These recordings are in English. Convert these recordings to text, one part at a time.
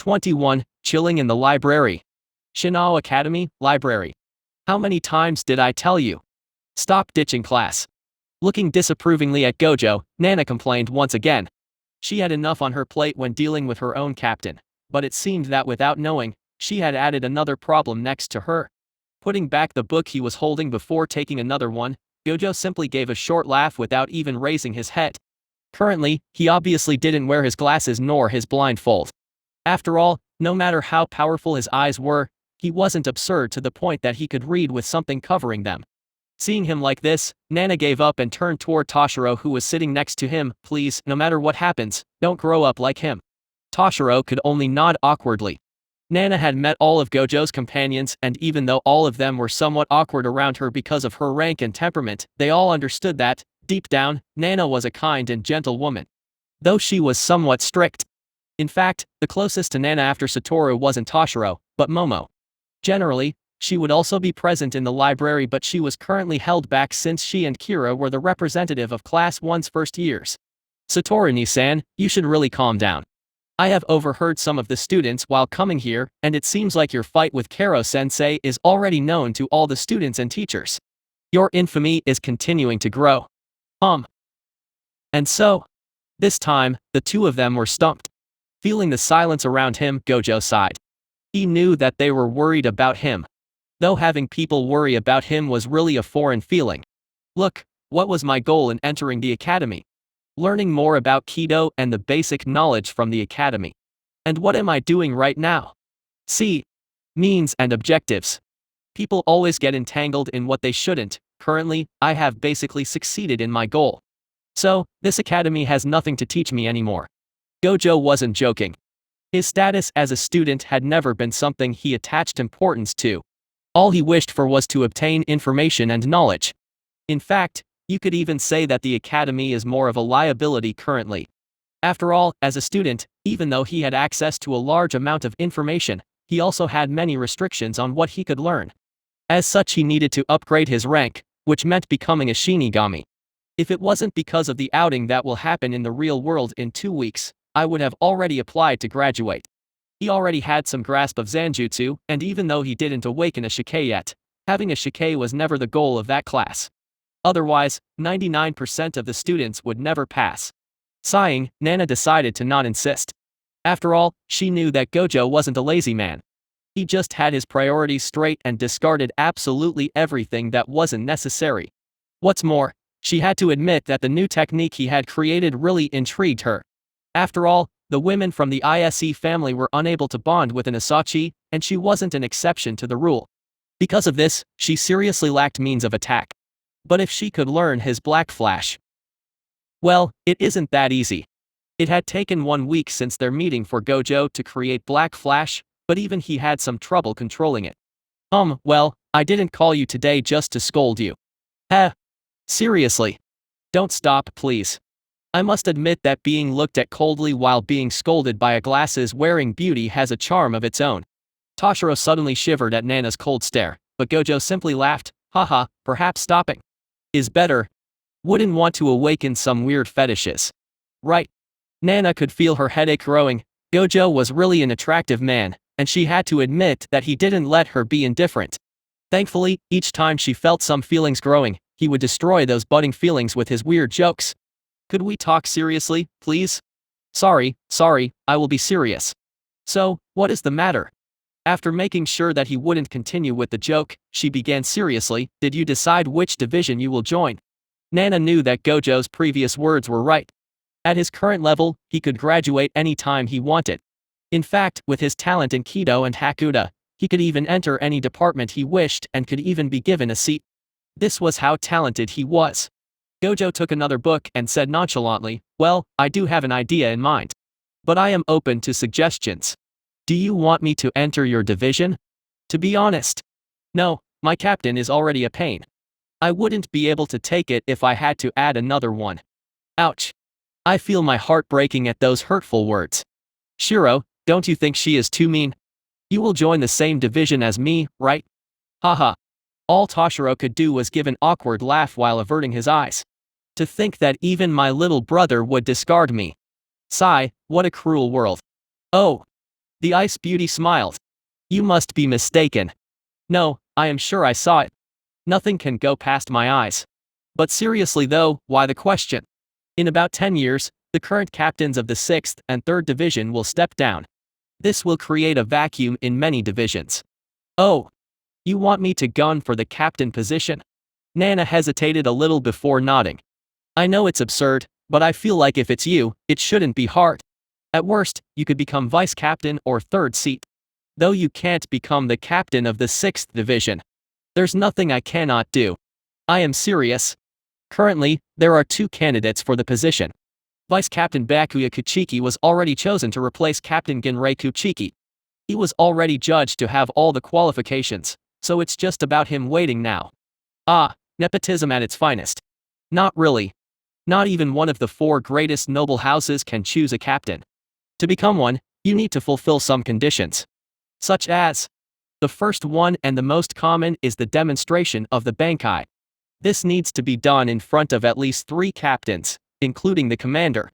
21. Chilling in the library. Shinao Academy, library. How many times did I tell you? Stop ditching class. Looking disapprovingly at Gojo, Nana complained once again. She had enough on her plate when dealing with her own captain, but it seemed that without knowing, she had added another problem next to her. Putting back the book he was holding before taking another one, Gojo simply gave a short laugh without even raising his head. Currently, he obviously didn't wear his glasses nor his blindfold. After all, no matter how powerful his eyes were, he wasn't absurd to the point that he could read with something covering them. Seeing him like this, Nana gave up and turned toward Toshiro, who was sitting next to him. Please, no matter what happens, don't grow up like him. Toshiro could only nod awkwardly. Nana had met all of Gojo's companions, and even though all of them were somewhat awkward around her because of her rank and temperament, they all understood that, deep down, Nana was a kind and gentle woman. Though she was somewhat strict. In fact, the closest to Nana after Satoru wasn't Toshiro, but Momo. Generally, she would also be present in the library, but she was currently held back since she and Kira were the representative of Class 1's first years. Satoru-ni-san, you should really calm down. I have overheard some of the students while coming here, and it seems like your fight with Karo-sensei is already known to all the students and teachers. Your infamy is continuing to grow. And so? This time, the two of them were stumped. Feeling the silence around him, Gojo sighed. He knew that they were worried about him. Though having people worry about him was really a foreign feeling. Look, what was my goal in entering the academy? Learning more about Kido and the basic knowledge from the academy. And what am I doing right now? See? Means and objectives. People always get entangled in what they shouldn't. Currently, I have basically succeeded in my goal. So, this academy has nothing to teach me anymore. Gojo wasn't joking. His status as a student had never been something he attached importance to. All he wished for was to obtain information and knowledge. In fact, you could even say that the academy is more of a liability currently. After all, as a student, even though he had access to a large amount of information, he also had many restrictions on what he could learn. As such, he needed to upgrade his rank, which meant becoming a Shinigami. If it wasn't because of the outing that will happen in the real world in 2 weeks, I would have already applied to graduate. He already had some grasp of Zanjutsu, and even though he didn't awaken a Shikei yet, having a Shikei was never the goal of that class. Otherwise, 99% of the students would never pass. Sighing, Nana decided to not insist. After all, she knew that Gojo wasn't a lazy man. He just had his priorities straight and discarded absolutely everything that wasn't necessary. What's more, she had to admit that the new technique he had created really intrigued her. After all, the women from the ISE family were unable to bond with an Asachi, and she wasn't an exception to the rule. Because of this, she seriously lacked means of attack. But if she could learn his Black Flash. Well, it isn't that easy. It had taken 1 week since their meeting for Gojo to create Black Flash, but even he had some trouble controlling it. Well, I didn't call you today just to scold you. Seriously. Don't stop, please. I must admit that being looked at coldly while being scolded by a glasses-wearing beauty has a charm of its own. Toshiro suddenly shivered at Nana's cold stare, but Gojo simply laughed. Haha, perhaps stopping is better. Wouldn't want to awaken some weird fetishes. Right? Nana could feel her headache growing. Gojo was really an attractive man, and she had to admit that he didn't let her be indifferent. Thankfully, each time she felt some feelings growing, he would destroy those budding feelings with his weird jokes. Could we talk seriously, please? Sorry, I will be serious. So, what is the matter? After making sure that he wouldn't continue with the joke, she began seriously. Did you decide which division you will join? Nana knew that Gojo's previous words were right. At his current level, he could graduate any time he wanted. In fact, with his talent in Kido and Hakuda, he could even enter any department he wished and could even be given a seat. This was how talented he was. Gojo took another book and said nonchalantly, well, I do have an idea in mind. But I am open to suggestions. Do you want me to enter your division? To be honest. No, my captain is already a pain. I wouldn't be able to take it if I had to add another one. Ouch. I feel my heart breaking at those hurtful words. Shiro, don't you think she is too mean? You will join the same division as me, right? Haha. All Toshiro could do was give an awkward laugh while averting his eyes. To think that even my little brother would discard me. Sigh, what a cruel world. Oh. The ice beauty smiled. You must be mistaken. No, I am sure I saw it. Nothing can go past my eyes. But seriously though, why the question? In about 10 years, the current captains of the 6th and 3rd Division will step down. This will create a vacuum in many divisions. Oh. You want me to gun for the captain position? Nana hesitated a little before nodding. I know it's absurd, but I feel like if it's you, it shouldn't be hard. At worst, you could become vice captain or 3rd seat. Though you can't become the captain of the 6th Division. There's nothing I cannot do. I am serious. Currently, there are 2 candidates for the position. Vice Captain Bakuya Kuchiki was already chosen to replace Captain Genrei Kuchiki. He was already judged to have all the qualifications, so it's just about him waiting now. Ah, nepotism at its finest. Not really. Not even one of the 4 greatest noble houses can choose a captain. To become one, you need to fulfill some conditions. Such as, the first one and the most common is the demonstration of the Bankai. This needs to be done in front of at least 3 captains, including the commander.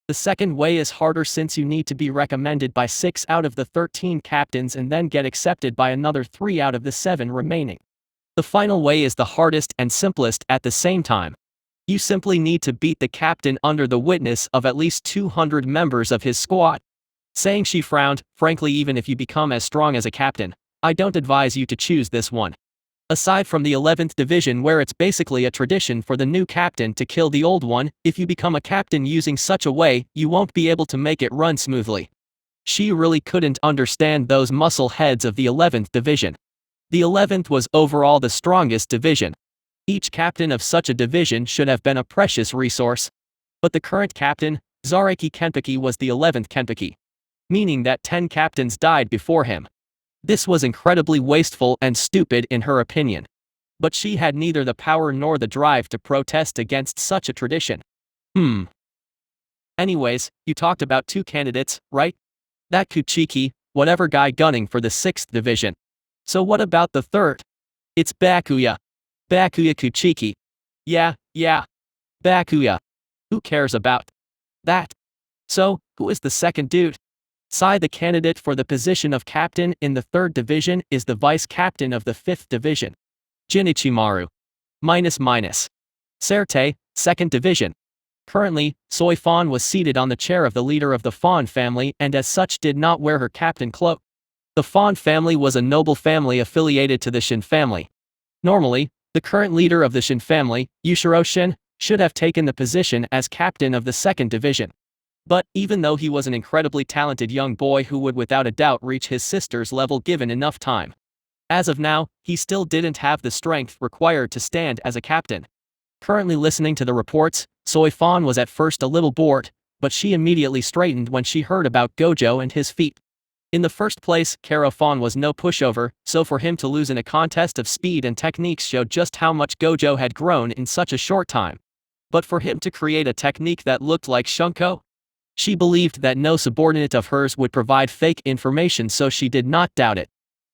The second way is harder since you need to be recommended by 6 out of the 13 captains and then get accepted by another 3 out of the 7 remaining. The final way is the hardest and simplest at the same time. You simply need to beat the captain under the witness of at least 200 members of his squad. Saying she frowned, frankly even if you become as strong as a captain, I don't advise you to choose this one. Aside from the 11th Division where it's basically a tradition for the new captain to kill the old one, if you become a captain using such a way, you won't be able to make it run smoothly. She really couldn't understand those muscle heads of the 11th Division. The 11th was overall the strongest division. Each captain of such a division should have been a precious resource. But the current captain, Zareki Kenpeki, was the 11th Kenpeki. Meaning that 10 captains died before him. This was incredibly wasteful and stupid in her opinion. But she had neither the power nor the drive to protest against such a tradition. Anyways, you talked about 2 candidates, right? That Kuchiki, whatever guy gunning for the 6th Division. So what about the 3rd? It's Bakuya. Bakuya Kuchiki. Yeah. Bakuya. Who cares about that? So, who is the second dude? Sai, the candidate for the position of captain in the 3rd Division, is the vice captain of the 5th Division. Jinichimaru. Serte, 2nd Division. Currently, Soi Fawn was seated on the chair of the leader of the Fawn family and as such did not wear her captain cloak. The Fawn family was a noble family affiliated to the Shin family. Normally, the current leader of the Shin family, Yushiro Shin, should have taken the position as captain of the 2nd Division. But, even though he was an incredibly talented young boy who would without a doubt reach his sister's level given enough time. As of now, he still didn't have the strength required to stand as a captain. Currently listening to the reports, Soi Fawn was at first a little bored, but she immediately straightened when she heard about Gojo and his feat. In the first place, Kara Fawn was no pushover, so for him to lose in a contest of speed and techniques showed just how much Gojo had grown in such a short time. But for him to create a technique that looked like Shunko? She believed that no subordinate of hers would provide fake information, so she did not doubt it.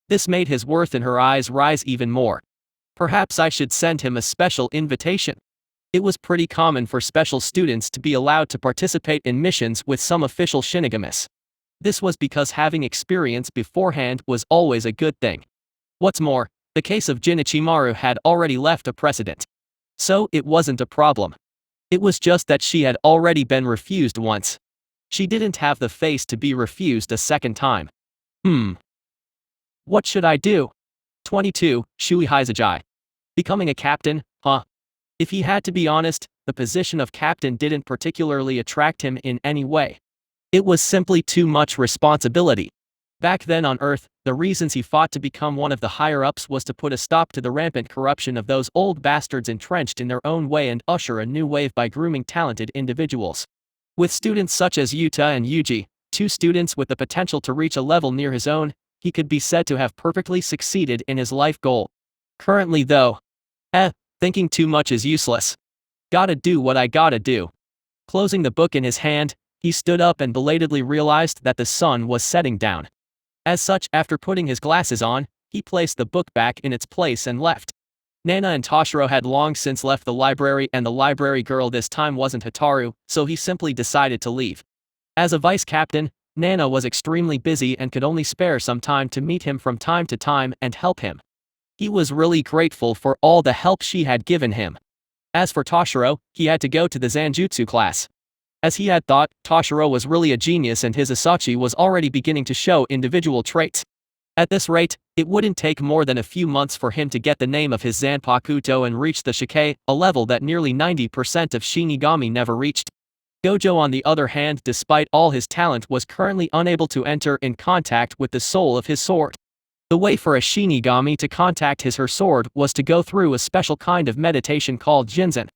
This made his worth in her eyes rise even more. Perhaps I should send him a special invitation. It was pretty common for special students to be allowed to participate in missions with some official Shinigamis. This was because having experience beforehand was always a good thing. What's more, the case of Jinichimaru had already left a precedent. So it wasn't a problem. It was just that she had already been refused once. She didn't have the face to be refused a second time. What should I do? 22, Shui Haizajai. Becoming a captain, huh? If he had to be honest, the position of captain didn't particularly attract him in any way. It was simply too much responsibility. Back then on Earth, the reasons he fought to become one of the higher-ups was to put a stop to the rampant corruption of those old bastards entrenched in their own way and usher a new wave by grooming talented individuals. With students such as Yuta and Yuji, 2 students with the potential to reach a level near his own, he could be said to have perfectly succeeded in his life goal. Currently though, thinking too much is useless. Gotta do what I gotta do. Closing the book in his hand, he stood up and belatedly realized that the sun was setting down. As such, after putting his glasses on, he placed the book back in its place and left. Nana and Toshiro had long since left the library and the library girl this time wasn't Hataru, so he simply decided to leave. As a vice captain, Nana was extremely busy and could only spare some time to meet him from time to time and help him. He was really grateful for all the help she had given him. As for Toshiro, he had to go to the Zanjutsu class. As he had thought, Toshiro was really a genius and his Asachi was already beginning to show individual traits. At this rate, it wouldn't take more than a few months for him to get the name of his Zanpakuto and reach the Shikei, a level that nearly 90% of Shinigami never reached. Gojo, on the other hand, despite all his talent, was currently unable to enter in contact with the soul of his sword. The way for a Shinigami to contact his/her sword was to go through a special kind of meditation called Jinzen.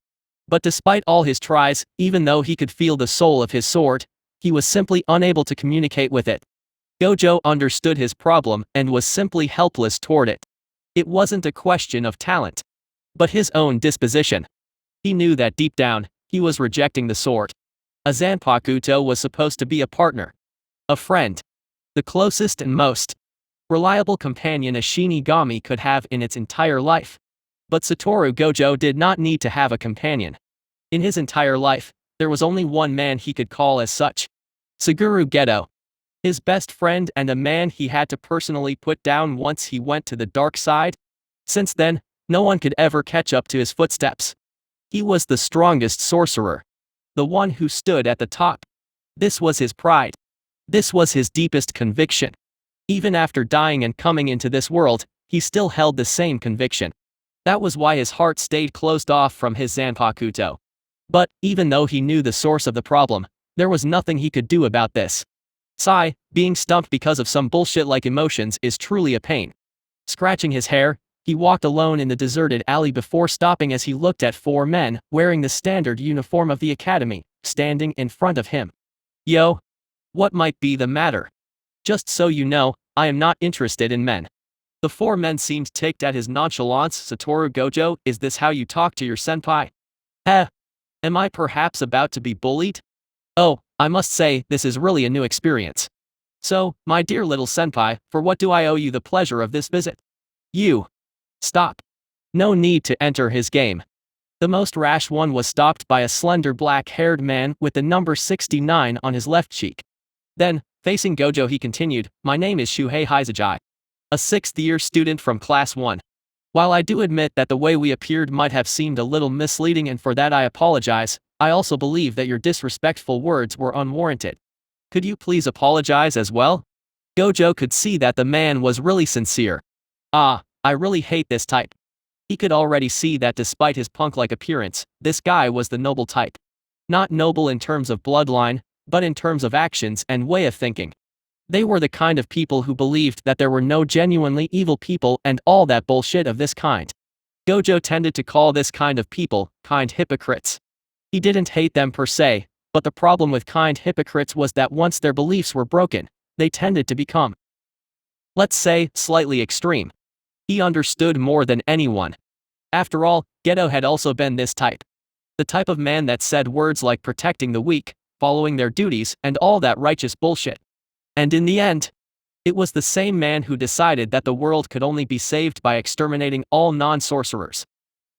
But despite all his tries, even though he could feel the soul of his sword, he was simply unable to communicate with it. Gojo understood his problem and was simply helpless toward it. It wasn't a question of talent, but his own disposition. He knew that deep down, he was rejecting the sword. A Zanpakuto was supposed to be a partner, a friend, the closest and most reliable companion a Shinigami could have in its entire life. But SATORU Gojo did not need to have a companion. In his entire life, there was only one man he could call as such. Suguru Geto. His best friend and a man he had to personally put down once he went to the dark side. Since then, no one could ever catch up to his footsteps. He was the strongest sorcerer. The one who stood at the top. This was his pride. This was his deepest conviction. Even after dying and coming into this world, he still held the same conviction. That was why his heart stayed closed off from his Zanpakuto. But, even though he knew the source of the problem, there was nothing he could do about this. Sigh, being stumped because of some bullshit-like emotions is truly a pain. Scratching his hair, he walked alone in the deserted alley before stopping as he looked at 4 men, wearing the standard uniform of the academy, standing in front of him. Yo. What might be the matter? Just so you know, I am not interested in men. The 4 men seemed ticked at his nonchalance. SATORU Gojo, is this how you talk to your senpai? Heh. Am I perhaps about to be bullied? Oh, I must say, this is really a new experience. So, my dear little senpai, for what do I owe you the pleasure of this visit? You. Stop. No need to enter his game. The most rash one was stopped by a slender black-haired man with the number 69 on his left cheek. Then, facing Gojo, he continued, my name is Shuhei Hizajai. A 6th-year student from Class 1. While I do admit that the way we appeared might have seemed a little misleading and for that I apologize, I also believe that your disrespectful words were unwarranted. Could you please apologize as well? Gojo could see that the man was really sincere. Ah, I really hate this type. He could already see that despite his punk-like appearance, this guy was the noble type. Not noble in terms of bloodline, but in terms of actions and way of thinking. They were the kind of people who believed that there were no genuinely evil people and all that bullshit of this kind. Gojo tended to call this kind of people, kind hypocrites. He didn't hate them per se, but the problem with kind hypocrites was that once their beliefs were broken, they tended to become, let's say, slightly extreme. He understood more than anyone. After all, Geto had also been this type. The type of man that said words like protecting the weak, following their duties, and all that righteous bullshit. And in the end, it was the same man who decided that the world could only be saved by exterminating all non-sorcerers.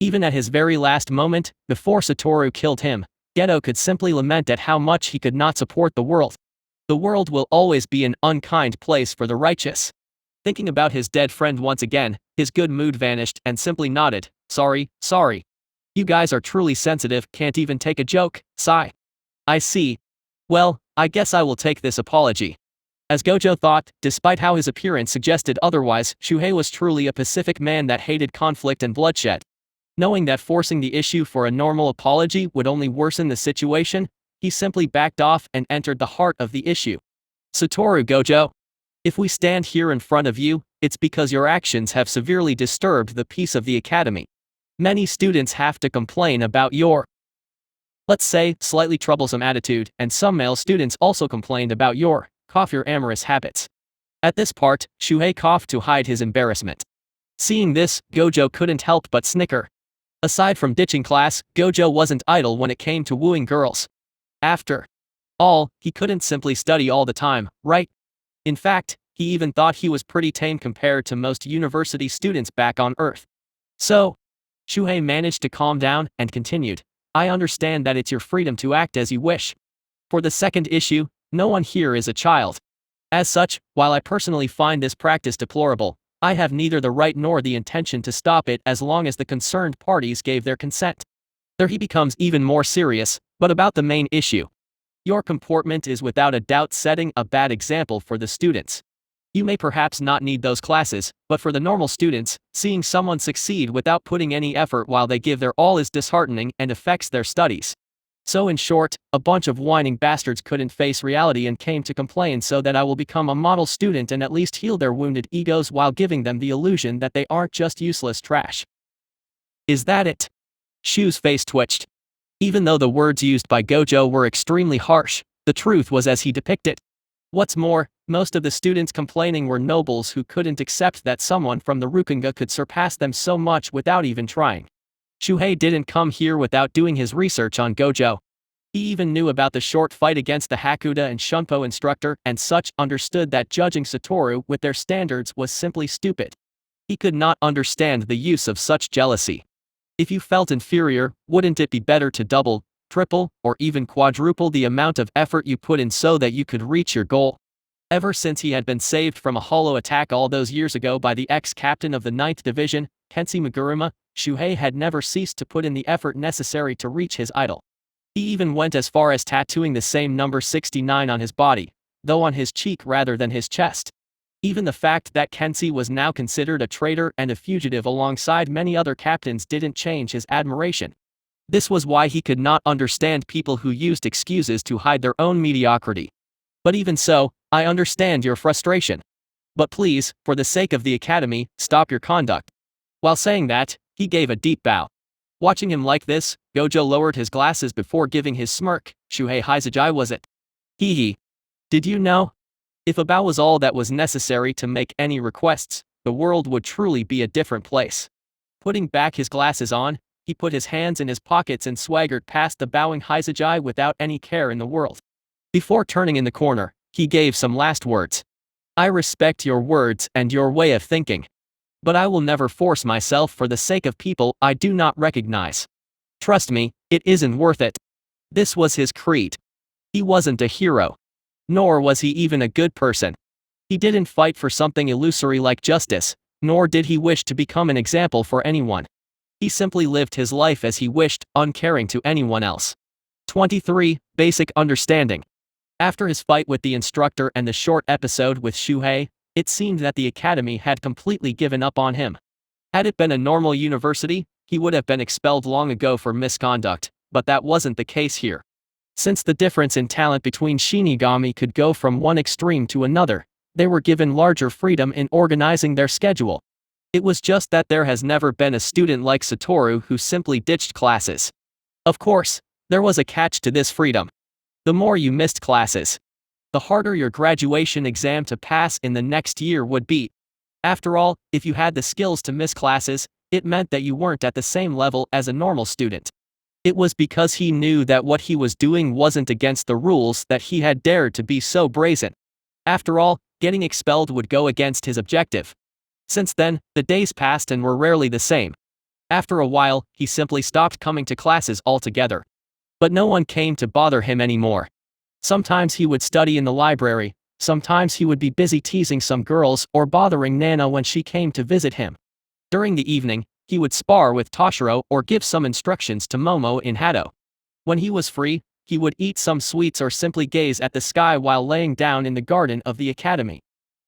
Even at his very last moment, before SATORU killed him, Geto could simply lament at how much he could not support the world. The world will always be an unkind place for the righteous. Thinking about his dead friend once again, his good mood vanished and simply nodded, sorry. You guys are truly sensitive, can't even take a joke, sigh. I see. Well, I guess I will take this apology. As Gojo thought, despite how his appearance suggested otherwise, Shuhei was truly a pacific man that hated conflict and bloodshed. Knowing that forcing the issue for a normal apology would only worsen the situation, he simply backed off and entered the heart of the issue. SATORU Gojo. If we stand here in front of you, it's because your actions have severely disturbed the peace of the academy. Many students have to complain about your, let's say, slightly troublesome attitude, and some male students also complained about your amorous habits. At this part, Shuhei coughed to hide his embarrassment. Seeing this, Gojo couldn't help but snicker. Aside from ditching class, Gojo wasn't idle when it came to wooing girls. After all, he couldn't simply study all the time, right? In fact, he even thought he was pretty tame compared to most university students back on Earth. So, Shuhei managed to calm down and continued, I understand that it's your freedom to act as you wish. For the second issue, No one here is a child. As such, while I personally find this practice deplorable, I have neither the right nor the intention to stop it as long as the concerned parties gave their consent. There he becomes even more serious, but about the main issue. Your comportment is without a doubt setting a bad example for the students. You may perhaps not need those classes, but for the normal students, seeing someone succeed without putting any effort while they give their all is disheartening and affects their studies. So in short, a bunch of whining bastards couldn't face reality and came to complain so that I will become a model student and at least heal their wounded egos while giving them the illusion that they aren't just useless trash. Is that it? Shu's face twitched. Even though the words used by Gojo were extremely harsh, the truth was as he depicted. What's more, most of the students complaining were nobles who couldn't accept that someone from the Rukunga could surpass them so much without even trying. Shuhei didn't come here without doing his research on Gojo. He even knew about the short fight against the Hakuda and Shunpo instructor and such, understood that judging SATORU with their standards was simply stupid. He could not understand the use of such jealousy. If you felt inferior, wouldn't it be better to double, triple, or even quadruple the amount of effort you put in so that you could reach your goal? Ever since he had been saved from a hollow attack all those years ago by the ex-captain of the 9th Division, Kenshi Meguruma, Shuhei had never ceased to put in the effort necessary to reach his idol. He even went as far as tattooing the same number 69 on his body, though on his cheek rather than his chest. Even the fact that Kenshi was now considered a traitor and a fugitive alongside many other captains didn't change his admiration. This was why he could not understand people who used excuses to hide their own mediocrity. But even so, I understand your frustration. But please, for the sake of the academy, stop your conduct. While saying that, he gave a deep bow. Watching him like this, Gojo lowered his glasses before giving his smirk. Shuhei Haizajai was it? Hee hee. Did you know? If a bow was all that was necessary to make any requests, the world would truly be a different place. Putting back his glasses on, he put his hands in his pockets and swaggered past the bowing Haizajai without any care in the world. Before turning in the corner, he gave some last words. I respect your words and your way of thinking. But I will never force myself for the sake of people I do not recognize. Trust me, it isn't worth it. This was his creed. He wasn't a hero. Nor was he even a good person. He didn't fight for something illusory like justice, nor did he wish to become an example for anyone. He simply lived his life as he wished, uncaring to anyone else. 23. Basic understanding. After his fight with the instructor and the short episode with Shuhei, it seemed that the academy had completely given up on him. Had it been a normal university, he would have been expelled long ago for misconduct, but that wasn't the case here. Since the difference in talent between Shinigami could go from one extreme to another, they were given larger freedom in organizing their schedule. It was just that there has never been a student like SATORU who simply ditched classes. Of course, there was a catch to this freedom. The more you missed classes, the harder your graduation exam to pass in the next year would be. After all, if you had the skills to miss classes, it meant that you weren't at the same level as a normal student. It was because he knew that what he was doing wasn't against the rules that he had dared to be so brazen. After all, getting expelled would go against his objective. Since then, the days passed and were rarely the same. After a while, he simply stopped coming to classes altogether. But no one came to bother him anymore. Sometimes he would study in the library, sometimes he would be busy teasing some girls or bothering Nana when she came to visit him. During the evening, he would spar with Toshiro or give some instructions to Momo in Hado. When he was free, he would eat some sweets or simply gaze at the sky while laying down in the garden of the academy.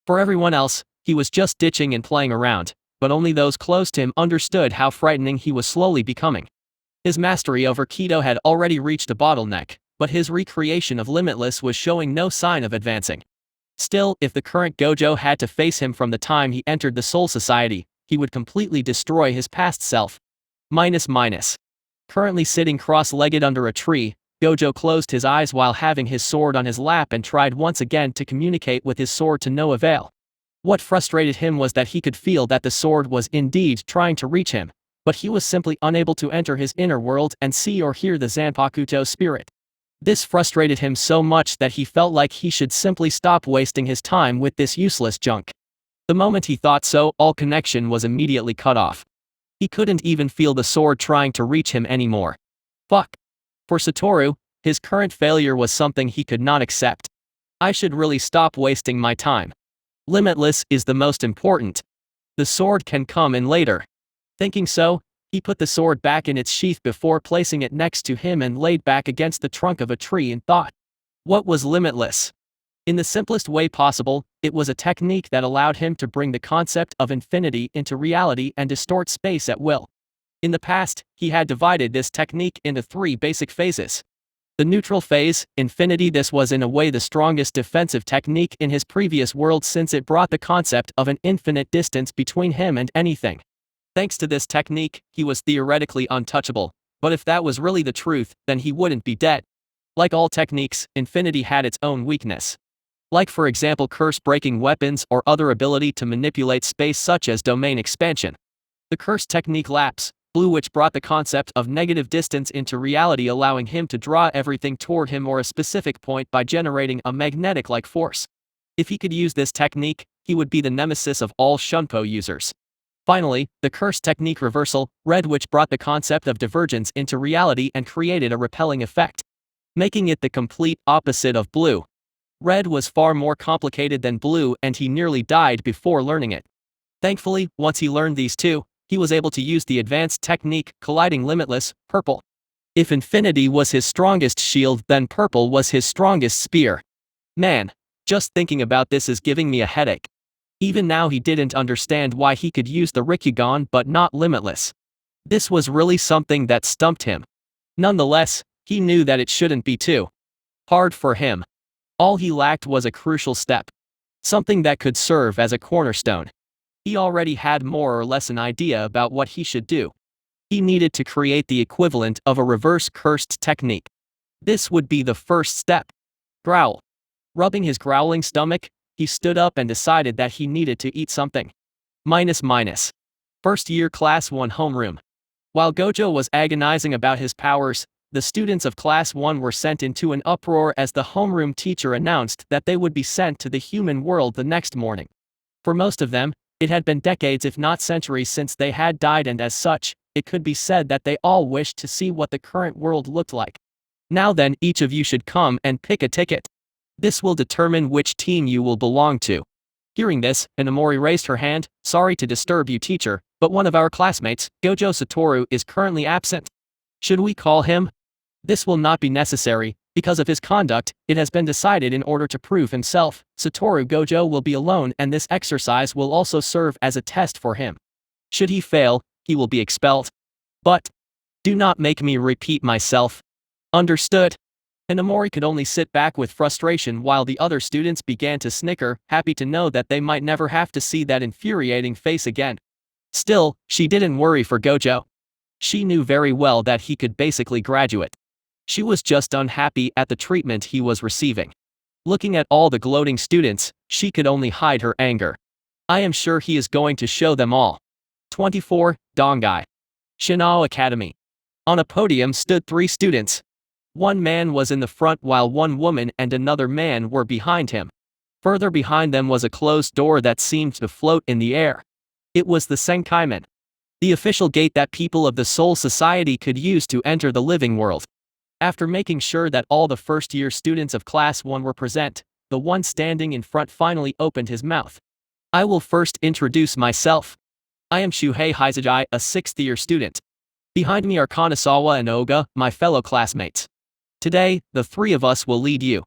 For everyone else, he was just ditching and playing around, but only those close to him understood how frightening he was slowly becoming. His mastery over Kido had already reached a bottleneck, but his recreation of Limitless was showing no sign of advancing. Still, if the current Gojo had to face him from the time he entered the Soul Society, he would completely destroy his past self. Currently sitting cross-legged under a tree, Gojo closed his eyes while having his sword on his lap and tried once again to communicate with his sword to no avail. What frustrated him was that he could feel that the sword was indeed trying to reach him, but he was simply unable to enter his inner world and see or hear the Zanpakuto spirit. This frustrated him so much that he felt like he should simply stop wasting his time with this useless junk. The moment he thought so, all connection was immediately cut off. He couldn't even feel the sword trying to reach him anymore. Fuck. For SATORU, his current failure was something he could not accept. I should really stop wasting my time. Limitless is the most important. The sword can come in later. Thinking so, he put the sword back in its sheath before placing it next to him and laid back against the trunk of a tree and thought. What was limitless? In the simplest way possible, it was a technique that allowed him to bring the concept of infinity into reality and distort space at will. In the past, he had divided this technique into 3 basic phases. The neutral phase, infinity. This was in a way the strongest defensive technique in his previous world since it brought the concept of an infinite distance between him and anything. Thanks to this technique, he was theoretically untouchable, but if that was really the truth, then he wouldn't be dead. Like all techniques, infinity had its own weakness. Like for example curse-breaking weapons or other ability to manipulate space such as domain expansion. The curse technique lapse, blue, which brought the concept of negative distance into reality, allowing him to draw everything toward him or a specific point by generating a magnetic-like force. If he could use this technique, he would be the nemesis of all Shunpo users. Finally, the curse technique reversal, red, which brought the concept of divergence into reality and created a repelling effect, making it the complete opposite of blue. Red was far more complicated than blue and he nearly died before learning it. Thankfully, once he learned these two, he was able to use the advanced technique, colliding limitless, purple. If infinity was his strongest shield, then purple was his strongest spear. Man, just thinking about this is giving me a headache. Even now he didn't understand why he could use the Rikugan but not limitless. This was really something that stumped him. Nonetheless, he knew that it shouldn't be too hard for him. All he lacked was a crucial step. Something that could serve as a cornerstone. He already had more or less an idea about what he should do. He needed to create the equivalent of a reverse cursed technique. This would be the first step. Growl. Rubbing his growling stomach, he stood up and decided that he needed to eat something. First year Class 1 homeroom. While Gojo was agonizing about his powers, the students of Class 1 were sent into an uproar as the homeroom teacher announced that they would be sent to the human world the next morning. For most of them, it had been decades if not centuries since they had died, and as such, it could be said that they all wished to see what the current world looked like. Now then, each of you should come and pick a ticket. This will determine which team you will belong to. Hearing this, Inamori raised her hand. Sorry to disturb you, teacher, but one of our classmates, Gojo SATORU, is currently absent. Should we call him? This will not be necessary. Because of his conduct, it has been decided in order to prove himself, SATORU Gojo will be alone, and this exercise will also serve as a test for him. Should he fail, he will be expelled. But do not make me repeat myself. Understood? Inamori could only sit back with frustration while the other students began to snicker, happy to know that they might never have to see that infuriating face again. Still, she didn't worry for Gojo. She knew very well that he could basically graduate. She was just unhappy at the treatment he was receiving. Looking at all the gloating students, she could only hide her anger. I am sure he is going to show them all. 24, Dongai. Shinao Academy. On a podium stood 3 students. One man was in the front while one woman and another man were behind him. Further behind them was a closed door that seemed to float in the air. It was the Senkaiman, the official gate that people of the Soul Society could use to enter the living world. After making sure that all the first-year students of Class 1 were present, the one standing in front finally opened his mouth. I will first introduce myself. I am Shuhei Haizajai, a 6th-year student. Behind me are Kanazawa and Oga, my fellow classmates. Today, the 3 of us will lead you.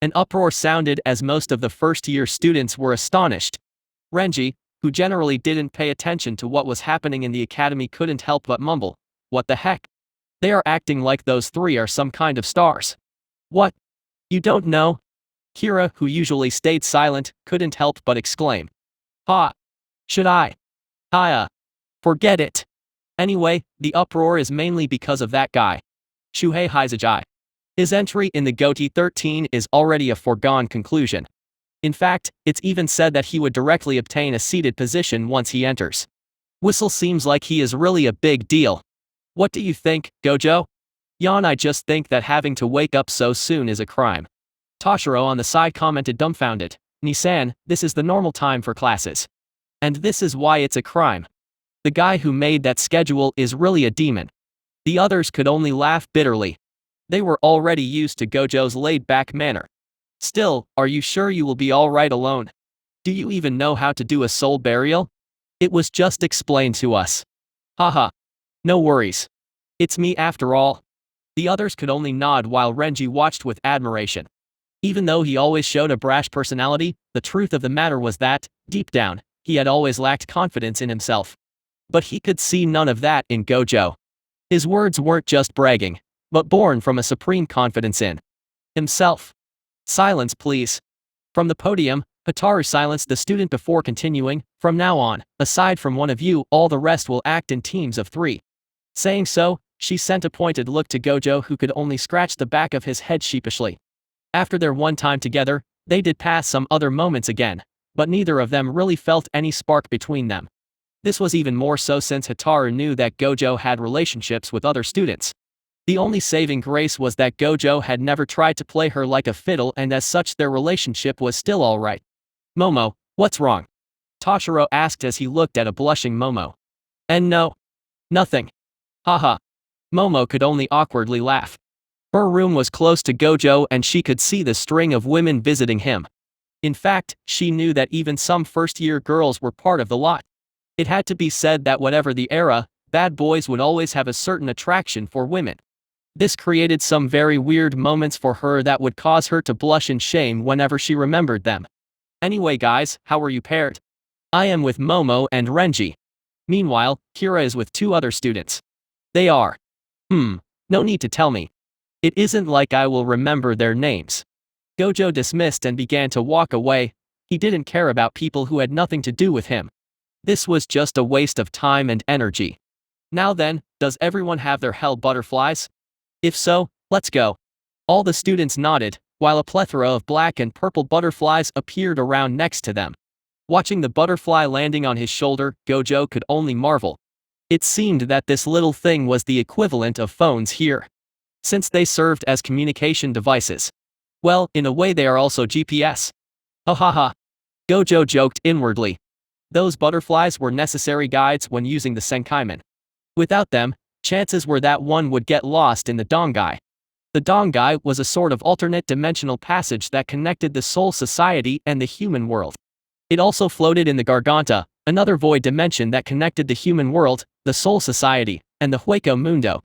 An uproar sounded as most of the first-year students were astonished. Renji, who generally didn't pay attention to what was happening in the academy, couldn't help but mumble, "What the heck? They are acting like those 3 are some kind of stars. What? You don't know?" Kira, who usually stayed silent, couldn't help but exclaim. Ha! Should I? Hiya! Forget it. Anyway, the uproar is mainly because of that guy. Shuhei Haizajai. His entry in the Goti 13 is already a foregone conclusion. In fact, it's even said that he would directly obtain a seated position once he enters. Whistle seems like he is really a big deal. What do you think, Gojo? Yawn. I just think that having to wake up so soon is a crime. Toshiro on the side commented dumbfounded. Nisan, this is the normal time for classes. And this is why it's a crime. The guy who made that schedule is really a demon. The others could only laugh bitterly. They were already used to Gojo's laid-back manner. Still, are you sure you will be alright alone? Do you even know how to do a soul burial? It was just explained to us. Haha. No worries. It's me after all. The others could only nod while Renji watched with admiration. Even though he always showed a brash personality, the truth of the matter was that, deep down, he had always lacked confidence in himself. But he could see none of that in Gojo. His words weren't just bragging, but born from a supreme confidence in himself. Silence, please. From the podium, Hataru silenced the student before continuing, from now on, aside from one of you, all the rest will act in teams of 3. Saying so, she sent a pointed look to Gojo, who could only scratch the back of his head sheepishly. After their one time together, they did pass some other moments again, but neither of them really felt any spark between them. This was even more so since Hataru knew that Gojo had relationships with other students. The only saving grace was that Gojo had never tried to play her like a fiddle, and as such their relationship was still alright. Momo, what's wrong? Toshiro asked as he looked at a blushing Momo. And no. Nothing. Haha. Momo could only awkwardly laugh. Her room was close to Gojo and she could see the string of women visiting him. In fact, she knew that even some first-year girls were part of the lot. It had to be said that whatever the era, bad boys would always have a certain attraction for women. This created some very weird moments for her that would cause her to blush in shame whenever she remembered them. Anyway guys, how are you paired? I am with Momo and Renji. Meanwhile, Kira is with 2 other students. They are. No need to tell me. It isn't like I will remember their names. Gojo dismissed and began to walk away. He didn't care about people who had nothing to do with him. This was just a waste of time and energy. Now then, does everyone have their hell butterflies? If so, let's go. All the students nodded, while a plethora of black and purple butterflies appeared around next to them. Watching the butterfly landing on his shoulder, Gojo could only marvel. It seemed that this little thing was the equivalent of phones here, since they served as communication devices. Well, in a way they are also GPS. Ha ha ha. Gojo joked inwardly. Those butterflies were necessary guides when using the Senkaiman. Without them, chances were that one would get lost in the Dongai. The Dongai was a sort of alternate dimensional passage that connected the Soul Society and the human world. It also floated in the Garganta, another void dimension that connected the human world, the Soul Society, and the Hueco Mundo.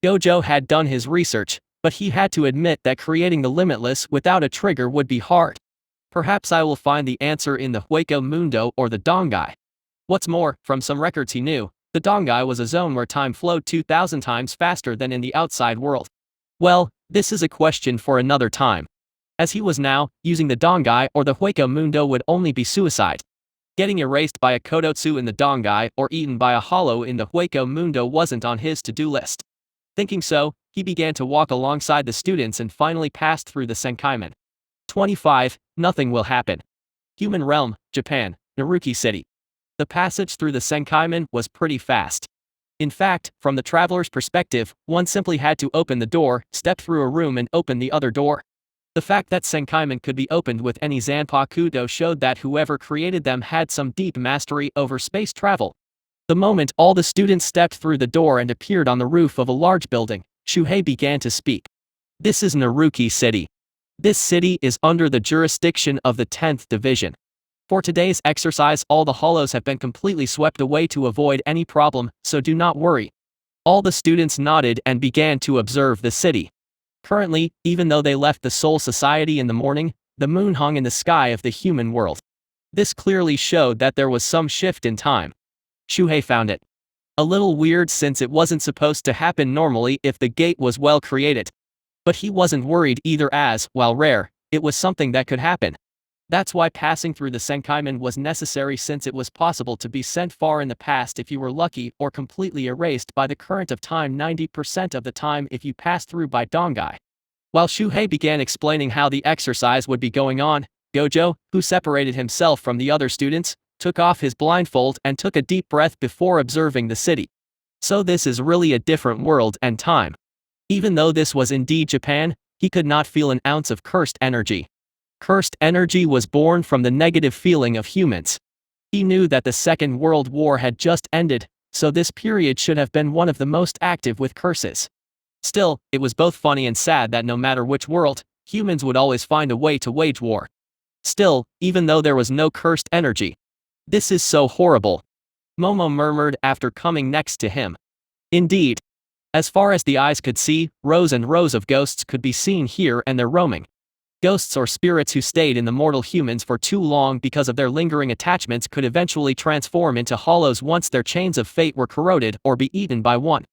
Gojo had done his research, but he had to admit that creating the Limitless without a trigger would be hard. Perhaps I will find the answer in the Hueco Mundo or the Dongai. What's more, from some records he knew, the Dongai was a zone where time flowed 2,000 times faster than in the outside world. Well, this is a question for another time. As he was now, using the Dongai or the Hueco Mundo would only be suicide. Getting erased by a Kodotsu in the Dongai or eaten by a hollow in the Hueco Mundo wasn't on his to-do list. Thinking so, he began to walk alongside the students and finally passed through the Senkaiman. 25. Nothing will happen. Human Realm, Japan, Naruki City. The passage through the Senkaiman was pretty fast. In fact, from the traveler's perspective, one simply had to open the door, step through a room and open the other door. The fact that Senkaiman could be opened with any Zanpakuto showed that whoever created them had some deep mastery over space travel. The moment all the students stepped through the door and appeared on the roof of a large building, Shuhei began to speak. This is Naruki City. This city is under the jurisdiction of the 10th Division. For today's exercise, all the hollows have been completely swept away to avoid any problem, so do not worry. All the students nodded and began to observe the city. Currently, even though they left the Soul Society in the morning, the moon hung in the sky of the human world. This clearly showed that there was some shift in time. Shuhei found it a little weird since it wasn't supposed to happen normally if the gate was well created. But he wasn't worried either as, while rare, it was something that could happen. That's why passing through the Senkaiman was necessary, since it was possible to be sent far in the past if you were lucky, or completely erased by the current of time 90% of the time if you passed through by Dongai. While Shuhei began explaining how the exercise would be going on, Gojo, who separated himself from the other students, took off his blindfold and took a deep breath before observing the city. So this is really a different world and time. Even though this was indeed Japan, he could not feel an ounce of cursed energy. Cursed energy was born from the negative feeling of humans. He knew that the Second World War had just ended, so this period should have been one of the most active with curses. Still, it was both funny and sad that no matter which world, Humans would always find a way to wage war. Still, even though there was no cursed energy. This is so horrible. Momo murmured after coming next to him. Indeed. As far as the eyes could see, rows and rows of ghosts could be seen here and there roaming. Ghosts or spirits who stayed in the mortal humans for too long because of their lingering attachments could eventually transform into hollows once their chains of fate were corroded or be eaten by one.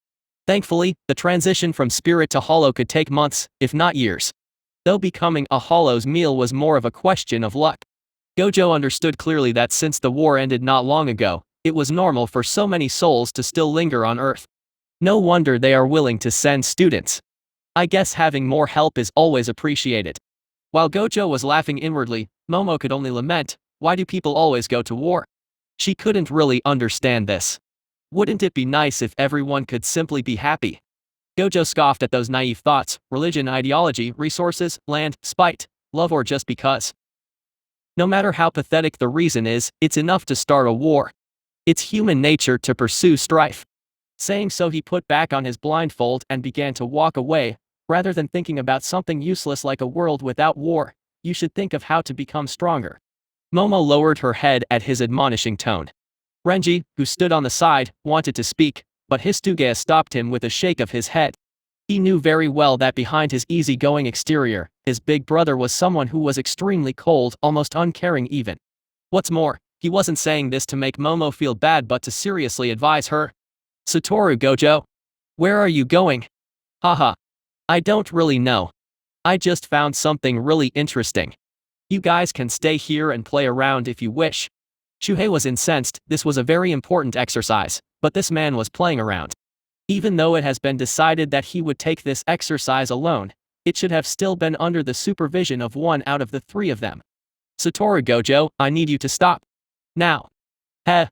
Thankfully, the transition from spirit to hollow could take months, if not years. Though becoming a hollow's meal was more of a question of luck. Gojo understood clearly that since the war ended not long ago, it was normal for so many souls to still linger on Earth. No wonder they are willing to send students. I guess having more help is always appreciated. While Gojo was laughing inwardly, Momo could only lament, why do people always go to war? She couldn't really understand this. Wouldn't it be nice if everyone could simply be happy? Gojo scoffed at those naive thoughts, religion, ideology, resources, land, spite, love, or just because. No matter how pathetic the reason is, it's enough to start a war. It's human nature to pursue strife. Saying so, he put back on his blindfold and began to walk away. Rather than thinking about something useless like a world without war, you should think of how to become stronger. Momo lowered her head at his admonishing tone. Renji, who stood on the side, wanted to speak, but Hisuge stopped him with a shake of his head. He knew very well that behind his easygoing exterior, his big brother was someone who was extremely cold, almost uncaring even. What's more, he wasn't saying this to make Momo feel bad but to seriously advise her. SATORU, Gojo. Where are you going? Haha. I don't really know. I just found something really interesting. You guys can stay here and play around if you wish. Shuhei was incensed. This was a very important exercise, but this man was playing around. Even though it has been decided that he would take this exercise alone, it should have still been under the supervision of one out of the three of them. SATORU, Gojo, I need you to stop. Now. Heh.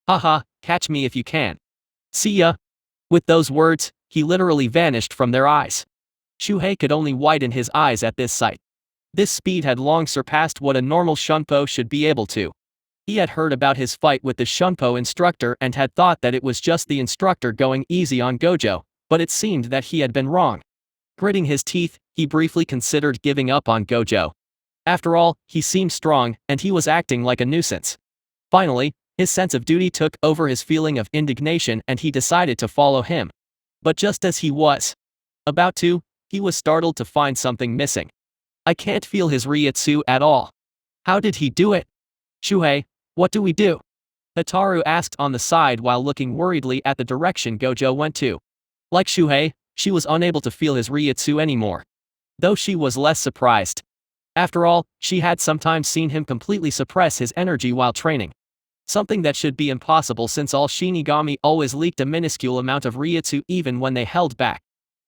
Haha, catch me if you can. See ya. With those words, he literally vanished from their eyes. Shuhei could only widen his eyes at this sight. This speed had long surpassed what a normal Shunpo should be able to. He had heard about his fight with the Shunpo instructor and had thought that it was just the instructor going easy on Gojo, but it seemed that he had been wrong. Gritting his teeth, he briefly considered giving up on Gojo. After all, he seemed strong, and he was acting like a nuisance. Finally, his sense of duty took over his feeling of indignation and he decided to follow him. But just as he was about to, he was startled to find something missing. I can't feel his Ryutsu at all. How did he do it? Shuhei, what do we do? SATORU asked on the side while looking worriedly at the direction Gojo went to. Like Shuhei, she was unable to feel his Ryutsu anymore. Though she was less surprised. After all, she had sometimes seen him completely suppress his energy while training. Something that should be impossible since all Shinigami always leaked a minuscule amount of Ryutsu even when they held back.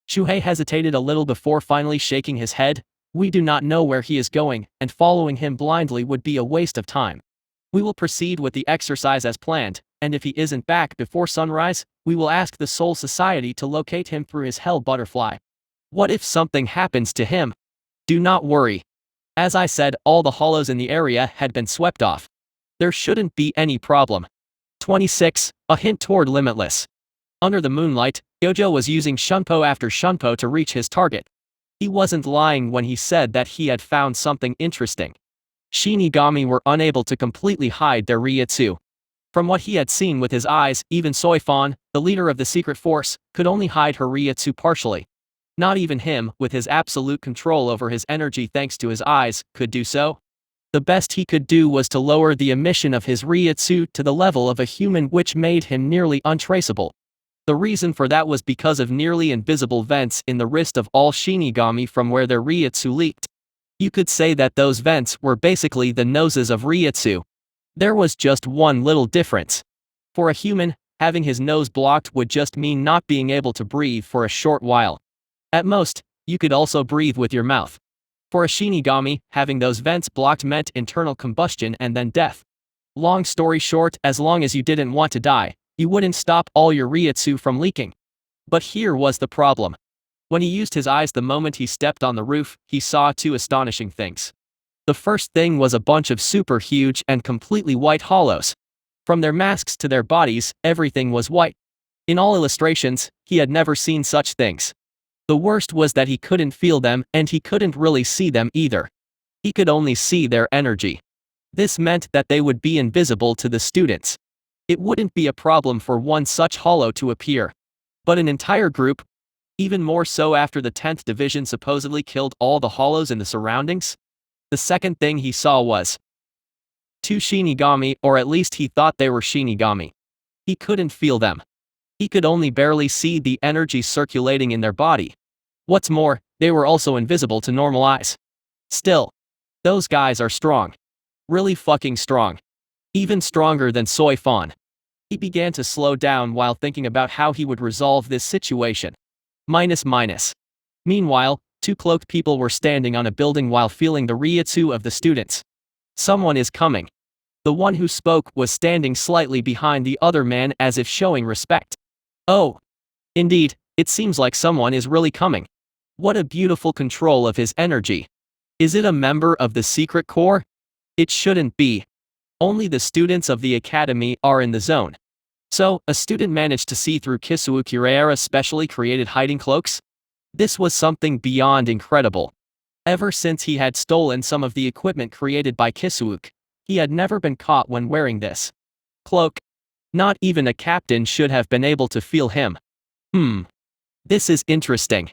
Shuhei hesitated a little before finally shaking his head. We do not know where he is going, and following him blindly would be a waste of time. We will proceed with the exercise as planned, and if he isn't back before sunrise, we will ask the Soul Society to locate him through his hell butterfly. What if something happens to him? Do not worry. As I said, all the hollows in the area had been swept off. There shouldn't be any problem. 26. A hint toward limitless. Under the moonlight, Gojo was using Shunpo after Shunpo to reach his target. He wasn't lying when he said that he had found something interesting. Shinigami were unable to completely hide their Ryutsu. From what he had seen with his eyes, even Soifon, the leader of the secret force, could only hide her Ryutsu partially. Not even him, with his absolute control over his energy thanks to his eyes, could do so. The best he could do was to lower the emission of his Ryutsu to the level of a human, which made him nearly untraceable. The reason for that was because of nearly invisible vents in the wrist of all Shinigami from where their Ryutsu leaked. You could say that those vents were basically the noses of Ryutsu. There was just one little difference. For a human, having his nose blocked would just mean not being able to breathe for a short while. At most, you could also breathe with your mouth. For a Shinigami, having those vents blocked meant internal combustion and then death. Long story short, as long as you didn't want to die, you wouldn't stop all your Ryutsu from leaking. But here was the problem. When he used his eyes the moment he stepped on the roof, he saw two astonishing things. The first thing was a bunch of super huge and completely white hollows. From their masks to their bodies, everything was white. In all illustrations, he had never seen such things. The worst was that he couldn't feel them and he couldn't really see them either. He could only see their energy. This meant that they would be invisible to the students. It wouldn't be a problem for one such hollow to appear. But an entire group? Even more so after the 10th Division supposedly killed all the hollows in the surroundings? The second thing he saw was two Shinigami, or at least he thought they were Shinigami. He couldn't feel them. He could only barely see the energy circulating in their body. What's more, they were also invisible to normal eyes. Still, those guys are strong. Really fucking strong. Even stronger than Soy Fan. He began to slow down while thinking about how he would resolve this situation. Meanwhile, two cloaked people were standing on a building while feeling the ryutsu of the students. Someone is coming. The one who spoke was standing slightly behind the other man as if showing respect. Oh. Indeed, it seems like someone is really coming. What a beautiful control of his energy. Is it a member of the secret corps? It shouldn't be. Only the students of the academy are in the zone. So, a student managed to see through Kisuukira's specially created hiding cloaks? This was something beyond incredible. Ever since he had stolen some of the equipment created by Kisuuk, he had never been caught when wearing this cloak. Not even a captain should have been able to feel him. This is interesting.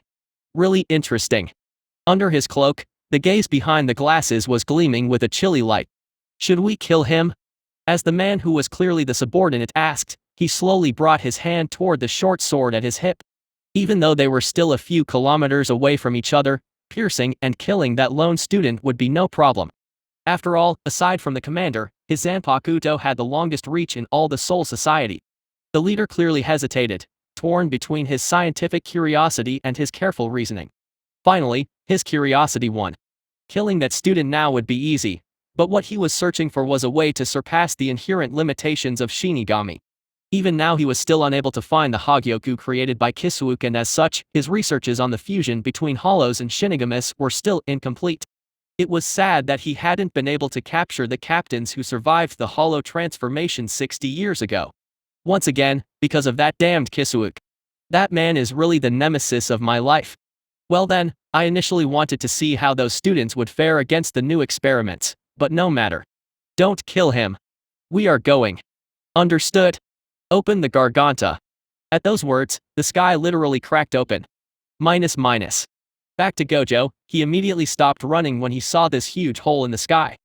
Really interesting. Under his cloak, the gaze behind the glasses was gleaming with a chilly light. Should we kill him? As the man who was clearly the subordinate asked, he slowly brought his hand toward the short sword at his hip. Even though they were still a few kilometers away from each other, piercing and killing that lone student would be no problem. After all, aside from the commander, his Zanpakuto had the longest reach in all the Soul Society. The leader clearly hesitated, torn between his scientific curiosity and his careful reasoning. Finally, his curiosity won. Killing that student now would be easy, but what he was searching for was a way to surpass the inherent limitations of Shinigami. Even now he was still unable to find the Hagyoku created by Kisuuk, and as such, his researches on the fusion between hollows and Shinigamis were still incomplete. It was sad that he hadn't been able to capture the captains who survived the hollow transformation 60 years ago. Once again, because of that damned Kisuuk. That man is really the nemesis of my life. Well then, I initially wanted to see how those students would fare against the new experiments, but no matter. Don't kill him. We are going. Understood? Open the Garganta. At those words, the sky literally cracked open. Back to Gojo, he immediately stopped running when he saw this huge hole in the sky.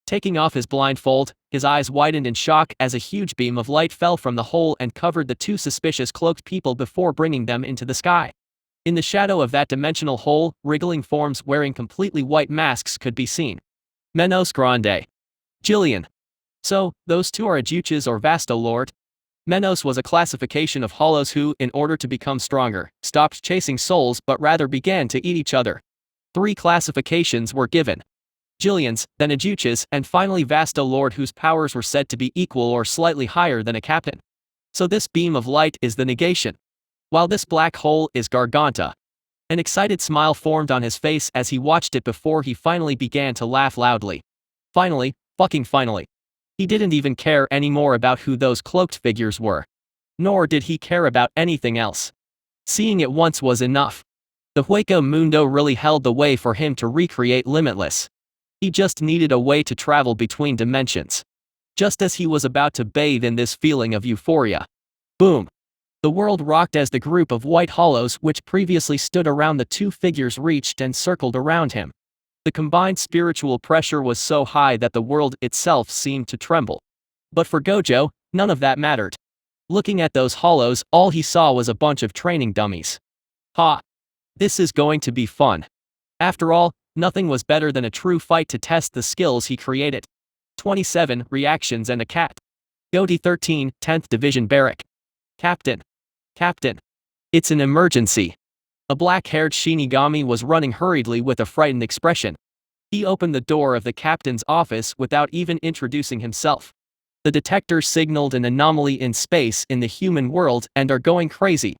Taking off his blindfold, his eyes widened in shock as a huge beam of light fell from the hole and covered the two suspicious cloaked people before bringing them into the sky. In the shadow of that dimensional hole, wriggling forms wearing completely white masks could be seen. Menos Grande. Jillian. So, those two are Ajuches or Vasto Lord? Menos was a classification of hollows who, in order to become stronger, stopped chasing souls but rather began to eat each other. 3 classifications were given. Jillians, then Ajuches, and finally Vasto Lord, whose powers were said to be equal or slightly higher than a captain. So this beam of light is the negation. While this black hole is Garganta. An excited smile formed on his face as he watched it before he finally began to laugh loudly. Finally, fucking finally. He didn't even care anymore about who those cloaked figures were. Nor did he care about anything else. Seeing it once was enough. The Hueco Mundo really held the way for him to recreate Limitless. He just needed a way to travel between dimensions. Just as he was about to bathe in this feeling of euphoria. Boom! The world rocked as the group of white hollows which previously stood around the two figures reached and circled around him. The combined spiritual pressure was so high that the world itself seemed to tremble. But for Gojo, none of that mattered. Looking at those hollows, all he saw was a bunch of training dummies. Ha! This is going to be fun. After all, nothing was better than a true fight to test the skills he created. 27 reactions and a cat. Goti 13, 10th Division Barrack. Captain. Captain. It's an emergency. A black-haired Shinigami was running hurriedly with a frightened expression. He opened the door of the captain's office without even introducing himself. The detectors signaled an anomaly in space in the human world and are going crazy.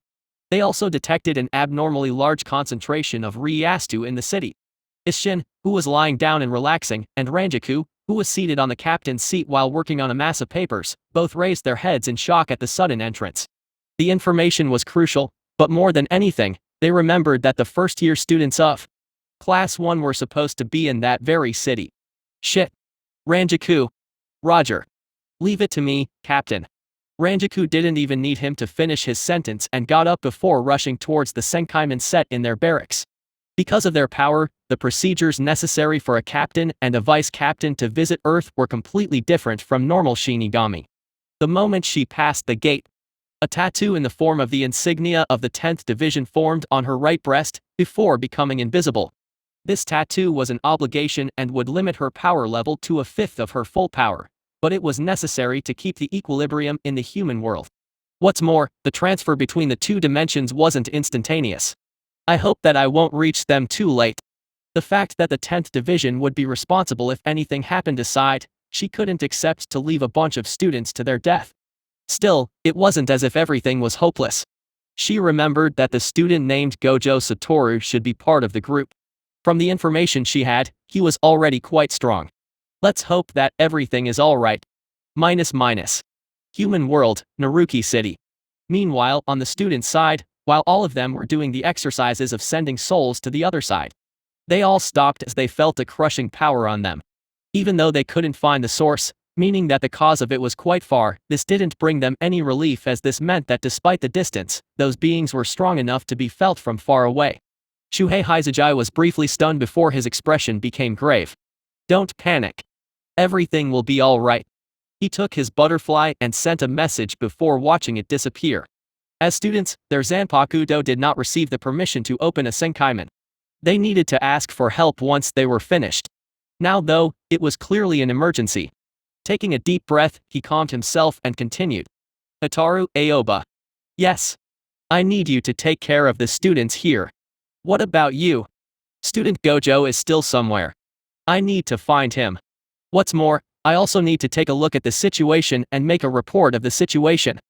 They also detected an abnormally large concentration of Ryastu in the city. Isshin, who was lying down and relaxing, and Ranjaku, who was seated on the captain's seat while working on a mass of papers, both raised their heads in shock at the sudden entrance. The information was crucial, but more than anything, They remembered that the first-year students of Class 1 were supposed to be in that very city. Shit. Ranjaku. Roger. Leave it to me, Captain. Ranjaku didn't even need him to finish his sentence and got up before rushing towards the Senkaimen set in their barracks. Because of their power, the procedures necessary for a captain and a vice-captain to visit Earth were completely different from normal Shinigami. The moment she passed the gate, a tattoo in the form of the insignia of the 10th Division formed on her right breast, before becoming invisible. This tattoo was an obligation and would limit her power level to a fifth of her full power, but it was necessary to keep the equilibrium in the human world. What's more, the transfer between the two dimensions wasn't instantaneous. I hope that I won't reach them too late. The fact that the 10th Division would be responsible if anything happened aside, she couldn't accept to leave a bunch of students to their death. Still, it wasn't as if everything was hopeless. She remembered that the student named Gojo SATORU should be part of the group. From the information she had, he was already quite strong. Let's hope that everything is alright. Human world, Naruki City. Meanwhile, on the student side, while all of them were doing the exercises of sending souls to the other side, they all stopped as they felt a crushing power on them. Even though they couldn't find the source, meaning that the cause of it was quite far, this didn't bring them any relief, as this meant that despite the distance, those beings were strong enough to be felt from far away. Shuhei Hizujai was briefly stunned before his expression became grave. Don't panic. Everything will be alright. He took his butterfly and sent a message before watching it disappear. As students, their Zanpakudo did not receive the permission to open a Senkaimen. They needed to ask for help once they were finished. Now though, it was clearly an emergency. Taking a deep breath, he calmed himself and continued. Hataru, Aoba. Yes. I need you to take care of the students here. What about you? Student Gojo is still somewhere. I need to find him. What's more, I also need to take a look at the situation and make a report of the situation.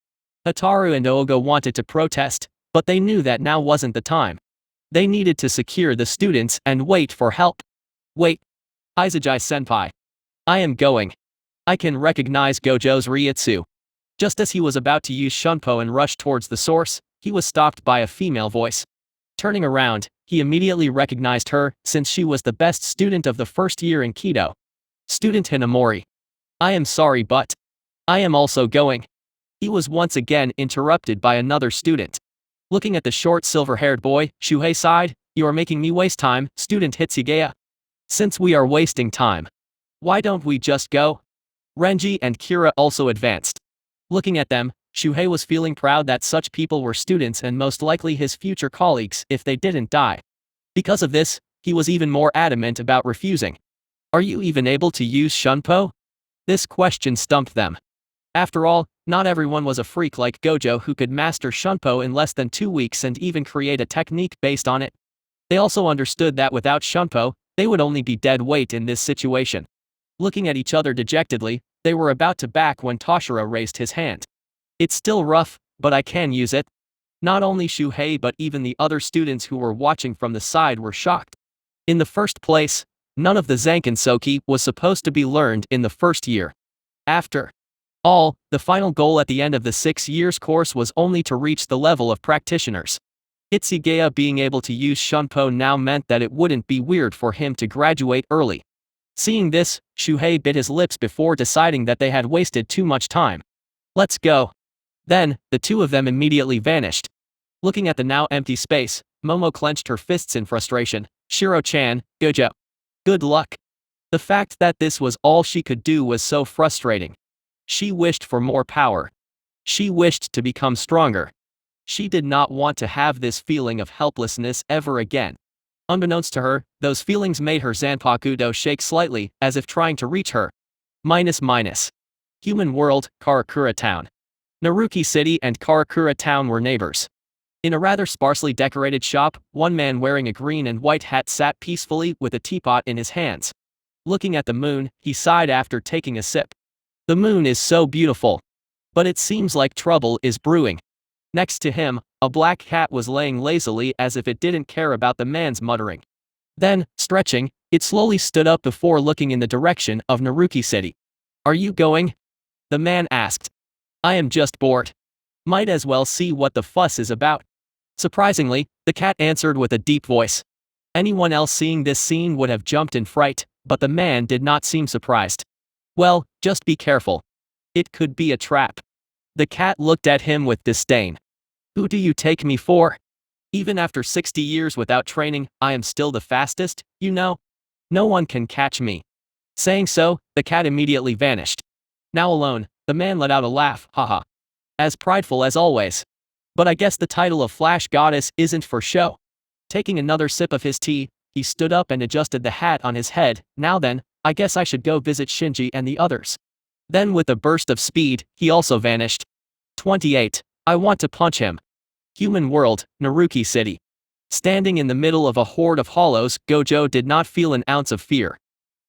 Hataru and Oga wanted to protest, but they knew that now wasn't the time. They needed to secure the students and wait for help. Wait. Hizujai-senpai. I am going. I can recognize Gojo's Ryutsu. Just as he was about to use Shunpo and rush towards the source, he was stopped by a female voice. Turning around, he immediately recognized her, since she was the best student of the first year in Kido. Student Hinamori. I am sorry, but I am also going. He was once again interrupted by another student. Looking at the short silver-haired boy, Shuhei sighed. You are making me waste time, Student Hitsugaya. Since we are wasting time, why don't we just go? Renji and Kira also advanced. Looking at them, Shuhei was feeling proud that such people were students and most likely his future colleagues if they didn't die. Because of this, he was even more adamant about refusing. Are you even able to use Shunpo? This question stumped them. After all, not everyone was a freak like Gojo who could master Shunpo in less than 2 weeks and even create a technique based on it. They also understood that without Shunpo, they would only be dead weight in this situation. Looking at each other dejectedly, they were about to back when Toshiro raised his hand. It's still rough, but I can use it. Not only Shuhei but even the other students who were watching from the side were shocked. In the first place, none of the Zankinsoki was supposed to be learned in the first year. After all, the final goal at the end of the 6 years course was only to reach the level of practitioners. Hitsugaya being able to use Shunpo now meant that it wouldn't be weird for him to graduate early. Seeing this, Shuhei bit his lips before deciding that they had wasted too much time. Let's go. Then, the two of them immediately vanished. Looking at the now empty space, Momo clenched her fists in frustration. Shiro-chan, Gojo. Good luck. The fact that this was all she could do was so frustrating. She wished for more power. She wished to become stronger. She did not want to have this feeling of helplessness ever again. Unbeknownst to her, those feelings made her Zanpakudo shake slightly, as if trying to reach her. Human world, Karakura Town. Naruki City and Karakura Town were neighbors. In a rather sparsely decorated shop, one man wearing a green and white hat sat peacefully with a teapot in his hands. Looking at the moon, he sighed after taking a sip. The moon is so beautiful. But it seems like trouble is brewing. Next to him, a black cat was laying lazily as if it didn't care about the man's muttering. Then, stretching, it slowly stood up before looking in the direction of Naruki City. Are you going? The man asked. I am just bored. Might as well see what the fuss is about. Surprisingly, the cat answered with a deep voice. Anyone else seeing this scene would have jumped in fright, but the man did not seem surprised. Well, just be careful. It could be a trap. The cat looked at him with disdain. Who do you take me for? Even after 60 years without training, I am still the fastest, you know? No one can catch me. Saying so, the cat immediately vanished. Now alone, the man let out a laugh, haha. As prideful as always. But I guess the title of Flash Goddess isn't for show. Taking another sip of his tea, he stood up and adjusted the hat on his head. Now then, I guess I should go visit Shinji and the others. Then with a burst of speed, he also vanished. 28. I want to punch him. Human world, Naruki City. Standing in the middle of a horde of hollows, Gojo did not feel an ounce of fear.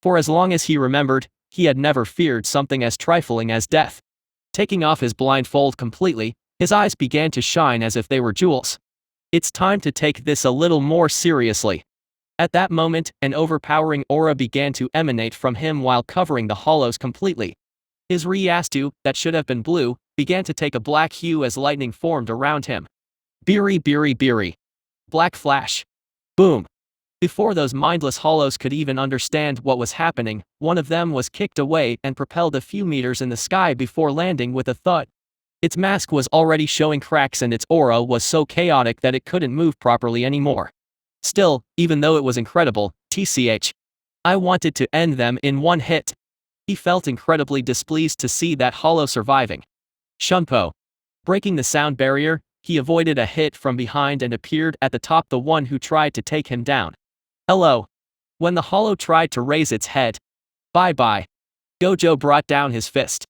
For as long as he remembered, he had never feared something as trifling as death. Taking off his blindfold completely, his eyes began to shine as if they were jewels. It's time to take this a little more seriously. At that moment, an overpowering aura began to emanate from him while covering the hollows completely. His Ryastu, that should have been blue, began to take a black hue as lightning formed around him. Biri biri biri. Black flash. Boom. Before those mindless hollows could even understand what was happening, one of them was kicked away and propelled a few meters in the sky before landing with a thud. Its mask was already showing cracks and its aura was so chaotic that it couldn't move properly anymore. Still, even though it was incredible, tch. I wanted to end them in one hit. He felt incredibly displeased to see that hollow surviving. Shunpo. Breaking the sound barrier, he avoided a hit from behind and appeared at the top, the one who tried to take him down. Hello. When the hollow tried to raise its head. Bye-bye. Gojo brought down his fist.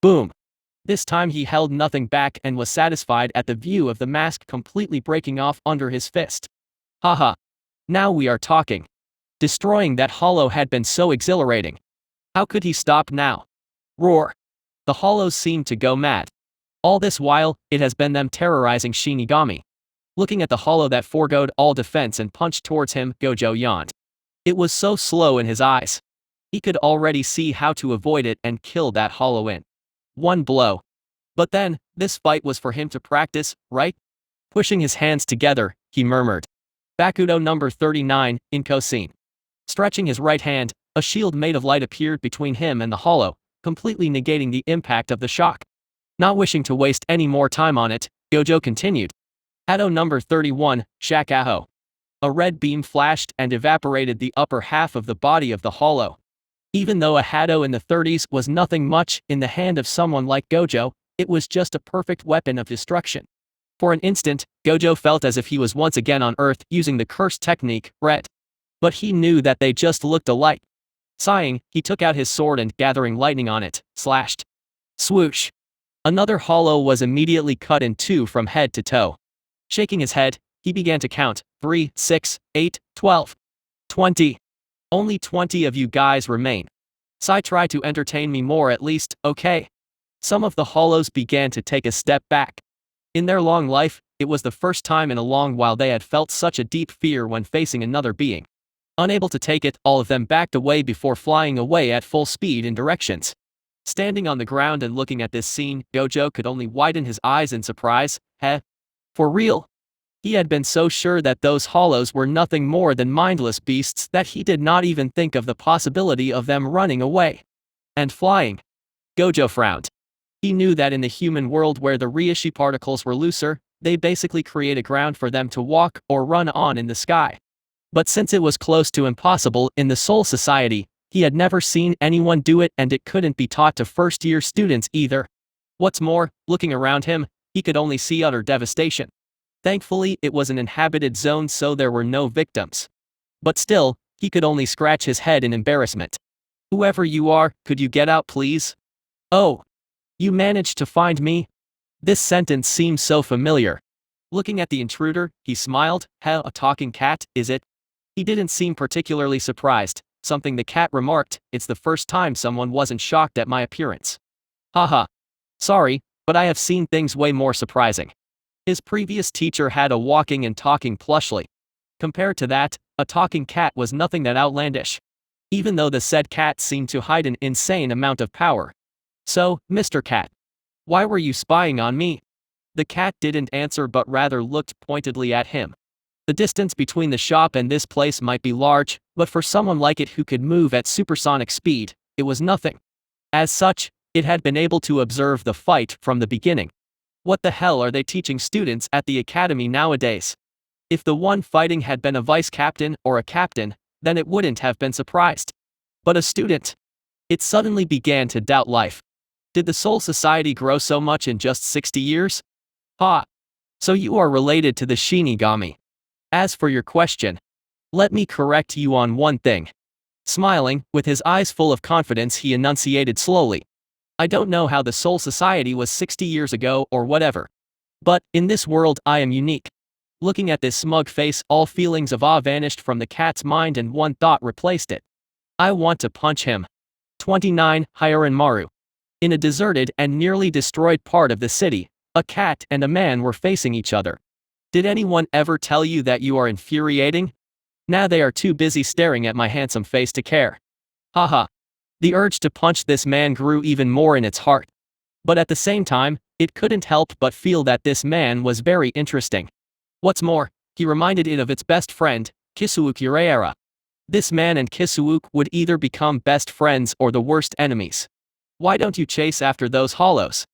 Boom. This time he held nothing back and was satisfied at the view of the mask completely breaking off under his fist. Haha. Now we are talking. Destroying that hollow had been so exhilarating. How could he stop now? Roar. The hollows seemed to go mad. All this while, it has been them terrorizing Shinigami. Looking at the hollow that forgoed all defense and punched towards him, Gojo yawned. It was so slow in his eyes. He could already see how to avoid it and kill that hollow in one blow. But then, this fight was for him to practice, right? Pushing his hands together, he murmured. Bakudo number 39, Inko scene. Stretching his right hand, a shield made of light appeared between him and the hollow, completely negating the impact of the shock. Not wishing to waste any more time on it, Gojo continued. Hado number 31, Shakaho. A red beam flashed and evaporated the upper half of the body of the hollow. Even though a Hado in the 30s was nothing much in the hand of someone like Gojo, it was just a perfect weapon of destruction. For an instant, Gojo felt as if he was once again on Earth using the cursed technique, red. But he knew that they just looked alike. Sighing, he took out his sword and, gathering lightning on it, slashed. Swoosh. Another hollow was immediately cut in two from head to toe. Shaking his head, he began to count, 3, 6, 8, 12, 20. Only 20 of you guys remain. Sai, try to entertain me more at least, okay? Some of the hollows began to take a step back. In their long life, it was the first time in a long while they had felt such a deep fear when facing another being. Unable to take it, all of them backed away before flying away at full speed in directions. Standing on the ground and looking at this scene, Gojo could only widen his eyes in surprise. Heh? For real? He had been so sure that those hollows were nothing more than mindless beasts that he did not even think of the possibility of them running away and flying. Gojo frowned. He knew that in the human world where the Reishi particles were looser, they basically create a ground for them to walk or run on in the sky. But since it was close to impossible in the Soul Society, he had never seen anyone do it, and it couldn't be taught to first-year students either. What's more, looking around him, he could only see utter devastation. Thankfully, it was an inhabited zone, so there were no victims. But still, he could only scratch his head in embarrassment. Whoever you are, could you get out please? Oh. You managed to find me? This sentence seems so familiar. Looking at the intruder, he smiled. Heh, a talking cat, is it? He didn't seem particularly surprised, something the cat remarked. It's the first time someone wasn't shocked at my appearance. Haha. Sorry, but I have seen things way more surprising. His previous teacher had a walking and talking plushly. Compared to that, a talking cat was nothing that outlandish. Even though the said cat seemed to hide an insane amount of power. So, Mr. Cat. Why were you spying on me? The cat didn't answer but rather looked pointedly at him. The distance between the shop and this place might be large, but for someone like it who could move at supersonic speed, it was nothing. As such, it had been able to observe the fight from the beginning. What the hell are they teaching students at the academy nowadays? If the one fighting had been a vice captain or a captain, then it wouldn't have been surprised. But a student? It suddenly began to doubt life. Did the Soul Society grow so much in just 60 years? Ha! So you are related to the Shinigami. As for your question, let me correct you on one thing. Smiling, with his eyes full of confidence, he enunciated slowly. I don't know how the Soul Society was 60 years ago or whatever. But, in this world, I am unique. Looking at this smug face, all feelings of awe vanished from the cat's mind and one thought replaced it. I want to punch him. 29. Hiren Maru. In a deserted and nearly destroyed part of the city, a cat and a man were facing each other. Did anyone ever tell you that you are infuriating? Now they are too busy staring at my handsome face to care. Haha. The urge to punch this man grew even more in its heart. But at the same time, it couldn't help but feel that this man was very interesting. What's more, he reminded it of its best friend, Kisuke Uraera. This man and Kisuke would either become best friends or the worst enemies. Why don't you chase after those hollows?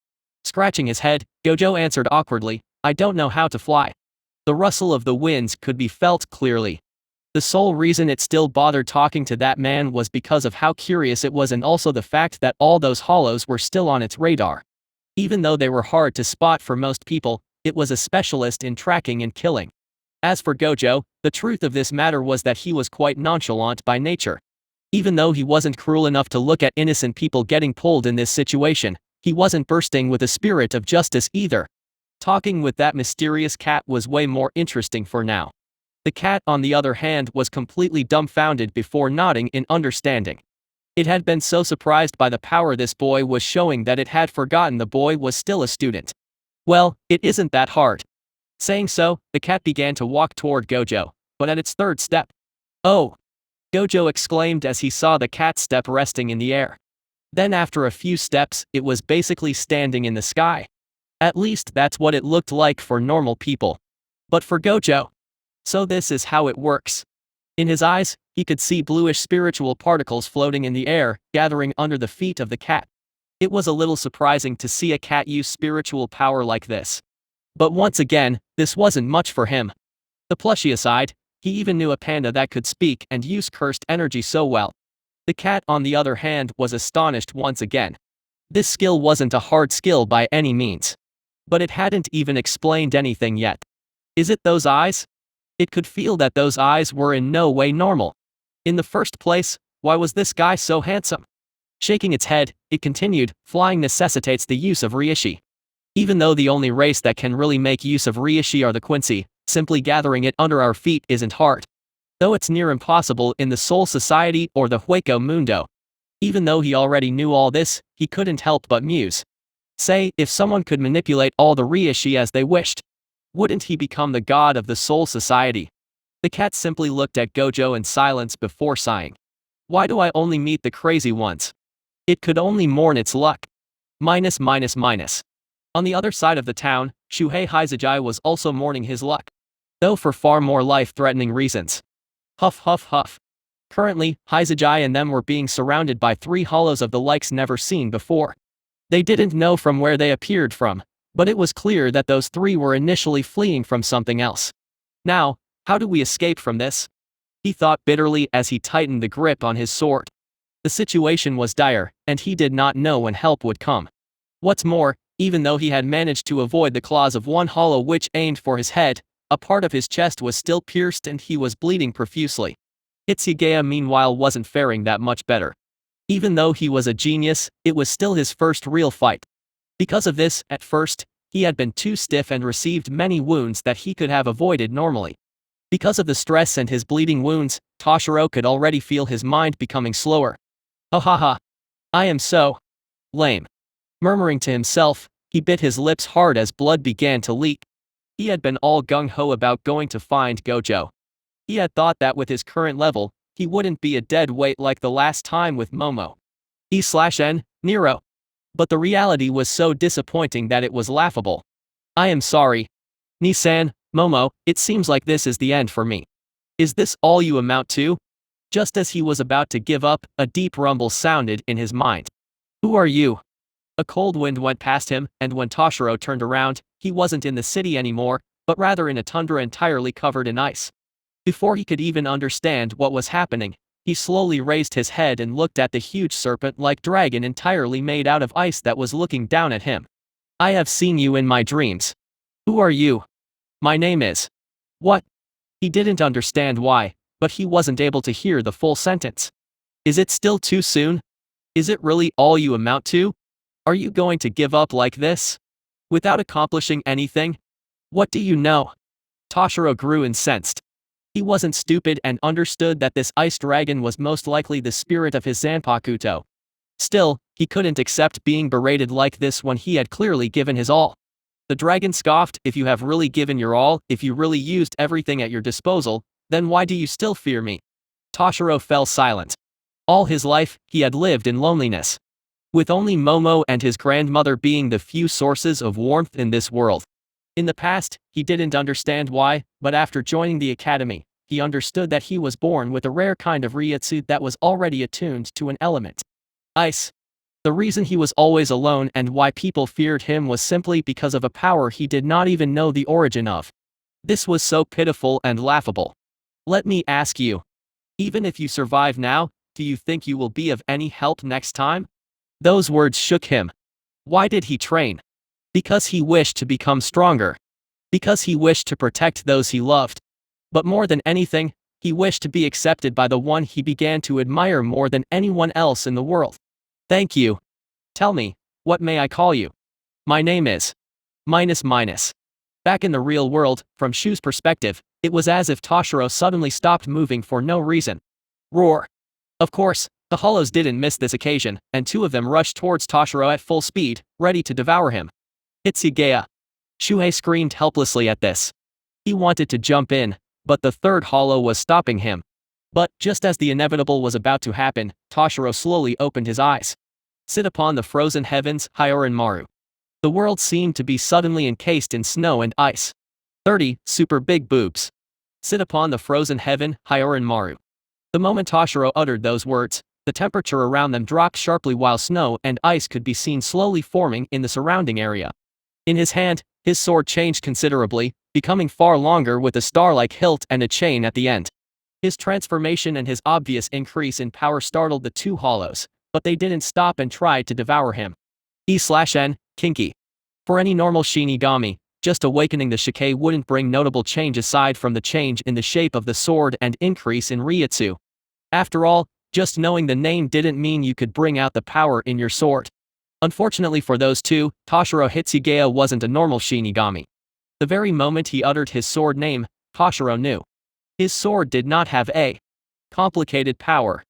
Scratching his head, Gojo answered awkwardly, I don't know how to fly. The rustle of the winds could be felt clearly. The sole reason it still bothered talking to that man was because of how curious it was and also the fact that all those hollows were still on its radar. Even though they were hard to spot for most people, it was a specialist in tracking and killing. As for Gojo, the truth of this matter was that he was quite nonchalant by nature. Even though he wasn't cruel enough to look at innocent people getting pulled in this situation, he wasn't bursting with a spirit of justice either. Talking with that mysterious cat was way more interesting for now. The cat, on the other hand, was completely dumbfounded before nodding in understanding. It had been so surprised by the power this boy was showing that it had forgotten the boy was still a student. Well, it isn't that hard. Saying so, the cat began to walk toward Gojo, but at its third step. Oh! Gojo exclaimed as he saw the cat's step resting in the air. Then after a few steps, it was basically standing in the sky. At least that's what it looked like for normal people. But for Gojo. So this is how it works. In his eyes, he could see bluish spiritual particles floating in the air, gathering under the feet of the cat. It was a little surprising to see a cat use spiritual power like this. But once again, this wasn't much for him. The plushie aside, he even knew a panda that could speak and use cursed energy so well. The cat, on the other hand, was astonished once again. This skill wasn't a hard skill by any means. But it hadn't even explained anything yet. Is it those eyes? It could feel that those eyes were in no way normal. In the first place, why was this guy so handsome? Shaking its head, it continued, flying necessitates the use of reishi. Even though the only race that can really make use of reishi are the Quincy, simply gathering it under our feet isn't hard. Though it's near impossible in the Soul Society or the Hueco Mundo. Even though he already knew all this, he couldn't help but muse. Say, if someone could manipulate all the reishi as they wished, wouldn't he become the god of the Soul Society? The cat simply looked at Gojo in silence before sighing. Why do I only meet the crazy ones? It could only mourn its luck. Minus. On the other side of the town, Shuhei Hizajai was also mourning his luck. Though for far more life-threatening reasons. Huff. Currently, Hizajai and them were being surrounded by 3 hollows of the likes never seen before. They didn't know from where they appeared from, but it was clear that those 3 were initially fleeing from something else. Now, how do we escape from this? He thought bitterly as he tightened the grip on his sword. The situation was dire, and he did not know when help would come. What's more, even though he had managed to avoid the claws of one hollow which aimed for his head, a part of his chest was still pierced and he was bleeding profusely. Hitsugaya meanwhile wasn't faring that much better. Even though he was a genius, it was still his first real fight. Because of this, at first, he had been too stiff and received many wounds that he could have avoided normally. Because of the stress and his bleeding wounds, Toshiro could already feel his mind becoming slower. Oh. I am so lame. Murmuring to himself, he bit his lips hard as blood began to leak. He had been all gung-ho about going to find Gojo. He had thought that with his current level, he wouldn't be a dead weight like the last time with Momo. E/N, Nero. But the reality was so disappointing that it was laughable. I am sorry. Ni-san, Momo, it seems like this is the end for me. Is this all you amount to? Just as he was about to give up, a deep rumble sounded in his mind. Who are you? A cold wind went past him, and when Toshiro turned around, he wasn't in the city anymore, but rather in a tundra entirely covered in ice. Before he could even understand what was happening, he slowly raised his head and looked at the huge serpent-like dragon entirely made out of ice that was looking down at him. I have seen you in my dreams. Who are you? My name is. What? He didn't understand why, but he wasn't able to hear the full sentence. Is it still too soon? Is it really all you amount to? Are you going to give up like this? Without accomplishing anything? What do you know? Toshiro grew incensed. He wasn't stupid and understood that this ice dragon was most likely the spirit of his Zanpakuto. Still, he couldn't accept being berated like this when he had clearly given his all. The dragon scoffed, if you have really given your all, if you really used everything at your disposal, then why do you still fear me? Toshiro fell silent. All his life, he had lived in loneliness. With only Momo and his grandmother being the few sources of warmth in this world. In the past, he didn't understand why, but after joining the academy, he understood that he was born with a rare kind of Ryutsu that was already attuned to an element. Ice. The reason he was always alone and why people feared him was simply because of a power he did not even know the origin of. This was so pitiful and laughable. Let me ask you. Even if you survive now, do you think you will be of any help next time? Those words shook him. Why did he train? Because he wished to become stronger. Because he wished to protect those he loved. But more than anything, he wished to be accepted by the one he began to admire more than anyone else in the world. Thank you. Tell me, what may I call you? My name is. Back in the real world, from Shu's perspective, it was as if Toshiro suddenly stopped moving for no reason. Roar. Of course, the hollows didn't miss this occasion, and two of them rushed towards Toshiro at full speed, ready to devour him. Hitsugaya. Shuhei screamed helplessly at this. He wanted to jump in, but the third hollow was stopping him. But, just as the inevitable was about to happen, Toshiro slowly opened his eyes. Sit upon the frozen heavens, Hyorin Maru. The world seemed to be suddenly encased in snow and ice. 30 super big boobs. Sit upon the frozen heaven, Hyorin Maru. The moment Toshiro uttered those words, the temperature around them dropped sharply while snow and ice could be seen slowly forming in the surrounding area. In his hand, his sword changed considerably, becoming far longer with a star-like hilt and a chain at the end. His transformation and his obvious increase in power startled the two hollows, but they didn't stop and tried to devour him. E/N, kinky. For any normal Shinigami, just awakening the Shikei wouldn't bring notable change aside from the change in the shape of the sword and increase in Ryutsu. After all, just knowing the name didn't mean you could bring out the power in your sword. Unfortunately for those two, Toshiro Hitsugaya wasn't a normal Shinigami. The very moment he uttered his sword name, Toshiro knew. His sword did not have a complicated power.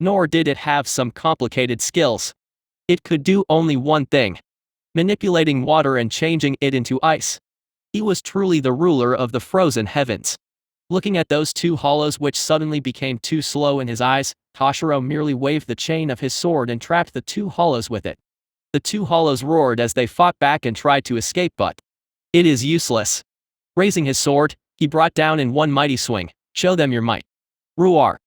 Nor did it have some complicated skills. It could do only one thing. Manipulating water and changing it into ice. He was truly the ruler of the frozen heavens. Looking at those two hollows which suddenly became too slow in his eyes, Toshiro merely waved the chain of his sword and trapped the two hollows with it. The two hollows roared as they fought back and tried to escape but it is useless. Raising his sword, he brought down in one mighty swing, show them your might. Roar.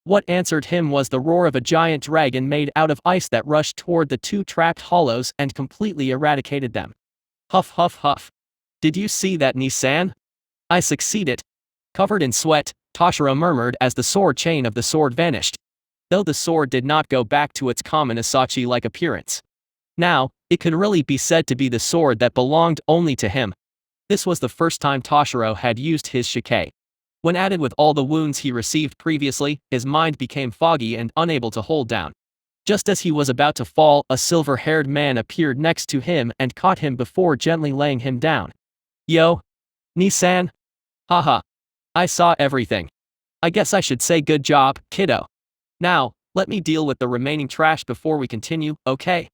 What answered him was the roar of a giant dragon made out of ice that rushed toward the two trapped hollows and completely eradicated them. Huff huff huff. Did you see that, Ni-san? I succeeded. Covered in sweat, Toshiro murmured as the sword chain of the sword vanished. Though the sword did not go back to its common Asachi-like appearance. Now, it could really be said to be the sword that belonged only to him. This was the first time Toshiro had used his Shikei. When added with all the wounds he received previously, his mind became foggy and unable to hold down. Just as he was about to fall, a silver-haired man appeared next to him and caught him before gently laying him down. Yo. Ni-san? Haha. I saw everything. I guess I should say good job, kiddo. Now, let me deal with the remaining trash before we continue, okay?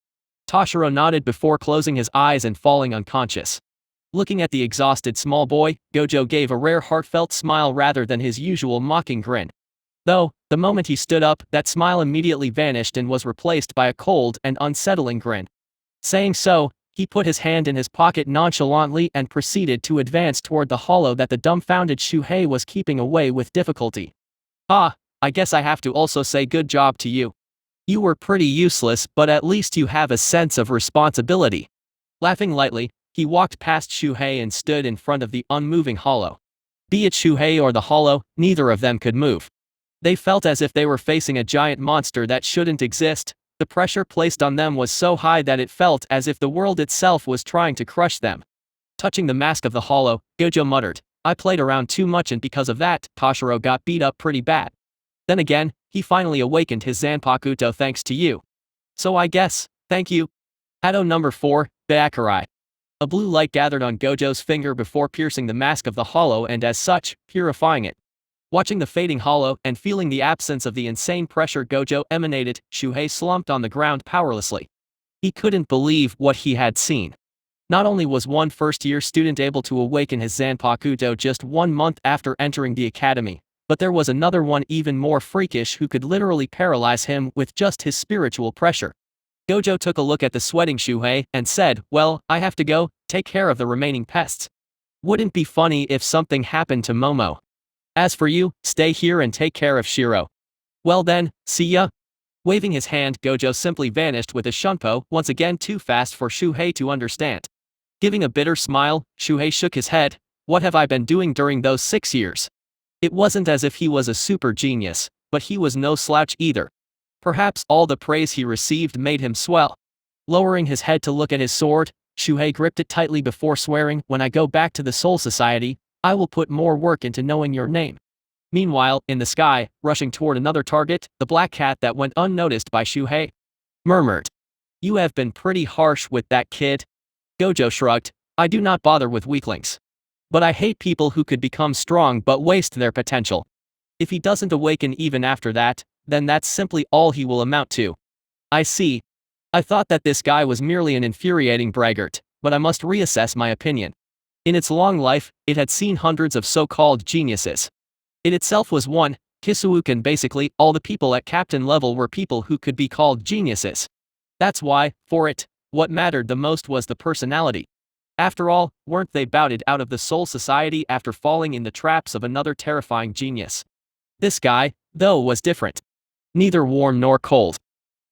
Toshiro nodded before closing his eyes and falling unconscious. Looking at the exhausted small boy, Gojo gave a rare heartfelt smile rather than his usual mocking grin. Though, the moment he stood up, that smile immediately vanished and was replaced by a cold and unsettling grin. Saying so, He put his hand in his pocket nonchalantly and proceeded to advance toward the hollow that the dumbfounded Shuhei was keeping away with difficulty. Ah, I guess I have to also say good job to you. You were pretty useless, but at least you have a sense of responsibility. Laughing lightly, he walked past Shuhei and stood in front of the unmoving hollow. Be it Shuhei or the hollow, neither of them could move. They felt as if they were facing a giant monster that shouldn't exist. The pressure placed on them was so high that it felt as if the world itself was trying to crush them. Touching the mask of the hollow, Gojo muttered, I played around too much and because of that, Toshiro got beat up pretty bad. Then again, he finally awakened his Zanpakuto thanks to you. So I guess, thank you. Hado number 4, Byakurai. A blue light gathered on Gojo's finger before piercing the mask of the hollow and as such, purifying it. Watching the fading hollow and feeling the absence of the insane pressure Gojo emanated, Shuhei slumped on the ground powerlessly. He couldn't believe what he had seen. Not only was one first-year student able to awaken his Zanpakuto just 1 month after entering the academy, but there was another one even more freakish who could literally paralyze him with just his spiritual pressure. Gojo took a look at the sweating Shuhei and said, well, I have to go, take care of the remaining pests. Wouldn't be funny if something happened to Momo. As for you, stay here and take care of Shiro. Well then, see ya. Waving his hand, Gojo simply vanished with his shunpo, once again too fast for Shuhei to understand. Giving a bitter smile, Shuhei shook his head. What have I been doing during those 6 years? It wasn't as if he was a super genius, but he was no slouch either. Perhaps all the praise he received made him swell. Lowering his head to look at his sword, Shuhei gripped it tightly before swearing, when I go back to the Soul Society, I will put more work into knowing your name. Meanwhile, in the sky, rushing toward another target, the black cat that went unnoticed by Shuhei murmured. You have been pretty harsh with that kid. Gojo shrugged, I do not bother with weaklings. But I hate people who could become strong but waste their potential. If he doesn't awaken even after that, then that's simply all he will amount to. I see. I thought that this guy was merely an infuriating braggart, but I must reassess my opinion. In its long life, it had seen hundreds of so-called geniuses. It itself was one, Kisuuken basically, all the people at captain level were people who could be called geniuses. That's why, for it, what mattered the most was the personality. After all, weren't they bouted out of the Soul Society after falling in the traps of another terrifying genius? This guy, though, was different. Neither warm nor cold.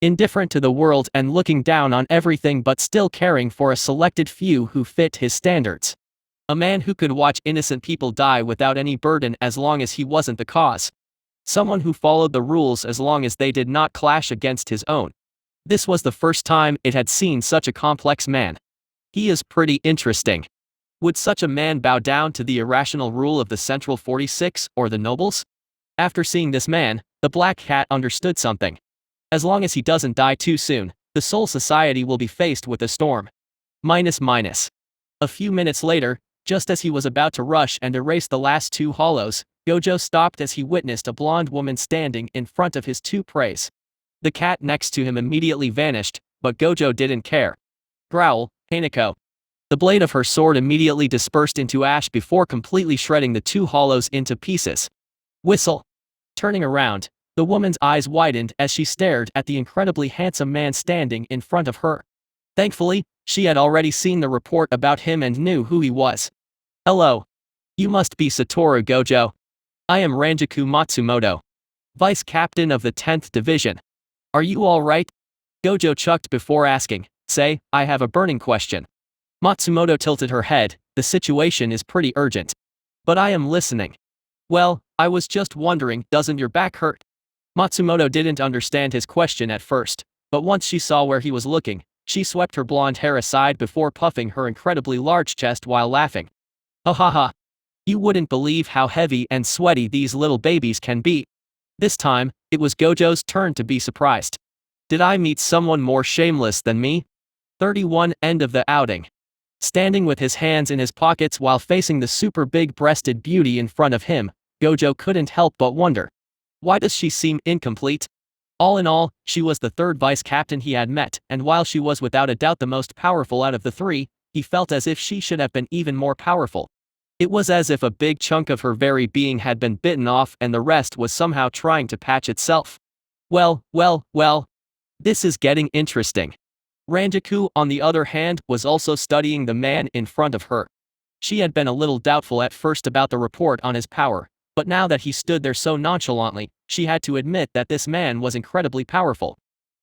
Indifferent to the world and looking down on everything but still caring for a selected few who fit his standards. A man who could watch innocent people die without any burden as long as he wasn't the cause. Someone who followed the rules as long as they did not clash against his own. This was the first time it had seen such a complex man. He is pretty interesting. Would such a man bow down to the irrational rule of the Central 46 or the nobles? After seeing this man, the black cat understood something. As long as he doesn't die too soon, the Soul Society will be faced with a storm. A few minutes later, just as he was about to rush and erase the last 2 hollows, Gojo stopped as he witnessed a blonde woman standing in front of his 2 preys. The cat next to him immediately vanished, but Gojo didn't care. Growl, Hanako. The blade of her sword immediately dispersed into ash before completely shredding the 2 hollows into pieces. Whistle. Turning around, the woman's eyes widened as she stared at the incredibly handsome man standing in front of her. Thankfully, she had already seen the report about him and knew who he was. Hello. You must be Satoru Gojo. I am Ranjaku Matsumoto, Vice Captain of the 10th Division. Are you alright? Gojo chucked before asking, say, I have a burning question. Matsumoto tilted her head, the situation is pretty urgent. But I am listening. Well, I was just wondering, doesn't your back hurt? Matsumoto didn't understand his question at first, but once she saw where he was looking, she swept her blonde hair aside before puffing her incredibly large chest while laughing. Ha ha ha. You wouldn't believe how heavy and sweaty these little babies can be. This time, it was Gojo's turn to be surprised. Did I meet someone more shameless than me? 31 End of the outing. Standing with his hands in his pockets while facing the super big-breasted beauty in front of him, Gojo couldn't help but wonder. Why does she seem incomplete? All in all, she was the 3rd vice captain he had met, and while she was without a doubt the most powerful out of the 3, he felt as if she should have been even more powerful. It was as if a big chunk of her very being had been bitten off and the rest was somehow trying to patch itself. Well. This is getting interesting. Ranjaku, on the other hand, was also studying the man in front of her. She had been a little doubtful at first about the report on his power, but now that he stood there so nonchalantly, she had to admit that this man was incredibly powerful.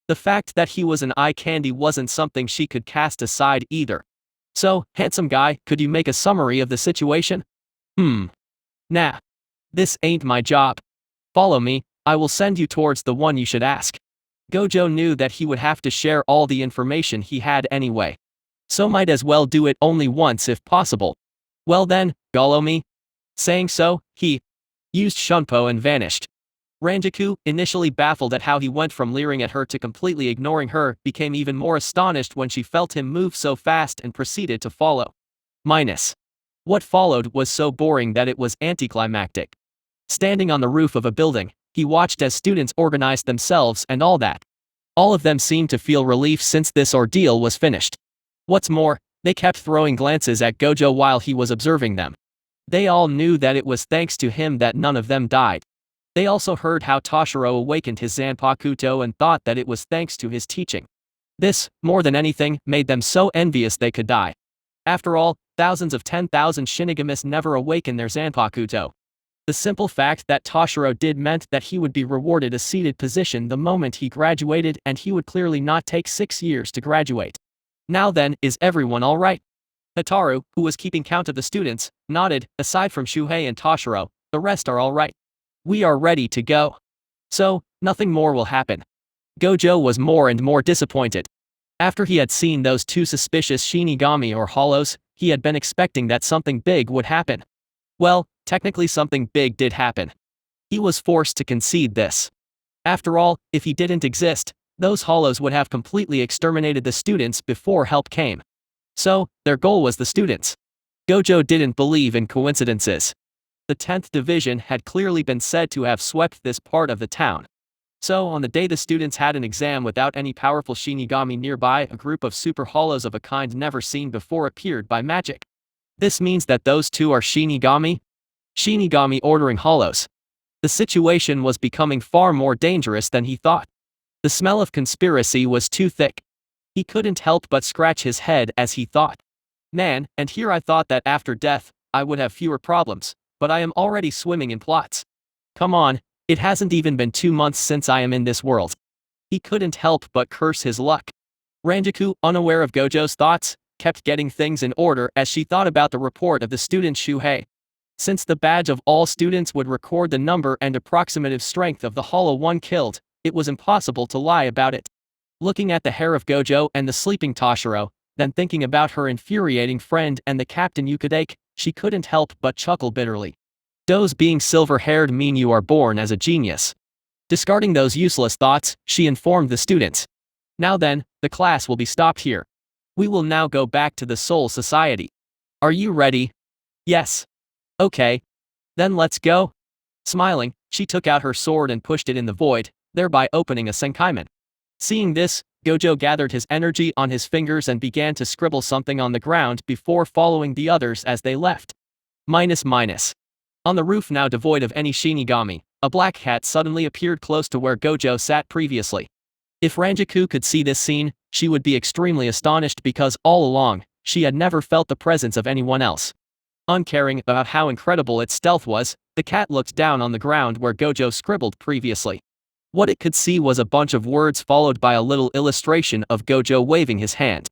The fact that he was an eye candy wasn't something she could cast aside either. So, handsome guy, could you make a summary of the situation? Nah. This ain't my job. Follow me, I will send you towards the one you should ask. Gojo knew that he would have to share all the information he had anyway. So might as well do it only once if possible. Well then, follow me. Saying so, he used Shunpo and vanished. Ranjaku, initially baffled at how he went from leering at her to completely ignoring her, became even more astonished when she felt him move so fast and proceeded to follow. What followed was so boring that it was anticlimactic. Standing on the roof of a building, he watched as students organized themselves and all that. All of them seemed to feel relief since this ordeal was finished. What's more, they kept throwing glances at Gojo while he was observing them. They all knew that it was thanks to him that none of them died. They also heard how Toshiro awakened his Zanpakuto and thought that it was thanks to his teaching. This, more than anything, made them so envious they could die. After all, thousands of 10,000 Shinigamis never awaken their Zanpakuto. The simple fact that Toshiro did meant that he would be rewarded a seated position the moment he graduated, and he would clearly not take 6 years to graduate. Now then, is everyone alright? Hataru, who was keeping count of the students, nodded. Aside from Shuhei and Toshiro, the rest are alright. We are ready to go. So, nothing more will happen. Gojo was more and more disappointed. After he had seen those two suspicious Shinigami or hollows, he had been expecting that something big would happen. Well, technically something big did happen. He was forced to concede this. After all, if he didn't exist, those hollows would have completely exterminated the students before help came. So, their goal was the students. Gojo didn't believe in coincidences. The 10th Division had clearly been said to have swept this part of the town. So, on the day the students had an exam without any powerful Shinigami nearby, a group of super hollows of a kind never seen before appeared by magic. This means that those two are Shinigami? Shinigami ordering hollows. The situation was becoming far more dangerous than he thought. The smell of conspiracy was too thick. He couldn't help but scratch his head as he thought. Man, and here I thought that after death, I would have fewer problems, but I am already swimming in plots. Come on, it hasn't even been 2 months since I am in this world. He couldn't help but curse his luck. Ranjaku, unaware of Gojo's thoughts, kept getting things in order as she thought about the report of the student Shuhei. Since the badge of all students would record the number and approximative strength of the hollow one killed, it was impossible to lie about it. Looking at the hair of Gojo and the sleeping Toshiro, then thinking about her infuriating friend and the Captain Yukadake, she couldn't help but chuckle bitterly. Does being silver-haired mean you are born as a genius? Discarding those useless thoughts, she informed the students. Now then, the class will be stopped here. We will now go back to the Soul Society. Are you ready? Yes. Okay. Then let's go. Smiling, she took out her sword and pushed it in the void, thereby opening a Senkaiman. Seeing this, Gojo gathered his energy on his fingers and began to scribble something on the ground before following the others as they left. On the roof now devoid of any Shinigami, a black cat suddenly appeared close to where Gojo sat previously. If Ranjaku could see this scene, she would be extremely astonished because all along, she had never felt the presence of anyone else. Uncaring about how incredible its stealth was, the cat looked down on the ground where Gojo scribbled previously. What it could see was a bunch of words followed by a little illustration of Gojo waving his hand.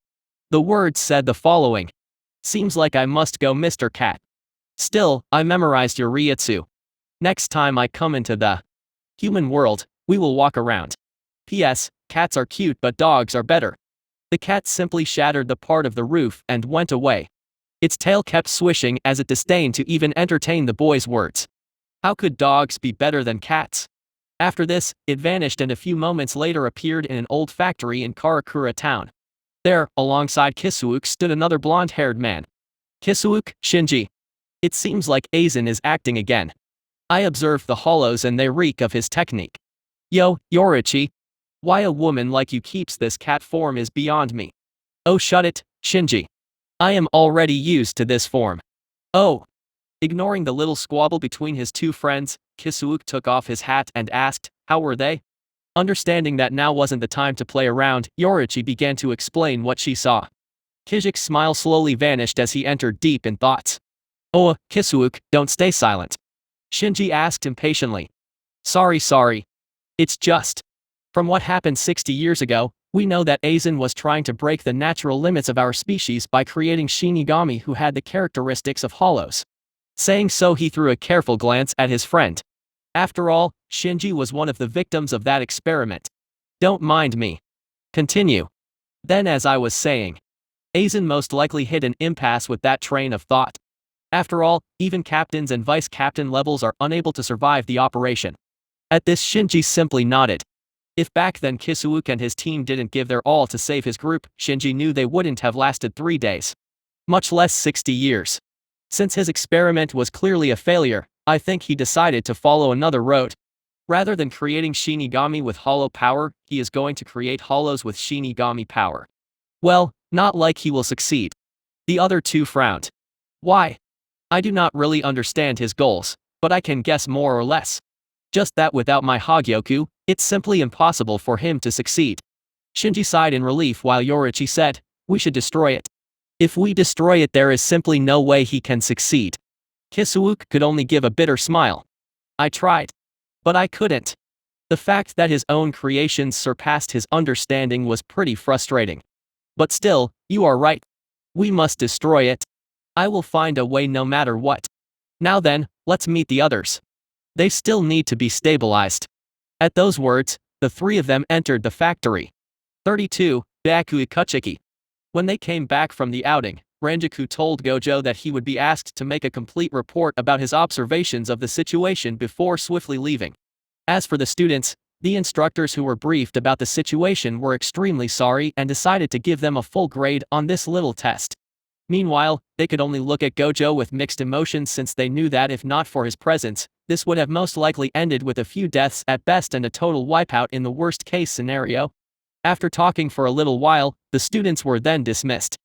The words said the following. Seems like I must go, Mr. Cat. Still, I memorized your Ryutsu. Next time I come into the human world, we will walk around. P.S. Cats are cute but dogs are better. The cat simply shattered the part of the roof and went away. Its tail kept swishing as it disdained to even entertain the boy's words. How could dogs be better than cats? After this, it vanished and a few moments later appeared in an old factory in Karakura town. There, alongside Kisuke stood another blonde-haired man. Kisuke, Shinji. It seems like Aizen is acting again. I observed the hollows and they reek of his technique. Yo, Yorichi. Why a woman like you keeps this cat form is beyond me. Oh shut it, Shinji. I am already used to this form. Oh. Ignoring the little squabble between his two friends, Kisuke took off his hat and asked, how were they? Understanding that now wasn't the time to play around, Yorichi began to explain what she saw. Kijik's smile slowly vanished as he entered deep in thoughts. Oh, Kisuke, don't stay silent. Shinji asked impatiently. Sorry. It's just. From what happened 60 years ago, we know that Aizen was trying to break the natural limits of our species by creating Shinigami who had the characteristics of hollows. Saying so, he threw a careful glance at his friend. After all, Shinji was one of the victims of that experiment. Don't mind me. Continue. Then, as I was saying, Aizen most likely hit an impasse with that train of thought. After all, even captains and vice-captain levels are unable to survive the operation. At this, Shinji simply nodded. If back then Kisuke and his team didn't give their all to save his group, Shinji knew they wouldn't have lasted 3 days. Much less 60 years. Since his experiment was clearly a failure, I think he decided to follow another road. Rather than creating Shinigami with hollow power, he is going to create hollows with Shinigami power. Well, not like he will succeed. The other two frowned. Why? I do not really understand his goals, but I can guess more or less. Just that without my Hagyoku, it's simply impossible for him to succeed. Shinji sighed in relief while Yorichi said, we should destroy it. If we destroy it, there is simply no way he can succeed. Kisuke could only give a bitter smile. I tried. But I couldn't. The fact that his own creations surpassed his understanding was pretty frustrating. But still, you are right. We must destroy it. I will find a way no matter what. Now then, let's meet the others. They still need to be stabilized. At those words, the three of them entered the factory. 32. Bakui Kuchiki. When they came back from the outing, Ranjaku told Gojo that he would be asked to make a complete report about his observations of the situation before swiftly leaving. As for the students, the instructors who were briefed about the situation were extremely sorry and decided to give them a full grade on this little test. Meanwhile, they could only look at Gojo with mixed emotions since they knew that if not for his presence, this would have most likely ended with a few deaths at best and a total wipeout in the worst-case scenario. After talking for a little while, the students were then dismissed.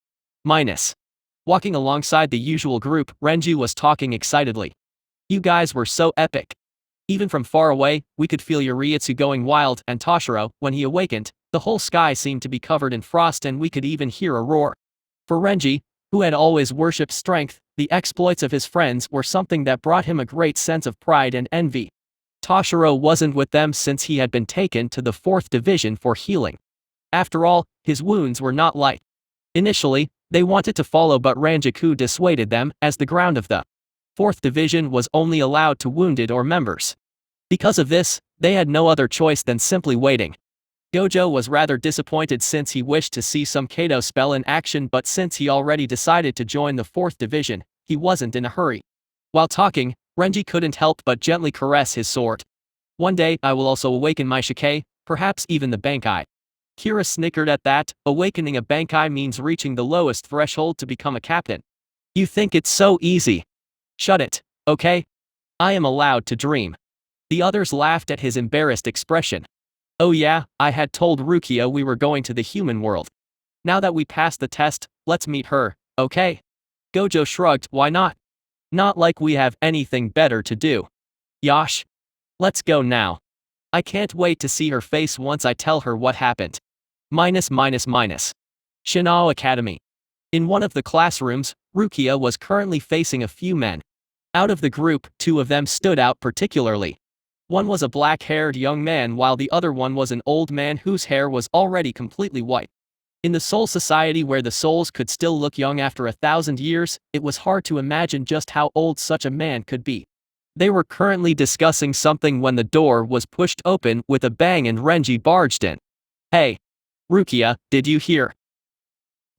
Walking alongside the usual group, Renji was talking excitedly. You guys were so epic. Even from far away, we could feel Yuriitsu going wild, and Toshiro, when he awakened, the whole sky seemed to be covered in frost and we could even hear a roar. For Renji, who had always worshipped strength, the exploits of his friends were something that brought him a great sense of pride and envy. Toshiro wasn't with them since he had been taken to the 4th division for healing. After all, his wounds were not light. Initially, they wanted to follow, but Ranjaku dissuaded them, as the ground of the 4th division was only allowed to wounded or members. Because of this, they had no other choice than simply waiting. Gojo was rather disappointed since he wished to see some Kato spell in action, but since he already decided to join the 4th division, he wasn't in a hurry. While talking, Renji couldn't help but gently caress his sword. One day, I will also awaken my Shike, perhaps even the Bankai. Kira snickered at that. Awakening a Bankai means reaching the lowest threshold to become a captain. You think it's so easy? Shut it, okay? I am allowed to dream. The others laughed at his embarrassed expression. Oh yeah, I had told Rukia we were going to the human world. Now that we passed the test, let's meet her, okay? Gojo shrugged. Why not? Not like we have anything better to do. Yosh. Let's go now. I can't wait to see her face once I tell her what happened. Shinao Academy. In one of the classrooms, Rukia was currently facing a few men. Out of the group, 2 of them stood out particularly. One was a black-haired young man while the other one was an old man whose hair was already completely white. In the Soul Society, where the souls could still look young after 1,000 years, it was hard to imagine just how old such a man could be. They were currently discussing something when the door was pushed open with a bang and Renji barged in. Hey! Rukia, did you hear?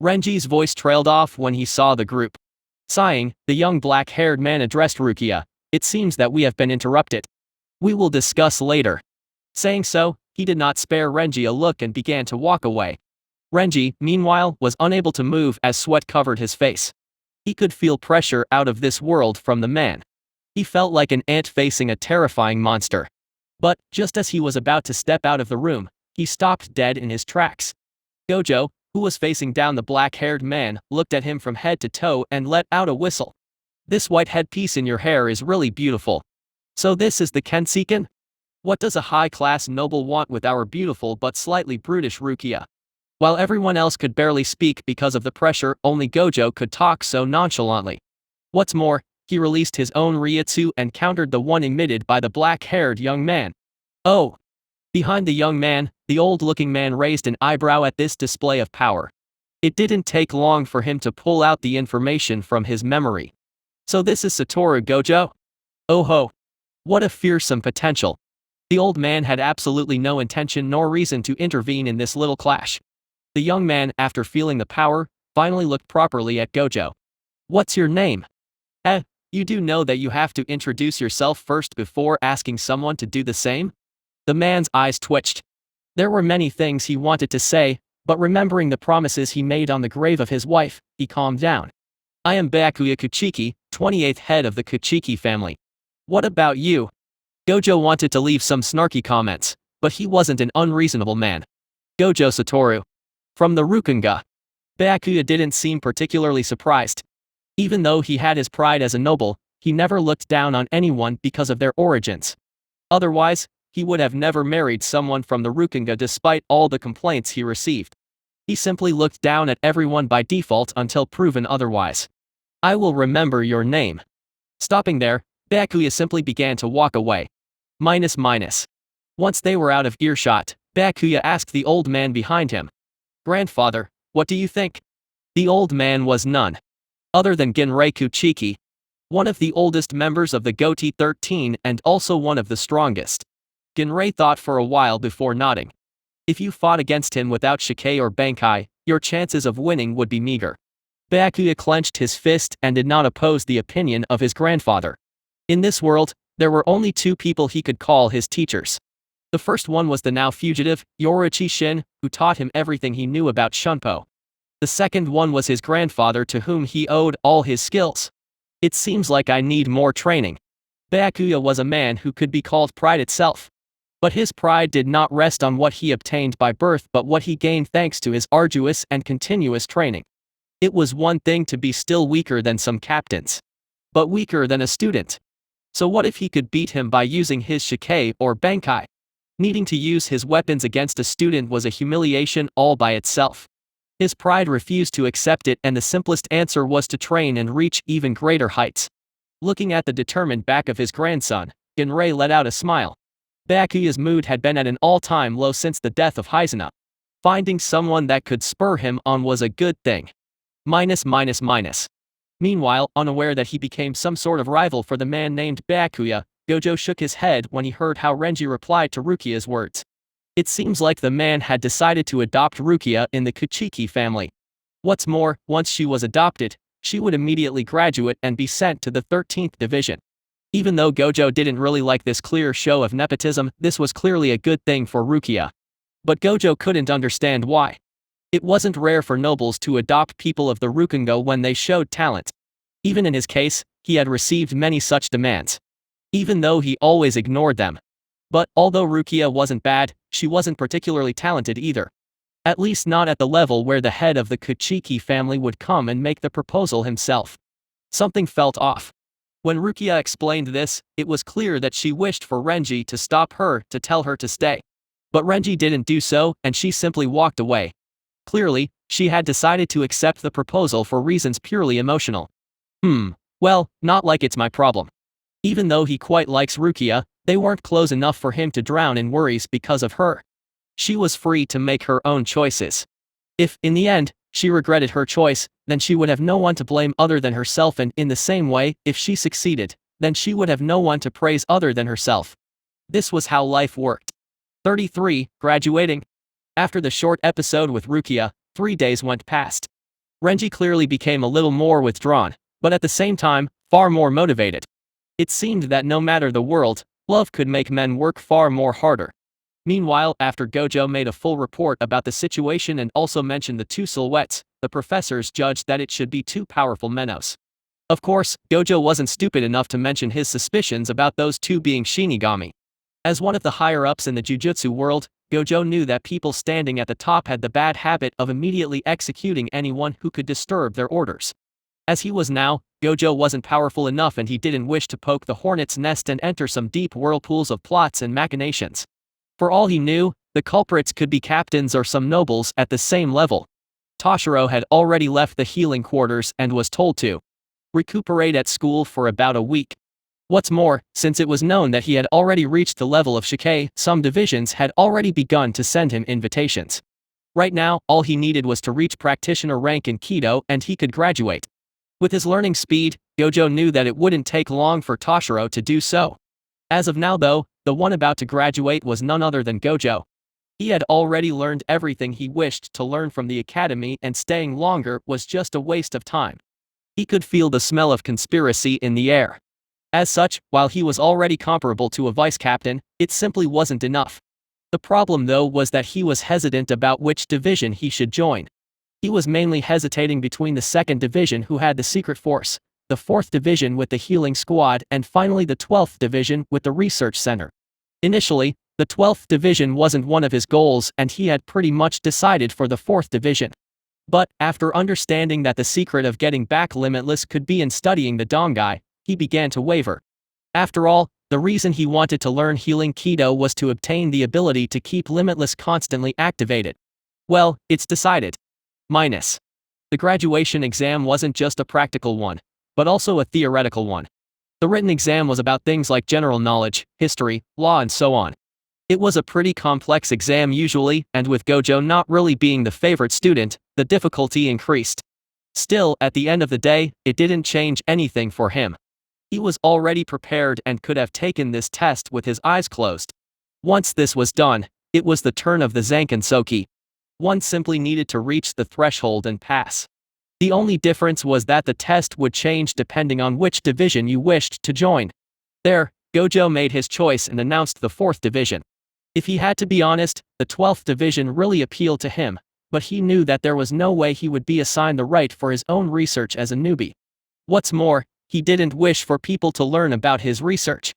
Renji's voice trailed off when he saw the group. Sighing, the young black-haired man addressed Rukia. It seems that we have been interrupted. We will discuss later. Saying so, he did not spare Renji a look and began to walk away. Renji, meanwhile, was unable to move as sweat covered his face. He could feel pressure out of this world from the man. He felt like an ant facing a terrifying monster. But, just as he was about to step out of the room, he stopped dead in his tracks. Gojo, who was facing down the black-haired man, looked at him from head to toe and let out a whistle. This white headpiece in your hair is really beautiful. So this is the Kenseken? What does a high-class noble want with our beautiful but slightly brutish Rukia? While everyone else could barely speak because of the pressure, only Gojo could talk so nonchalantly. What's more, he released his own Ryutsu and countered the one emitted by the black-haired young man. Oh! Behind the young man, the old-looking man raised an eyebrow at this display of power. It didn't take long for him to pull out the information from his memory. So this is SATORU Gojo? Oh ho! What a fearsome potential. The old man had absolutely no intention nor reason to intervene in this little clash. The young man, after feeling the power, finally looked properly at Gojo. What's your name? You do know that you have to introduce yourself first before asking someone to do the same? The man's eyes twitched. There were many things he wanted to say, but remembering the promises he made on the grave of his wife, he calmed down. I am Byakuya Kuchiki, 28th head of the Kuchiki family. What about you? Gojo wanted to leave some snarky comments, but he wasn't an unreasonable man. Gojo Satoru. From the Rukunga. Byakuya didn't seem particularly surprised. Even though he had his pride as a noble, he never looked down on anyone because of their origins. Otherwise, he would have never married someone from the Rukunga despite all the complaints he received. He simply looked down at everyone by default until proven otherwise. I will remember your name. Stopping there, Byakuya simply began to walk away. Once they were out of earshot, Byakuya asked the old man behind him. Grandfather, what do you think? The old man was none other than Ginrei Kuchiki, one of the oldest members of the Goti 13 and also one of the strongest. Ginrei thought for a while before nodding. If you fought against him without Shikei or Bankai, your chances of winning would be meager. Byakuya clenched his fist and did not oppose the opinion of his grandfather. In this world, there were only two people he could call his teachers. The first one was the now fugitive, Yoruichi Shin, who taught him everything he knew about Shunpo. The second one was his grandfather to whom he owed all his skills. It seems like I need more training. Byakuya was a man who could be called pride itself. But his pride did not rest on what he obtained by birth but what he gained thanks to his arduous and continuous training. It was one thing to be still weaker than some captains. But weaker than a student. So what if he could beat him by using his Shikei or Bankai? Needing to use his weapons against a student was a humiliation all by itself. His pride refused to accept it and the simplest answer was to train and reach even greater heights. Looking at the determined back of his grandson, Ginrei let out a smile. Byakuya's mood had been at an all-time low since the death of Hizuna. Finding someone that could spur him on was a good thing. Meanwhile, unaware that he became some sort of rival for the man named Byakuya, Gojo shook his head when he heard how Renji replied to Rukia's words. It seems like the man had decided to adopt Rukia in the Kuchiki family. What's more, once she was adopted, she would immediately graduate and be sent to the 13th division. Even though Gojo didn't really like this clear show of nepotism, this was clearly a good thing for Rukia. But Gojo couldn't understand why. It wasn't rare for nobles to adopt people of the Rukunga when they showed talent. Even in his case, he had received many such demands. Even though he always ignored them. But, although Rukia wasn't bad, she wasn't particularly talented either. At least not at the level where the head of the Kuchiki family would come and make the proposal himself. Something felt off. When Rukia explained this, it was clear that she wished for Renji to stop her to tell her to stay. But Renji didn't do so and she simply walked away. Clearly, she had decided to accept the proposal for reasons purely emotional. Well, not like it's my problem. Even though he quite likes Rukia, they weren't close enough for him to drown in worries because of her. She was free to make her own choices. If, in the end, she regretted her choice, then she would have no one to blame other than herself and, in the same way, if she succeeded, then she would have no one to praise other than herself. This was how life worked. 33. Graduating. After the short episode with Rukia, 3 days went past. Renji clearly became a little more withdrawn, but at the same time, far more motivated. It seemed that no matter the world, love could make men work far more harder. Meanwhile, after Gojo made a full report about the situation and also mentioned the two silhouettes, the professors judged that it should be two powerful Menos. Of course, Gojo wasn't stupid enough to mention his suspicions about those two being Shinigami. As one of the higher-ups in the Jujutsu world, Gojo knew that people standing at the top had the bad habit of immediately executing anyone who could disturb their orders. As he was now, Gojo wasn't powerful enough and he didn't wish to poke the hornet's nest and enter some deep whirlpools of plots and machinations. For all he knew, the culprits could be captains or some nobles at the same level. Toshiro had already left the healing quarters and was told to recuperate at school for about a week. What's more, since it was known that he had already reached the level of Shikei, some divisions had already begun to send him invitations. Right now, all he needed was to reach practitioner rank in Kido and he could graduate. With his learning speed, Gojo knew that it wouldn't take long for Toshiro to do so. As of now though, the one about to graduate was none other than Gojo. He had already learned everything he wished to learn from the academy and staying longer was just a waste of time. He could feel the smell of conspiracy in the air. As such, while he was already comparable to a vice captain, it simply wasn't enough. The problem though was that he was hesitant about which division he should join. He was mainly hesitating between the 2nd Division who had the Secret Force, the 4th Division with the Healing Squad and finally the 12th Division with the Research Center. Initially, the 12th Division wasn't one of his goals and he had pretty much decided for the 4th Division. But, after understanding that the secret of getting back limitless could be in studying the Dongai, he began to waver. After all, the reason he wanted to learn Healing Kido was to obtain the ability to keep limitless constantly activated. Well, it's decided. Minus. The graduation exam wasn't just a practical one, but also a theoretical one. The written exam was about things like general knowledge, history, law and so on. It was a pretty complex exam usually, and with Gojo not really being the favorite student, the difficulty increased. Still, at the end of the day, it didn't change anything for him. He was already prepared and could have taken this test with his eyes closed. Once this was done, it was the turn of the Zanken Soki. One simply needed to reach the threshold and pass. The only difference was that the test would change depending on which division you wished to join. There, Gojo made his choice and announced the 4th Division. If he had to be honest, the 12th Division really appealed to him, but he knew that there was no way he would be assigned the right for his own research as a newbie. What's more, he didn't wish for people to learn about his research.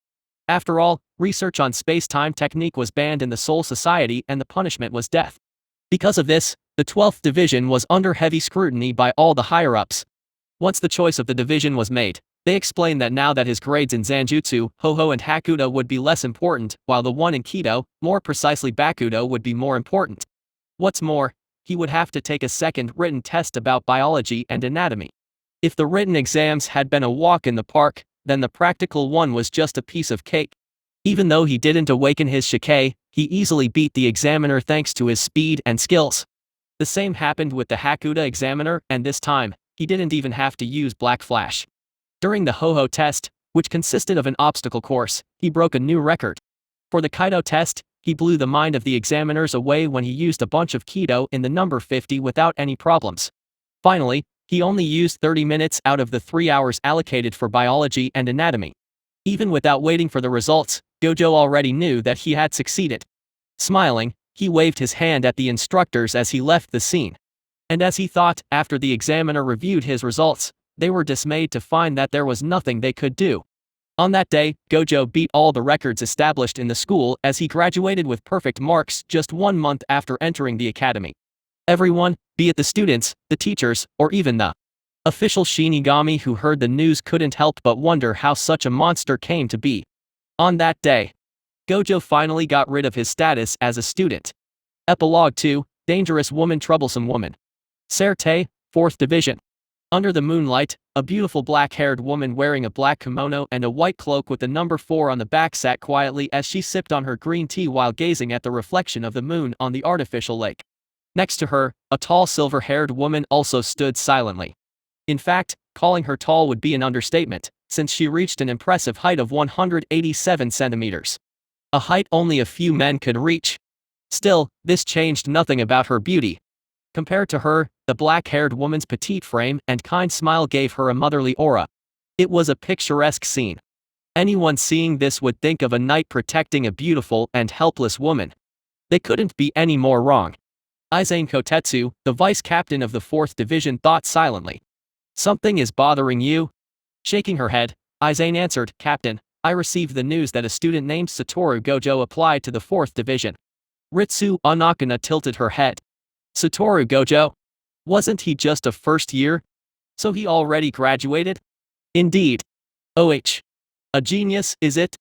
After all, research on space-time technique was banned in the Soul Society and the punishment was death. Because of this, the 12th Division was under heavy scrutiny by all the higher-ups. Once the choice of the division was made, they explained that now that his grades in Zanjutsu, Hoho and Hakuto would be less important, while the one in Kido, more precisely Bakudo, would be more important. What's more, he would have to take a second written test about biology and anatomy. If the written exams had been a walk in the park, then the practical one was just a piece of cake. Even though he didn't awaken his Shikei, he easily beat the examiner thanks to his speed and skills. The same happened with the Hakuda examiner, and this time, he didn't even have to use Black Flash. During the Hoho test, which consisted of an obstacle course, he broke a new record. For the Kaido test, he blew the mind of the examiners away when he used a bunch of Kido in the number 50 without any problems. Finally, he only used 30 minutes out of the 3 hours allocated for biology and anatomy. Even without waiting for the results, Gojo already knew that he had succeeded. Smiling, he waved his hand at the instructors as he left the scene. And as he thought, after the examiner reviewed his results, they were dismayed to find that there was nothing they could do. On that day, Gojo beat all the records established in the school as he graduated with perfect marks just 1 month after entering the academy. Everyone, be it the students, the teachers, or even the official Shinigami who heard the news couldn't help but wonder how such a monster came to be. On that day, Gojo finally got rid of his status as a student. Epilogue 2, Dangerous Woman Troublesome Woman. Serte, 4th Division. Under the moonlight, a beautiful black-haired woman wearing a black kimono and a white cloak with the number 4 on the back sat quietly as she sipped on her green tea while gazing at the reflection of the moon on the artificial lake. Next to her, a tall silver-haired woman also stood silently. In fact, calling her tall would be an understatement, since she reached an impressive height of 187 centimeters. A height only a few men could reach. Still, this changed nothing about her beauty. Compared to her, the black-haired woman's petite frame and kind smile gave her a motherly aura. It was a picturesque scene. Anyone seeing this would think of a knight protecting a beautiful and helpless woman. They couldn't be any more wrong. Izane Kotetsu, the vice captain of the 4th Division, thought silently. Something is bothering you? Shaking her head, Izane answered, Captain, I received the news that a student named SATORU Gojo applied to the 4th Division. Ritsu Anakana tilted her head. SATORU Gojo? Wasn't he just a first year? So he already graduated? Indeed. OH. A genius, is it?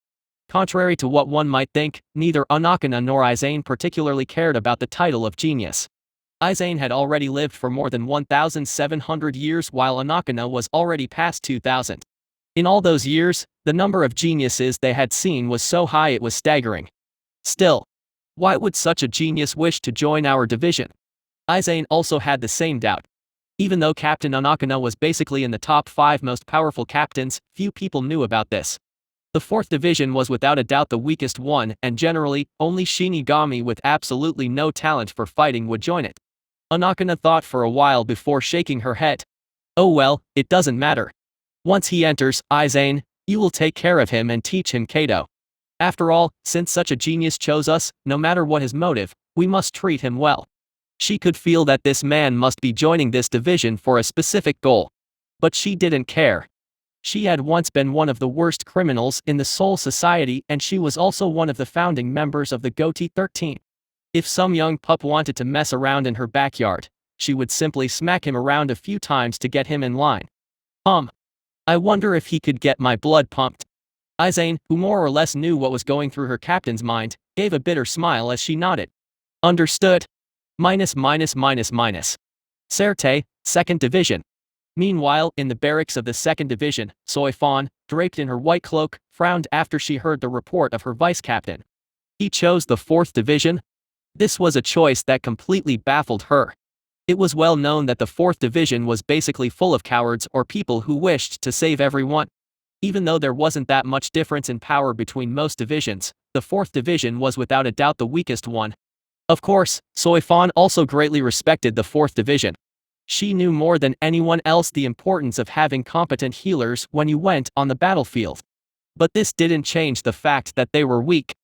Contrary to what one might think, neither Anakana nor Izane particularly cared about the title of genius. Izane had already lived for more than 1,700 years while Anakana was already past 2,000. In all those years, the number of geniuses they had seen was so high it was staggering. Still, why would such a genius wish to join our division? Izane also had the same doubt. Even though Captain Anakana was basically in the top 5 most powerful captains, few people knew about this. The 4th division was without a doubt the weakest one, and generally, only Shinigami with absolutely no talent for fighting would join it. Anakana thought for a while before shaking her head. Oh well, it doesn't matter. Once he enters, Izane, you will take care of him and teach him Kado. After all, since such a genius chose us, no matter what his motive, we must treat him well. She could feel that this man must be joining this division for a specific goal. But she didn't care. She had once been one of the worst criminals in the Soul Society, and she was also one of the founding members of the Goti 13. If some young pup wanted to mess around in her backyard, she would simply smack him around a few times to get him in line. I wonder if he could get my blood pumped. Izane, who more or less knew what was going through her captain's mind, gave a bitter smile as she nodded. Understood. Minus. Serte, 2nd Division. Meanwhile, in the barracks of the 2nd Division, Soifan, draped in her white cloak, frowned after she heard the report of her vice-captain. He chose the 4th Division? This was a choice that completely baffled her. It was well known that the 4th Division was basically full of cowards or people who wished to save everyone. Even though there wasn't that much difference in power between most divisions, the 4th Division was without a doubt the weakest one. Of course, Soifan also greatly respected the 4th Division. She knew more than anyone else the importance of having competent healers when you went on the battlefield. But this didn't change the fact that they were weak.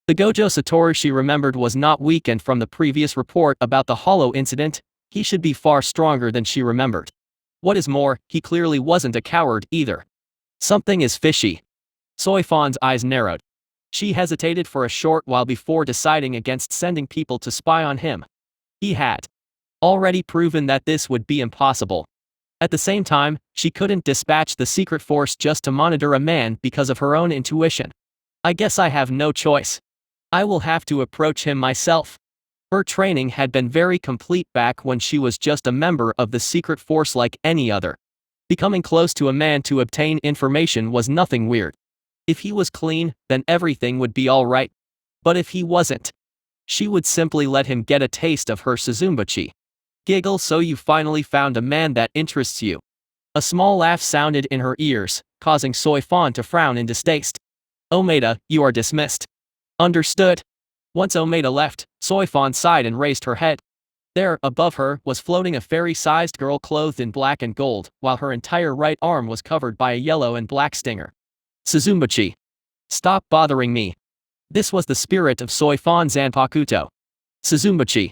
The Gojo SATORU she remembered was not weak, and from the previous report about the Hollow incident, he should be far stronger than she remembered. What is more, he clearly wasn't a coward either. Something is fishy. Soifan's eyes narrowed. She hesitated for a short while before deciding against sending people to spy on him. He had already proven that this would be impossible. At the same time, she couldn't dispatch the secret force just to monitor a man because of her own intuition. I guess I have no choice. I will have to approach him myself. Her training had been very complete back when she was just a member of the secret force like any other. Becoming close to a man to obtain information was nothing weird. If he was clean, then everything would be alright. But if he wasn't, she would simply let him get a taste of her Suzumbachi. Giggle, so you finally found a man that interests you. A small laugh sounded in her ears, causing Soifan to frown in distaste. Omeda, you are dismissed. Understood. Once Omeda left, Soifan sighed and raised her head. There, above her, was floating a fairy-sized girl clothed in black and gold, while her entire right arm was covered by a yellow and black stinger. Suzumbachi. Stop bothering me. This was the spirit of Soifan Zanpakuto. Suzumbachi.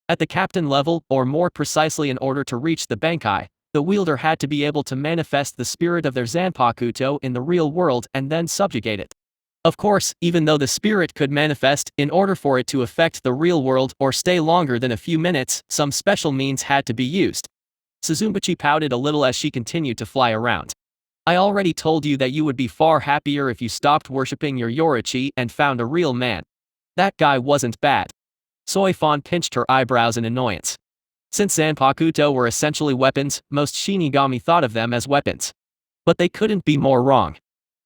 At the captain level, or more precisely in order to reach the Bankai, the wielder had to be able to manifest the spirit of their Zanpakuto in the real world and then subjugate it. Of course, even though the spirit could manifest, in order for it to affect the real world or stay longer than a few minutes, some special means had to be used. Suzumbachi pouted a little as she continued to fly around. I already told you that you would be far happier if you stopped worshipping your Yorichi and found a real man. That guy wasn't bad. Soifan pinched her eyebrows in annoyance. Since Zanpakuto were essentially weapons, most Shinigami thought of them as weapons. But they couldn't be more wrong.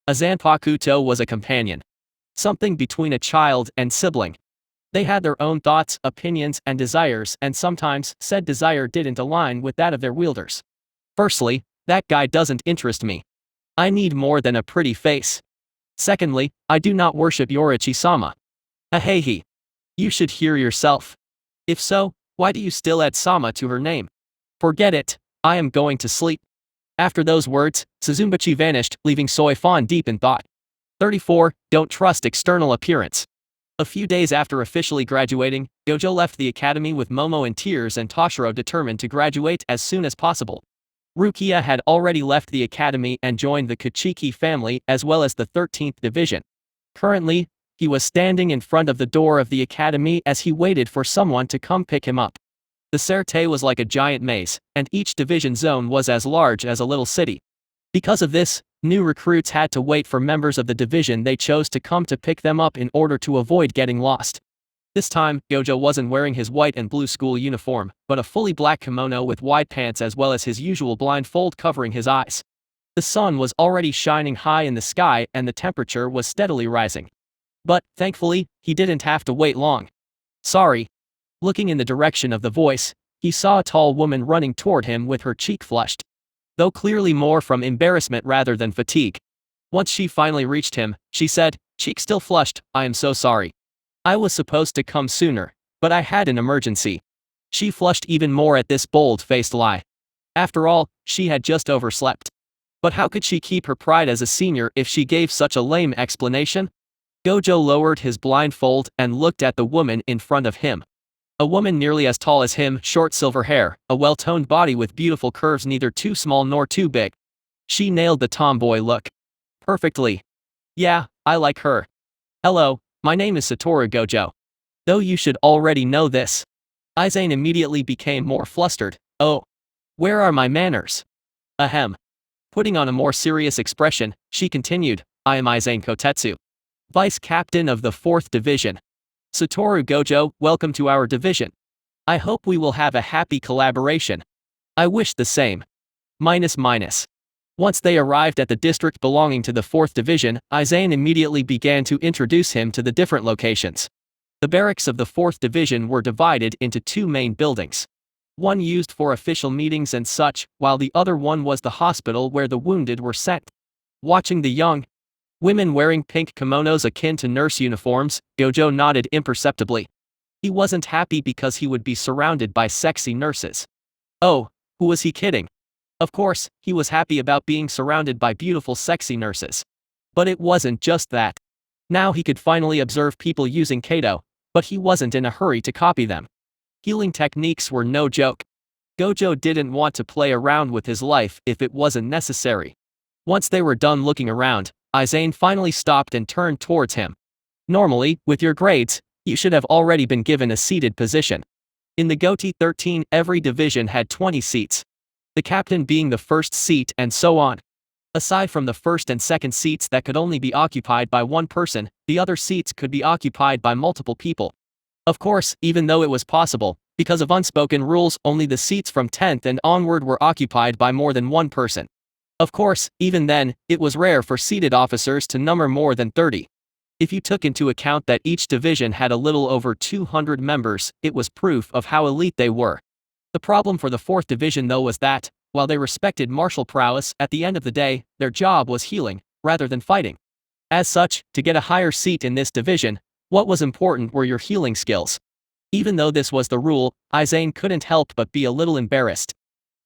A Zanpakuto was a companion. Something between a child and sibling. They had their own thoughts, opinions, and desires, and sometimes said desire didn't align with that of their wielders. Firstly, that guy doesn't interest me. I need more than a pretty face. Secondly, I do not worship Yorichi-sama. Ahehe. You should hear yourself. If so, why do you still add sama to her name? Forget it, I am going to sleep. After those words, Suzumbachi vanished, leaving Soifan deep in thought. 34. Don't trust external appearance. A few days after officially graduating, Gojo left the academy with Momo in tears and Toshiro determined to graduate as soon as possible. Rukia had already left the academy and joined the Kuchiki family as well as the 13th Division. Currently, he was standing in front of the door of the academy as he waited for someone to come pick him up. The Serte was like a giant maze, and each division zone was as large as a little city. Because of this, new recruits had to wait for members of the division they chose to come to pick them up in order to avoid getting lost. This time, Gojo wasn't wearing his white and blue school uniform, but a fully black kimono with wide pants as well as his usual blindfold covering his eyes. The sun was already shining high in the sky and the temperature was steadily rising. But, thankfully, he didn't have to wait long. Sorry. Looking in the direction of the voice, he saw a tall woman running toward him with her cheek flushed, though clearly more from embarrassment rather than fatigue. Once she finally reached him, she said, cheek still flushed, I am so sorry. I was supposed to come sooner, but I had an emergency. She flushed even more at this bold-faced lie. After all, she had just overslept. But how could she keep her pride as a senior if she gave such a lame explanation? Gojo lowered his blindfold and looked at the woman in front of him. A woman nearly as tall as him, short silver hair, a well-toned body with beautiful curves neither too small nor too big. She nailed the tomboy look perfectly. Yeah, I like her. Hello, my name is SATORU Gojo. Though you should already know this. Aizen immediately became more flustered. Oh. Where are my manners? Ahem. Putting on a more serious expression, she continued, I am Aizen Kotetsu, Vice Captain of the 4th Division. SATORU Gojo, welcome to our division. I hope we will have a happy collaboration. I wish the same. Once they arrived at the district belonging to the 4th Division, Aizen immediately began to introduce him to the different locations. The barracks of the 4th Division were divided into 2 main buildings. One used for official meetings and such, while the other one was the hospital where the wounded were sent. Watching the young women wearing pink kimonos akin to nurse uniforms, Gojo nodded imperceptibly. He wasn't happy because he would be surrounded by sexy nurses. Oh, who was he kidding? Of course, he was happy about being surrounded by beautiful sexy nurses. But it wasn't just that. Now he could finally observe people using Kato, but he wasn't in a hurry to copy them. Healing techniques were no joke. Gojo didn't want to play around with his life if it wasn't necessary. Once they were done looking around, Aizen finally stopped and turned towards him. Normally, with your grades, you should have already been given a seated position. In the Goti 13, every division had 20 seats. The captain being the first seat and so on. Aside from the first and second seats that could only be occupied by one person, the other seats could be occupied by multiple people. Of course, even though it was possible, because of unspoken rules only the seats from 10th and onward were occupied by more than one person. Of course, even then, it was rare for seated officers to number more than 30. If you took into account that each division had a little over 200 members, it was proof of how elite they were. The problem for the 4th Division though was that, while they respected martial prowess, at the end of the day, their job was healing, rather than fighting. As such, to get a higher seat in this division, what was important were your healing skills. Even though this was the rule, Aizen couldn't help but be a little embarrassed.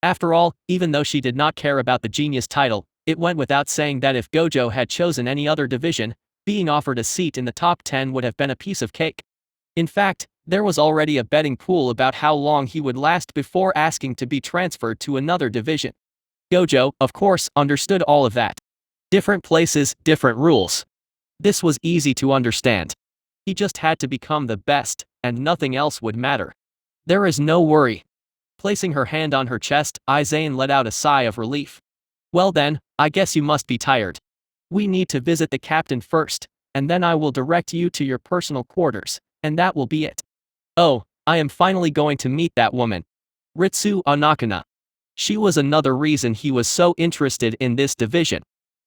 After all, even though she did not care about the genius title, it went without saying that if Gojo had chosen any other division, being offered a seat in the top 10 would have been a piece of cake. In fact, there was already a betting pool about how long he would last before asking to be transferred to another division. Gojo, of course, understood all of that. Different places, different rules. This was easy to understand. He just had to become the best, and nothing else would matter. There is no worry. Placing her hand on her chest, Aizen let out a sigh of relief. Well then, I guess you must be tired. We need to visit the captain first, and then I will direct you to your personal quarters, and that will be it. Oh, I am finally going to meet that woman. Ritsu Onakana. She was another reason he was so interested in this division.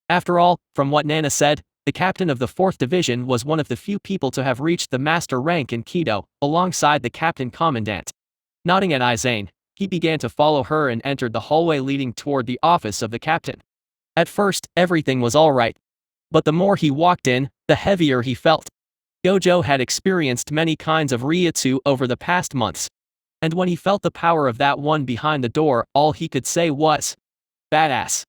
After all, from what Nana said, the captain of the 4th Division was one of the few people to have reached the master rank in Kido, alongside the captain commandant. Nodding at Aizen, he began to follow her and entered the hallway leading toward the office of the captain. At first, everything was alright. But the more he walked in, the heavier he felt. Gojo had experienced many kinds of Ryutsu over the past months. And when he felt the power of that one behind the door, all he could say was, badass.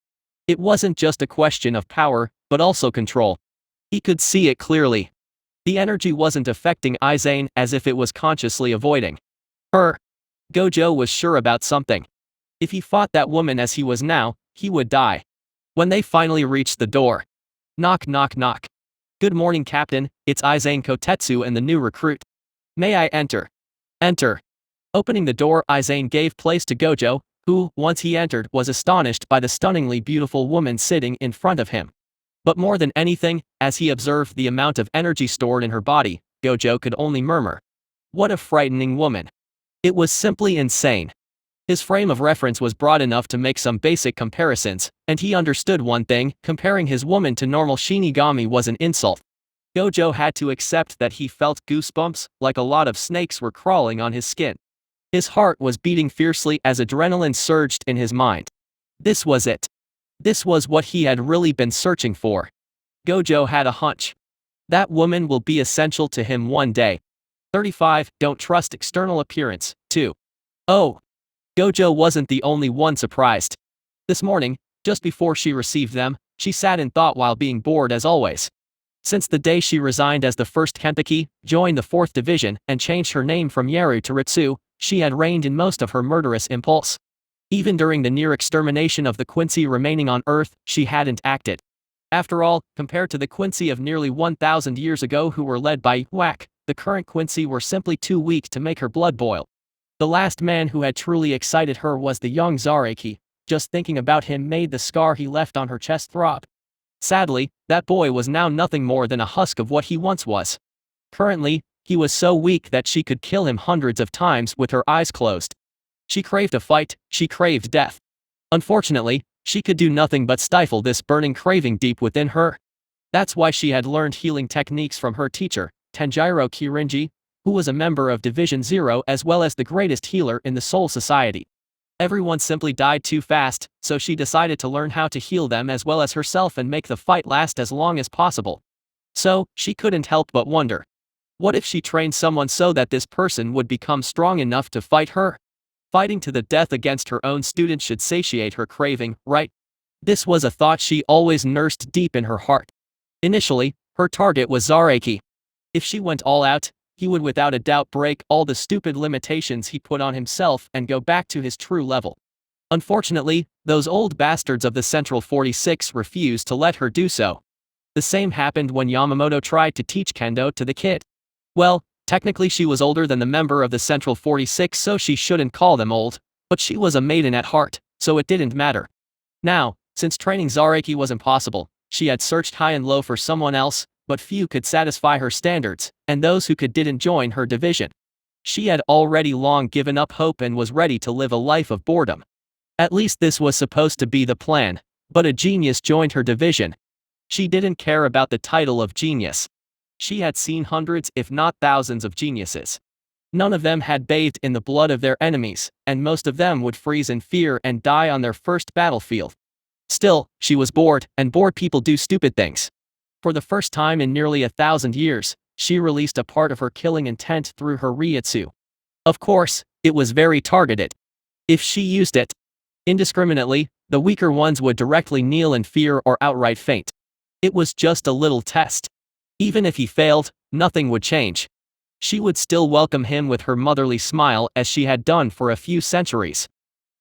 It wasn't just a question of power, but also control. He could see it clearly. The energy wasn't affecting Aizen as if it was consciously avoiding her. Gojo was sure about something. If he fought that woman as he was now, he would die. When they finally reached the door. Knock knock knock. Good morning Captain, it's Aizen Kotetsu and the new recruit. May I enter? Enter. Opening the door, Aizen gave place to Gojo, who, once he entered, was astonished by the stunningly beautiful woman sitting in front of him. But more than anything, as he observed the amount of energy stored in her body, Gojo could only murmur, "What a frightening woman." It was simply insane. His frame of reference was broad enough to make some basic comparisons, and he understood one thing: comparing his woman to normal Shinigami was an insult. Gojo had to accept that he felt goosebumps, like a lot of snakes were crawling on his skin. His heart was beating fiercely as adrenaline surged in his mind. This was it. This was what he had really been searching for. Gojo had a hunch. That woman will be essential to him one day. 35. Don't trust external appearance. 2. Oh. Gojo wasn't the only one surprised. This morning, just before she received them, she sat in thought while being bored as always. Since the day she resigned as the first Kenpeki, joined the 4th Division, and changed her name from Yaru to Ritsu, she had reined in most of her murderous impulse. Even during the near extermination of the Quincy remaining on Earth, she hadn't acted. After all, compared to the Quincy of nearly 1,000 years ago who were led by Whack, the current Quincy were simply too weak to make her blood boil. The last man who had truly excited her was the young Zareki. Just thinking about him made the scar he left on her chest throb. Sadly, that boy was now nothing more than a husk of what he once was. Currently, he was so weak that she could kill him hundreds of times with her eyes closed. She craved a fight, she craved death. Unfortunately, she could do nothing but stifle this burning craving deep within her. That's why she had learned healing techniques from her teacher, Tenjiro Kirinji, who was a member of Division 0 as well as the greatest healer in the Soul Society. Everyone simply died too fast, so she decided to learn how to heal them as well as herself and make the fight last as long as possible. So, she couldn't help but wonder. What if she trained someone so that this person would become strong enough to fight her? Fighting to the death against her own student should satiate her craving, right? This was a thought she always nursed deep in her heart. Initially, her target was Zareki. If she went all out, he would without a doubt break all the stupid limitations he put on himself and go back to his true level. Unfortunately, those old bastards of the Central 46 refused to let her do so. The same happened when Yamamoto tried to teach kendo to the kid. Well, technically she was older than the member of the Central 46, so she shouldn't call them old, but she was a maiden at heart, so it didn't matter. Now, since training Zareki was impossible, she had searched high and low for someone else, but few could satisfy her standards, and those who could didn't join her division. She had already long given up hope and was ready to live a life of boredom. At least this was supposed to be the plan, but a genius joined her division. She didn't care about the title of genius. She had seen hundreds if not thousands of geniuses. None of them had bathed in the blood of their enemies, and most of them would freeze in fear and die on their first battlefield. Still, she was bored, and bored people do stupid things. For the first time in nearly 1,000 years, she released a part of her killing intent through her Ryutsu. Of course, it was very targeted. If she used it indiscriminately, the weaker ones would directly kneel in fear or outright faint. It was just a little test. Even if he failed, nothing would change. She would still welcome him with her motherly smile as she had done for a few centuries.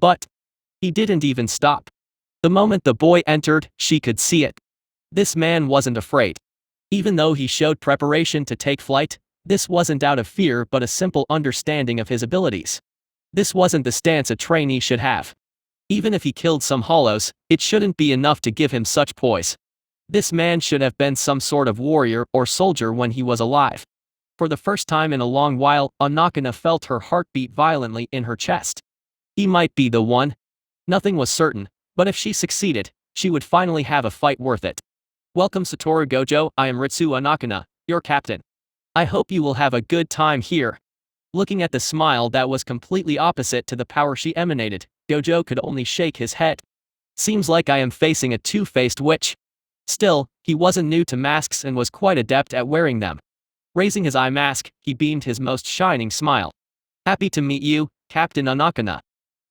But he didn't even stop. The moment the boy entered, she could see it. This man wasn't afraid. Even though he showed preparation to take flight, this wasn't out of fear but a simple understanding of his abilities. This wasn't the stance a trainee should have. Even if he killed some hollows, it shouldn't be enough to give him such poise. This man should have been some sort of warrior or soldier when he was alive. For the first time in a long while, Anakana felt her heart beat violently in her chest. He might be the one. Nothing was certain, but if she succeeded, she would finally have a fight worth it. Welcome SATORU Gojo, I am Ritsu Anakana, your captain. I hope you will have a good time here. Looking at the smile that was completely opposite to the power she emanated, Gojo could only shake his head. Seems like I am facing a two-faced witch. Still, he wasn't new to masks and was quite adept at wearing them. Raising his eye mask, he beamed his most shining smile. Happy to meet you, Captain Anakana.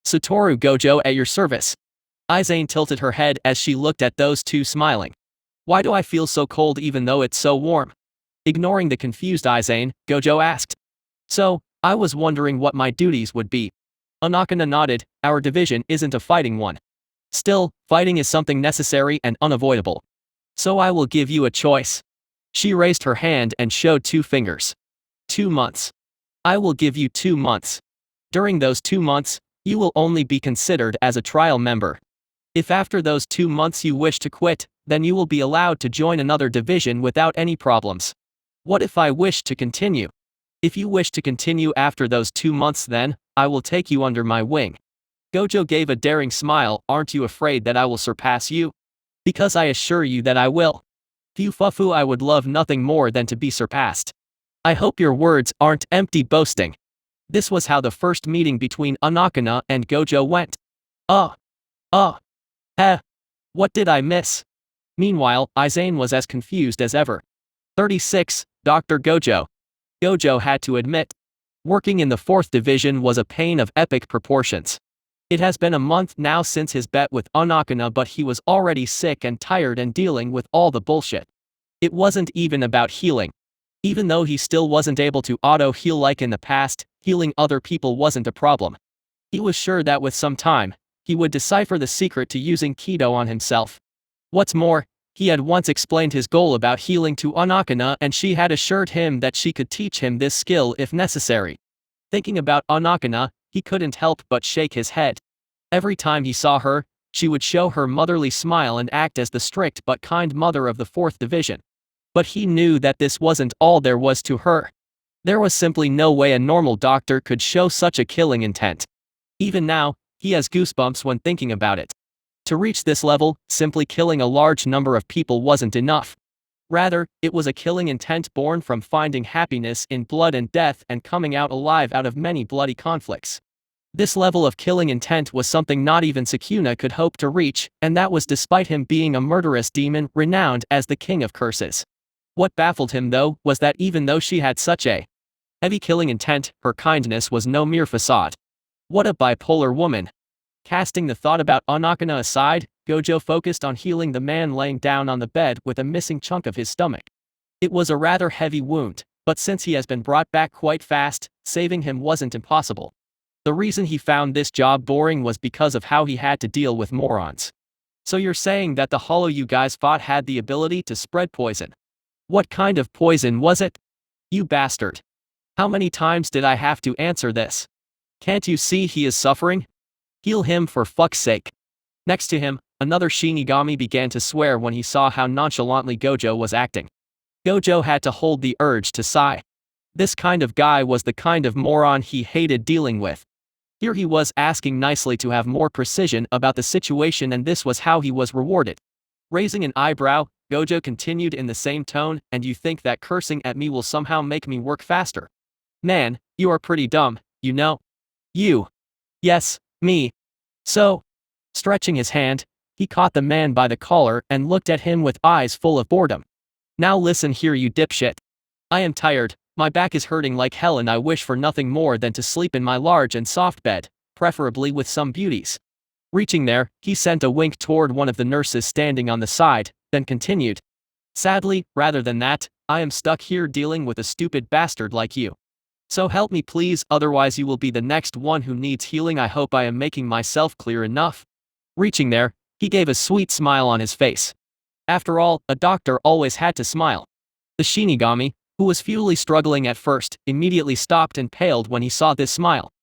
SATORU Gojo at your service. Izane tilted her head as she looked at those two smiling. Why do I feel so cold even though it's so warm? Ignoring the confused Izane, Gojo asked. So, I was wondering what my duties would be. Anakana nodded, our division isn't a fighting one. Still, fighting is something necessary and unavoidable. So I will give you a choice. She raised her hand and showed 2 fingers. 2 months. I will give you 2 months. During those 2 months, You will only be considered as a trial member. If after those 2 months you wish to quit, then you will be allowed to join another division without any problems. What if I wish to continue? If you wish to continue after those 2 months, then I will take you under my wing. Gojo gave a daring smile. Aren't you afraid that I will surpass you? Because I assure you that I will. Fufu, I would love nothing more than to be surpassed. I hope your words aren't empty boasting. This was how the first meeting between Anakana and Gojo went. What did I miss? Meanwhile, Izane was as confused as ever. 36, Dr. Gojo. Gojo had to admit. Working in the 4th division was a pain of epic proportions. It has been a month now since his bet with Anakana, but he was already sick and tired and dealing with all the bullshit. It wasn't even about healing. Even though he still wasn't able to auto-heal like in the past, healing other people wasn't a problem. He was sure that with some time, he would decipher the secret to using Kido on himself. What's more, he had once explained his goal about healing to Anakana, and she had assured him that she could teach him this skill if necessary. Thinking about Anakana, he couldn't help but shake his head. Every time he saw her, she would show her motherly smile and act as the strict but kind mother of the 4th division. But he knew that this wasn't all there was to her. There was simply no way a normal doctor could show such a killing intent. Even now, he has goosebumps when thinking about it. To reach this level, simply killing a large number of people wasn't enough. Rather, it was a killing intent born from finding happiness in blood and death and coming out alive out of many bloody conflicts. This level of killing intent was something not even Sukuna could hope to reach, and that was despite him being a murderous demon renowned as the king of curses. What baffled him, though, was that even though she had such a heavy killing intent, her kindness was no mere facade. What a bipolar woman. Casting the thought about Anakana aside, Gojo focused on healing the man laying down on the bed with a missing chunk of his stomach. It was a rather heavy wound, but since he has been brought back quite fast, saving him wasn't impossible. The reason he found this job boring was because of how he had to deal with morons. So you're saying that the hollow you guys fought had the ability to spread poison? What kind of poison was it? You bastard. How many times did I have to answer this? Can't you see he is suffering? Heal him for fuck's sake. Next to him, another Shinigami began to swear when he saw how nonchalantly Gojo was acting. Gojo had to hold the urge to sigh. This kind of guy was the kind of moron he hated dealing with. Here he was asking nicely to have more precision about the situation, and this was how he was rewarded. Raising an eyebrow, Gojo continued in the same tone, and you think that cursing at me will somehow make me work faster? Man, you are pretty dumb, you know? You. Yes, me. So. Stretching his hand, he caught the man by the collar and looked at him with eyes full of boredom. Now listen here, you dipshit. I am tired, my back is hurting like hell, and I wish for nothing more than to sleep in my large and soft bed, preferably with some beauties. Reaching there, he sent a wink toward one of the nurses standing on the side, then continued. Sadly, rather than that, I am stuck here dealing with a stupid bastard like you. So help me please, otherwise you will be the next one who needs healing. I hope I am making myself clear enough. Reaching there, he gave a sweet smile on his face. After all, a doctor always had to smile. The Shinigami, who was futilely struggling at first, immediately stopped and paled when he saw this smile.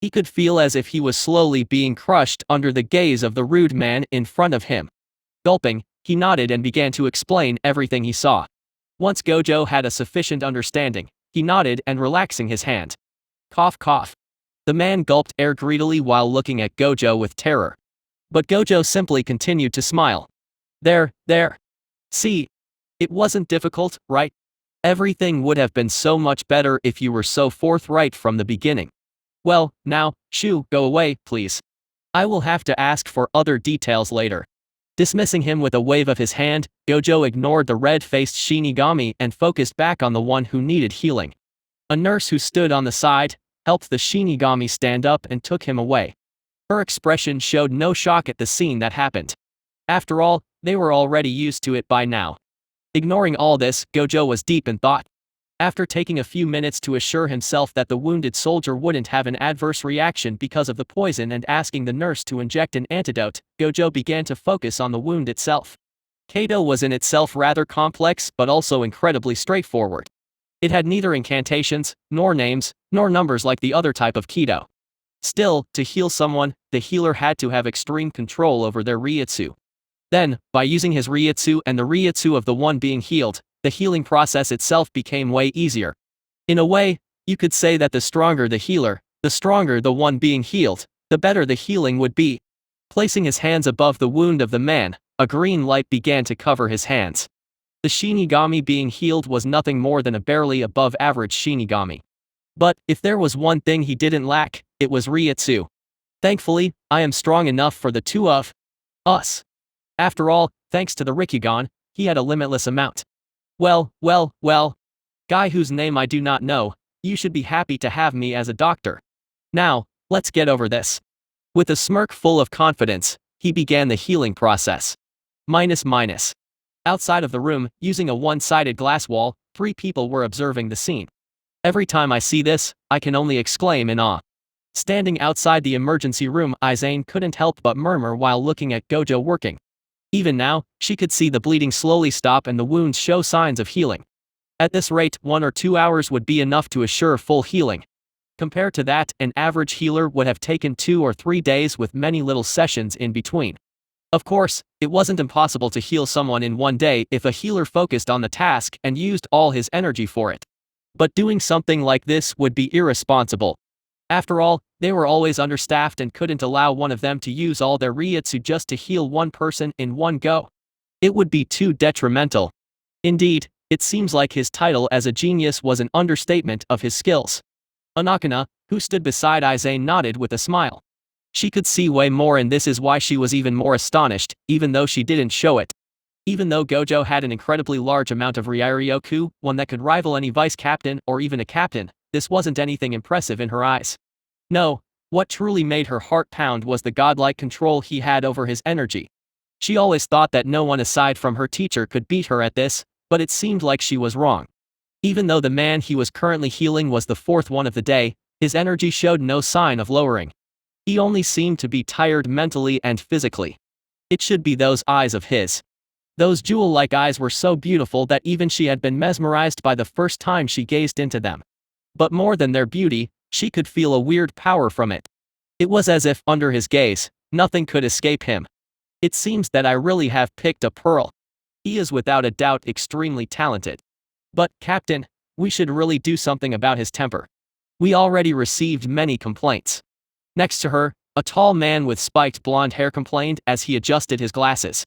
He could feel as if he was slowly being crushed under the gaze of the rude man in front of him. Gulping, he nodded and began to explain everything he saw. Once Gojo had a sufficient understanding, he nodded and relaxing his hand. Cough cough. The man gulped air greedily while looking at Gojo with terror. But Gojo simply continued to smile. There. See. It wasn't difficult, right? Everything would have been so much better if you were so forthright from the beginning. Well, now, shoo, go away, please. I will have to ask for other details later. Dismissing him with a wave of his hand, Gojo ignored the red-faced Shinigami and focused back on the one who needed healing. A nurse who stood on the side helped the Shinigami stand up and took him away. Her expression showed no shock at the scene that happened. After all, they were already used to it by now. Ignoring all this, Gojo was deep in thought. After taking a few minutes to assure himself that the wounded soldier wouldn't have an adverse reaction because of the poison and asking the nurse to inject an antidote, Gojo began to focus on the wound itself. Kado was in itself rather complex but also incredibly straightforward. It had neither incantations, nor names, nor numbers like the other type of Kido. Still, to heal someone, the healer had to have extreme control over their Ryutsu. Then, by using his Ryutsu and the Ryutsu of the one being healed, the healing process itself became way easier. In a way, you could say that the stronger the healer, the stronger the one being healed, the better the healing would be. Placing his hands above the wound of the man, a green light began to cover his hands. The Shinigami being healed was nothing more than a barely above average Shinigami. But, if there was one thing he didn't lack, it was Ryutsu. Thankfully, I am strong enough for the two of us. After all, thanks to the Rikugan, he had a limitless amount. Well, guy whose name I do not know, you should be happy to have me as a doctor. Now, let's get over this. With a smirk full of confidence, he began the healing process. Minus. Outside of the room, using a one-sided glass wall, 3 people were observing the scene. Every time I see this, I can only exclaim in awe. Standing outside the emergency room, Izane couldn't help but murmur while looking at Gojo working. Even now, she could see the bleeding slowly stop and the wounds show signs of healing. At this rate, 1 or 2 hours would be enough to assure full healing. Compared to that, an average healer would have taken 2 or 3 days with many little sessions in between. Of course, it wasn't impossible to heal someone in 1 day if a healer focused on the task and used all his energy for it. But doing something like this would be irresponsible. After all, they were always understaffed and couldn't allow one of them to use all their Ryutsu just to heal one person in one go. It would be too detrimental. Indeed, it seems like his title as a genius was an understatement of his skills. Anakana, who stood beside Izane, nodded with a smile. She could see way more, and this is why she was even more astonished, even though she didn't show it. Even though Gojo had an incredibly large amount of Ryoryoku, one that could rival any vice captain or even a captain, this wasn't anything impressive in her eyes. No, what truly made her heart pound was the godlike control he had over his energy. She always thought that no one aside from her teacher could beat her at this, but it seemed like she was wrong. Even though the man he was currently healing was the 4th one of the day, his energy showed no sign of lowering. He only seemed to be tired mentally and physically. It should be those eyes of his. Those jewel-like eyes were so beautiful that even she had been mesmerized by the first time she gazed into them. But more than their beauty, she could feel a weird power from it. It was as if, under his gaze, nothing could escape him. It seems that I really have picked a pearl. He is without a doubt extremely talented. But, Captain, we should really do something about his temper. We already received many complaints. Next to her, a tall man with spiked blonde hair complained as he adjusted his glasses.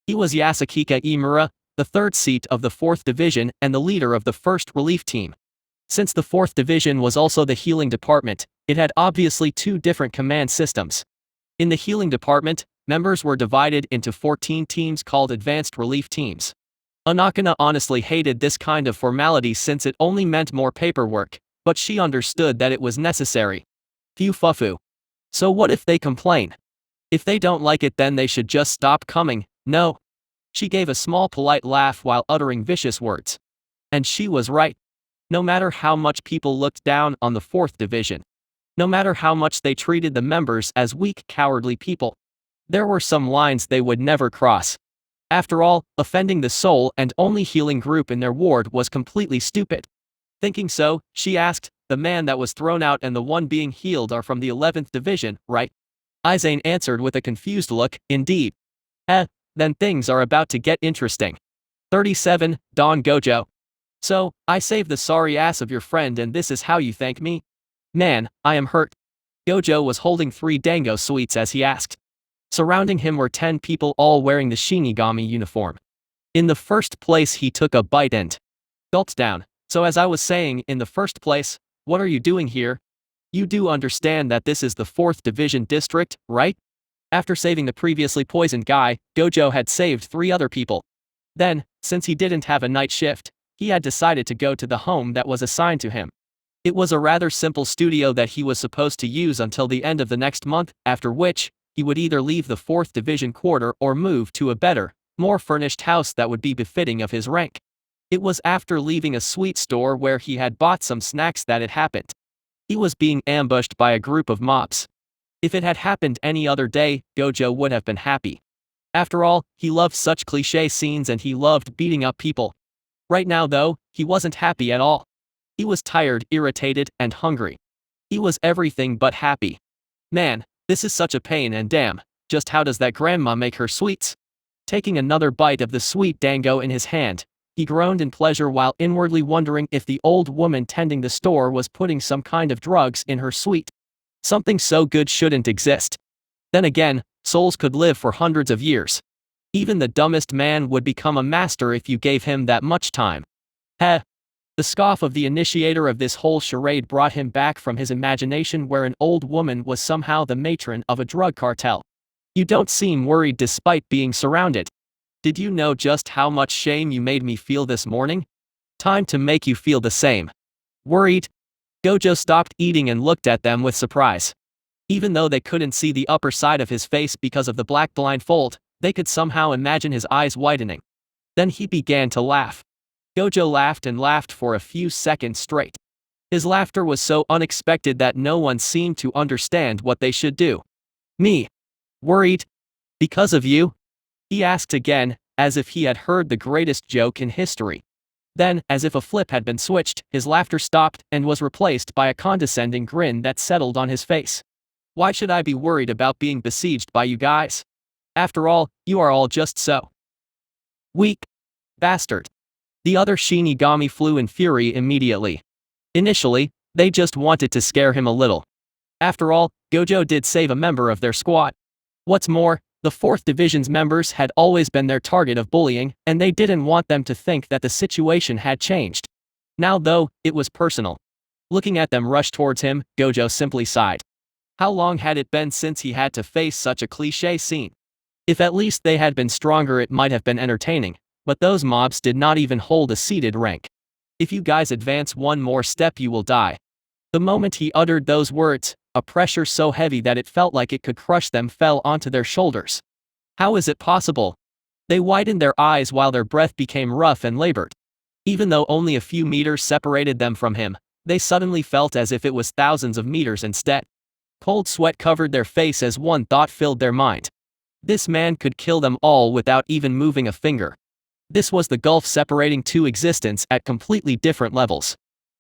He was Yasukika Imura, the 3rd seat of the 4th Division and the leader of the 1st Relief Team. Since the 4th Division was also the healing department, it had obviously 2 different command systems. In the healing department, members were divided into 14 teams called Advanced Relief Teams. Anakana honestly hated this kind of formality since it only meant more paperwork, but she understood that it was necessary. Phew fufu. So what if they complain? If they don't like it, then they should just stop coming. No. She gave a small polite laugh while uttering vicious words. And she was right. No matter how much people looked down on the 4th Division. No matter how much they treated the members as weak, cowardly people. There were some lines they would never cross. After all, offending the sole and only healing group in their ward was completely stupid. Thinking so, she asked, the man that was thrown out and the one being healed are from the 11th Division, right? Izane answered with a confused look, indeed. Then things are about to get interesting. 37, Don Gojo. So, I saved the sorry ass of your friend and this is how you thank me? Man, I am hurt. Gojo was holding 3 dango sweets as he asked. Surrounding him were 10 people all wearing the Shinigami uniform. In the first place he took a bite and gulped down. So as I was saying, in the first place, what are you doing here? You do understand that this is the 4th Division district, right? After saving the previously poisoned guy, Gojo had saved 3 other people. Then, since he didn't have a night shift, he had decided to go to the home that was assigned to him. It was a rather simple studio that he was supposed to use until the end of the next month, after which, he would either leave the 4th Division quarter or move to a better, more furnished house that would be befitting of his rank. It was after leaving a sweet store where he had bought some snacks that it happened. He was being ambushed by a group of mobs. If it had happened any other day, Gojo would have been happy. After all, he loved such cliché scenes and he loved beating up people. Right now though, he wasn't happy at all. He was tired, irritated, and hungry. He was everything but happy. Man, this is such a pain and damn, just how does that grandma make her sweets? Taking another bite of the sweet dango in his hand, he groaned in pleasure while inwardly wondering if the old woman tending the store was putting some kind of drugs in her sweet. Something so good shouldn't exist. Then again, souls could live for hundreds of years. Even the dumbest man would become a master if you gave him that much time. Heh. The scoff of the initiator of this whole charade brought him back from his imagination where an old woman was somehow the matron of a drug cartel. You don't seem worried despite being surrounded. Did you know just how much shame you made me feel this morning? Time to make you feel the same. Worried? Gojo stopped eating and looked at them with surprise. Even though they couldn't see the upper side of his face because of the black blindfold, they could somehow imagine his eyes widening. Then he began to laugh. Gojo laughed and laughed for a few seconds straight. His laughter was so unexpected that no one seemed to understand what they should do. Me? Worried? Because of you? He asked again, as if he had heard the greatest joke in history. Then, as if a flip had been switched, his laughter stopped and was replaced by a condescending grin that settled on his face. Why should I be worried about being besieged by you guys? After all, you are all just so weak. Bastard. The other Shinigami flew in fury immediately. Initially, they just wanted to scare him a little. After all, Gojo did save a member of their squad. What's more, the 4th Division's members had always been their target of bullying, and they didn't want them to think that the situation had changed. Now though, it was personal. Looking at them rush towards him, Gojo simply sighed. How long had it been since he had to face such a cliché scene? If at least they had been stronger it might have been entertaining, but those mobs did not even hold a seated rank. If you guys advance one more step you will die. The moment he uttered those words, a pressure so heavy that it felt like it could crush them fell onto their shoulders. How is it possible? They widened their eyes while their breath became rough and labored. Even though only a few meters separated them from him, they suddenly felt as if it was thousands of meters instead. Cold sweat covered their face as one thought filled their mind. This man could kill them all without even moving a finger. This was the gulf separating two existence at completely different levels.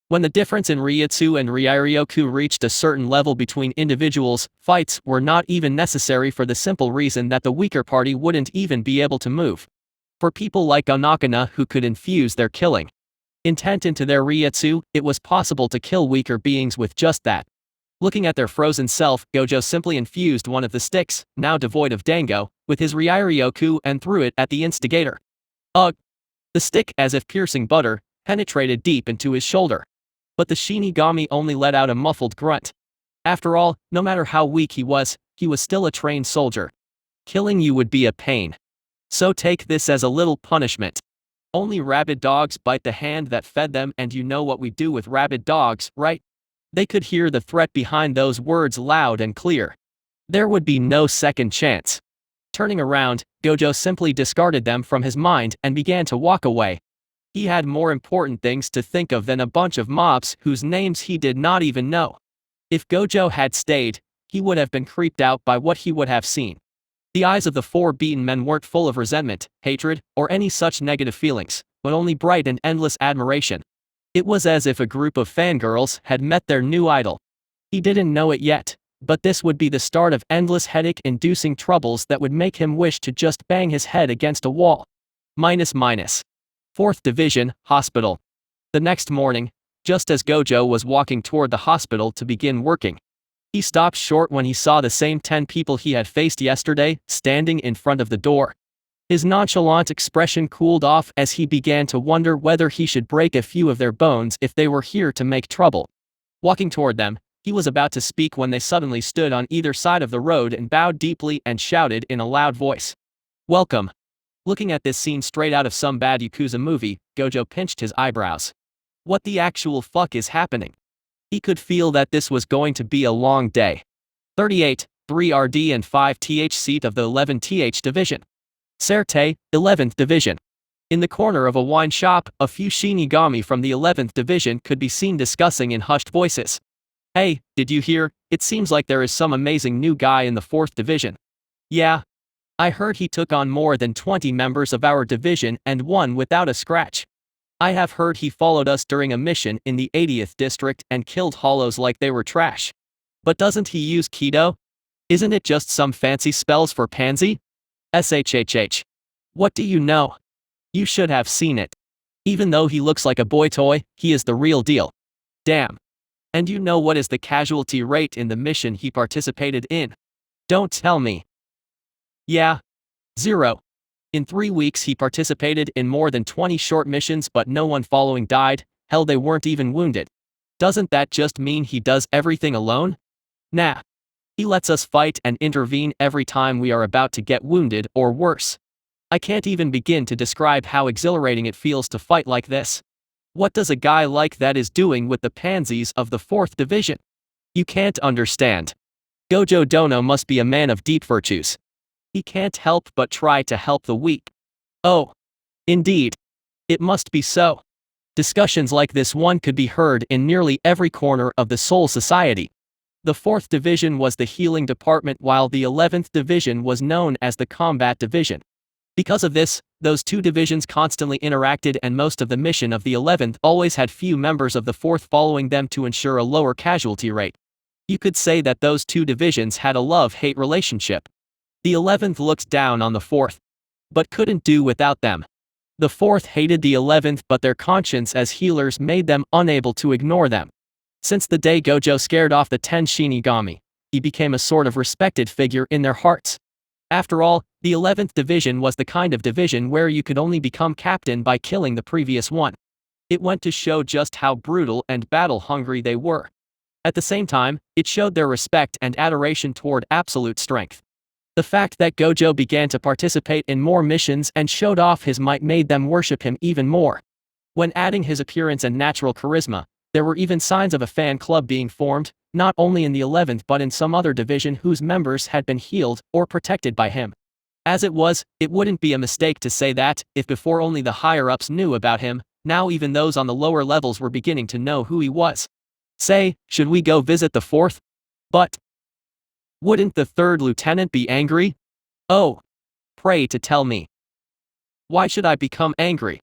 When the difference in Ryutsu and Ryoryoku reached a certain level between individuals, fights were not even necessary for the simple reason that the weaker party wouldn't even be able to move. For people like Onakana who could infuse their killing intent into their Ryutsu, it was possible to kill weaker beings with just that. Looking at their frozen self, Gojo simply infused one of the sticks, now devoid of dango, with his Ryoryoku and threw it at the instigator. Ugh! The stick, as if piercing butter, penetrated deep into his shoulder. But the Shinigami only let out a muffled grunt. After all, no matter how weak he was still a trained soldier. Killing you would be a pain. So take this as a little punishment. Only rabid dogs bite the hand that fed them, and you know what we do with rabid dogs, right? They could hear the threat behind those words loud and clear. There would be no second chance. Turning around, Gojo simply discarded them from his mind and began to walk away. He had more important things to think of than a bunch of mobs whose names he did not even know. If Gojo had stayed, he would have been creeped out by what he would have seen. The eyes of the 4 beaten men weren't full of resentment, hatred, or any such negative feelings, but only bright and endless admiration. It was as if a group of fangirls had met their new idol. He didn't know it yet, but this would be the start of endless headache-inducing troubles that would make him wish to just bang his head against a wall. Minus. 4th Division, Hospital. The next morning, just as Gojo was walking toward the hospital to begin working, he stopped short when he saw the same 10 people he had faced yesterday, standing in front of the door. His nonchalant expression cooled off as he began to wonder whether he should break a few of their bones if they were here to make trouble. Walking toward them, he was about to speak when they suddenly stood on either side of the road and bowed deeply and shouted in a loud voice. Welcome. Looking at this scene straight out of some bad Yakuza movie, Gojo pinched his eyebrows. What the actual fuck is happening? He could feel that this was going to be a long day. 38, 3 RD and 5 TH seat of the 11th Division. Serte, 11th Division. In the corner of a wine shop, a few Shinigami from the 11th Division could be seen discussing in hushed voices. Hey, did you hear? It seems like there is some amazing new guy in the 4th Division. Yeah. I heard he took on more than 20 members of our division and won without a scratch. I have heard he followed us during a mission in the 80th district and killed hollows like they were trash. But doesn't he use Kido? Isn't it just some fancy spells for pansy? SHHH. What do you know? You should have seen it. Even though he looks like a boy toy, he is the real deal. Damn. And you know what is the casualty rate in the mission he participated in? Don't tell me. Yeah. 0. In 3 weeks he participated in more than 20 short missions but no one following died, hell they weren't even wounded. Doesn't that just mean he does everything alone? Nah. He lets us fight and intervene every time we are about to get wounded or worse. I can't even begin to describe how exhilarating it feels to fight like this. What does a guy like that is doing with the pansies of the 4th Division? You can't understand. Gojo Dono must be a man of deep virtues. He can't help but try to help the weak. Oh. Indeed. It must be so. Discussions like this one could be heard in nearly every corner of the Soul Society. The 4th Division was the healing department while the 11th Division was known as the combat division. Because of this, those two divisions constantly interacted and most of the mission of the 11th always had few members of the 4th following them to ensure a lower casualty rate. You could say that those two divisions had a love-hate relationship. The 11th looked down on the 4th, but couldn't do without them. The 4th hated the 11th but their conscience as healers made them unable to ignore them. Since the day Gojo scared off the 10 Shinigami, he became a sort of respected figure in their hearts. After all, the 11th Division was the kind of division where you could only become captain by killing the previous one. It went to show just how brutal and battle-hungry they were. At the same time, it showed their respect and adoration toward absolute strength. The fact that Gojo began to participate in more missions and showed off his might made them worship him even more. When adding his appearance and natural charisma, there were even signs of a fan club being formed, not only in the 11th but in some other division whose members had been healed or protected by him. As it was, it wouldn't be a mistake to say that, if before only the higher-ups knew about him, now even those on the lower levels were beginning to know who he was. Say, should we go visit the 4th? But wouldn't the 3rd lieutenant be angry? Oh. Pray to tell me. Why should I become angry?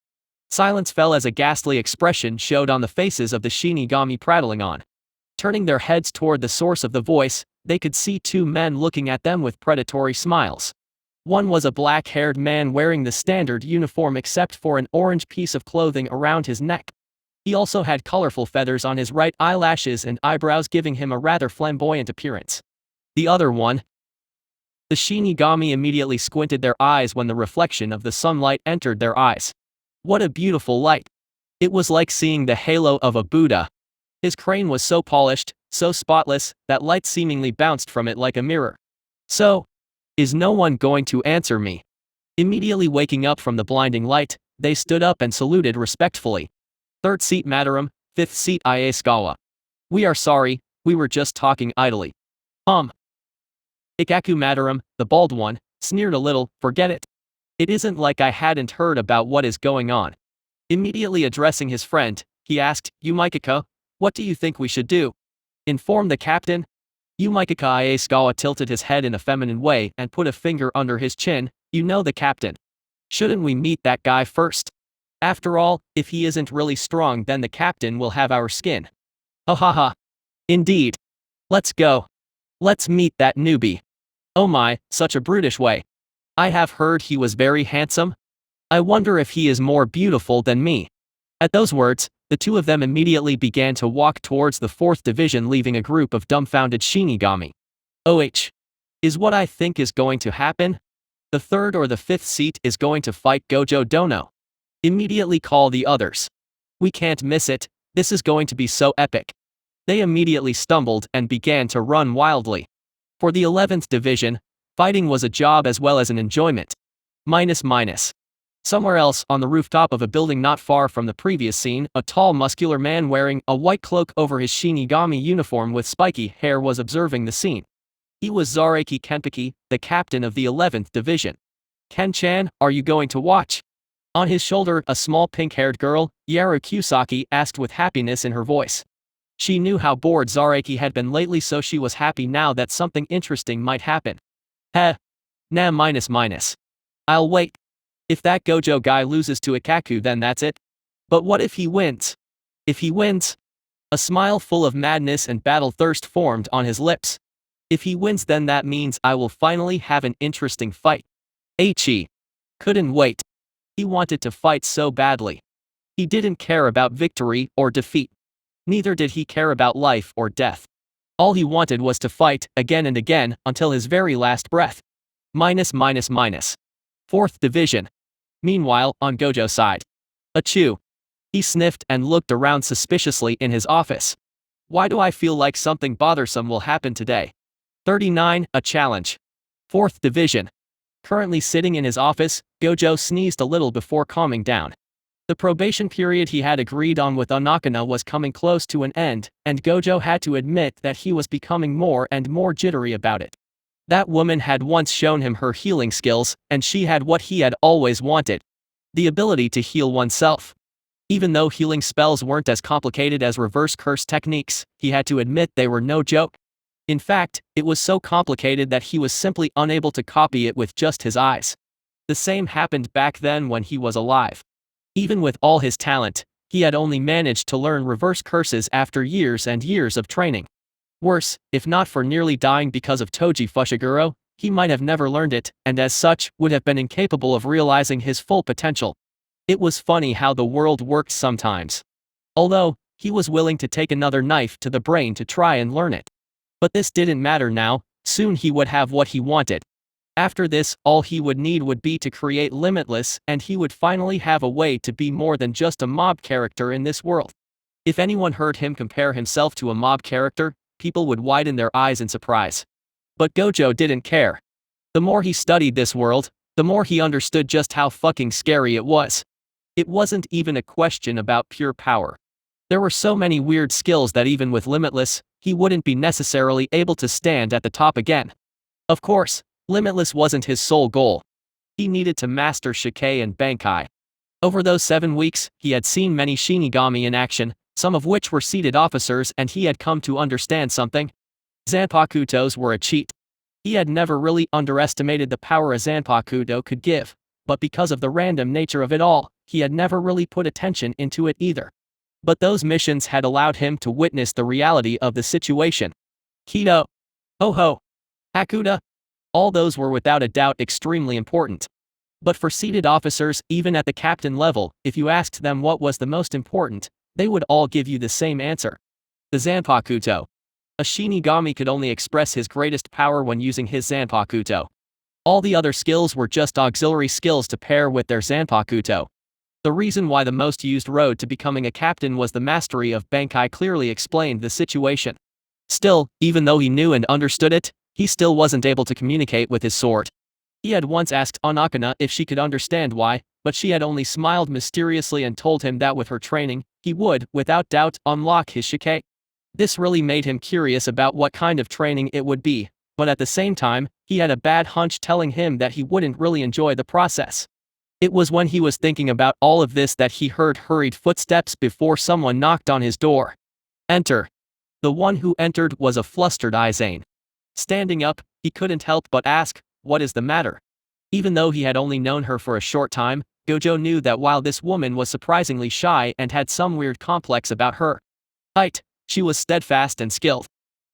Silence fell as a ghastly expression showed on the faces of the Shinigami prattling on. Turning their heads toward the source of the voice, they could see two men looking at them with predatory smiles. One was a black-haired man wearing the standard uniform except for an orange piece of clothing around his neck. He also had colorful feathers on his right eyelashes and eyebrows giving him a rather flamboyant appearance. The other one. The Shinigami immediately squinted their eyes when the reflection of the sunlight entered their eyes. What a beautiful light. It was like seeing the halo of a Buddha. His crane was so polished, so spotless, that light seemingly bounced from it like a mirror. So, is no one going to answer me? Immediately waking up from the blinding light, they stood up and saluted respectfully. 3rd seat Madaram, 5th seat Iasukawa. We are sorry, we were just talking idly. Ikaku Madaram, the bald one, sneered a little, forget it. It isn't like I hadn't heard about what is going on. Immediately addressing his friend, he asked, Yumikaka, what do you think we should do? Inform the captain? Yumikaka Iasukawa tilted his head in a feminine way and put a finger under his chin, you know the captain. Shouldn't we meet that guy first? After all, if he isn't really strong then the captain will have our skin. Ha ha ha. Indeed. Let's go. Let's meet that newbie. Oh my, such a brutish way. I have heard he was very handsome. I wonder if he is more beautiful than me. At those words, the two of them immediately began to walk towards the 4th Division leaving a group of dumbfounded Shinigami. OH. Is what I think is going to happen? The 3rd or the 5th seat is going to fight Gojo Dono. Immediately call the others. We can't miss it, this is going to be so epic. They immediately stumbled and began to run wildly. For the 11th Division, fighting was a job as well as an enjoyment. Somewhere else, on the rooftop of a building not far from the previous scene, a tall muscular man wearing a white cloak over his Shinigami uniform with spiky hair was observing the scene. He was Zareki Kenpaki, the captain of the 11th Division. Ken-chan, are you going to watch? On his shoulder, a small pink-haired girl, Yaru Kusaki, asked with happiness in her voice. She knew how bored Zareki had been lately so she was happy now that something interesting might happen. Heh. Nah. I'll wait. If that Gojo guy loses to Ikaku then that's it. But what if he wins? If he wins? A smile full of madness and battle thirst formed on his lips. If he wins, then that means I will finally have an interesting fight. He couldn't wait. He wanted to fight so badly. He didn't care about victory or defeat. Neither did he care about life or death. All he wanted was to fight again and again until his very last breath. Minus. Fourth division. Meanwhile, on Gojo's side. Achoo. He sniffed and looked around suspiciously in his office. Why do I feel like something bothersome will happen today? 39. A challenge. Fourth division. Currently sitting in his office, Gojo sneezed a little before calming down. The probation period he had agreed on with Onakana was coming close to an end, and Gojo had to admit that he was becoming more and more jittery about it. That woman had once shown him her healing skills, and she had what he had always wanted. The ability to heal oneself. Even though healing spells weren't as complicated as reverse curse techniques, he had to admit they were no joke. In fact, it was so complicated that he was simply unable to copy it with just his eyes. The same happened back then when he was alive. Even with all his talent, he had only managed to learn reverse curses after years and years of training. Worse, if not for nearly dying because of Toji Fushiguro, he might have never learned it, and as such, would have been incapable of realizing his full potential. It was funny how the world worked sometimes. Although, he was willing to take another knife to the brain to try and learn it. But this didn't matter now, soon he would have what he wanted. After this, all he would need would be to create Limitless, and he would finally have a way to be more than just a mob character in this world. If anyone heard him compare himself to a mob character, people would widen their eyes in surprise. But Gojo didn't care. The more he studied this world, the more he understood just how fucking scary it was. It wasn't even a question about pure power. There were so many weird skills that even with Limitless, he wouldn't be necessarily able to stand at the top again. Of course, Limitless wasn't his sole goal. He needed to master Shikei and Bankai. Over those 7 weeks, he had seen many Shinigami in action, some of which were seated officers, and he had come to understand something. Zanpakutos were a cheat. He had never really underestimated the power a Zanpakuto could give, but because of the random nature of it all, he had never really put attention into it either. But those missions had allowed him to witness the reality of the situation. Kido, Ho-Ho, Hakuda, all those were without a doubt extremely important. But for seated officers, even at the captain level, if you asked them what was the most important, they would all give you the same answer. The Zanpakuto. A Shinigami could only express his greatest power when using his Zanpakuto. All the other skills were just auxiliary skills to pair with their Zanpakuto. The reason why the most used road to becoming a captain was the mastery of Bankai clearly explained the situation. Still, even though he knew and understood it, he still wasn't able to communicate with his sword. He had once asked Onakana if she could understand why, but she had only smiled mysteriously and told him that with her training, he would, without doubt, unlock his Shikei. This really made him curious about what kind of training it would be, but at the same time, he had a bad hunch telling him that he wouldn't really enjoy the process. It was when he was thinking about all of this that he heard hurried footsteps before someone knocked on his door. Enter. The one who entered was a flustered Izane. Standing up, he couldn't help but ask, "What is the matter?" Even though he had only known her for a short time, Gojo knew that while this woman was surprisingly shy and had some weird complex about her height, she was steadfast and skilled.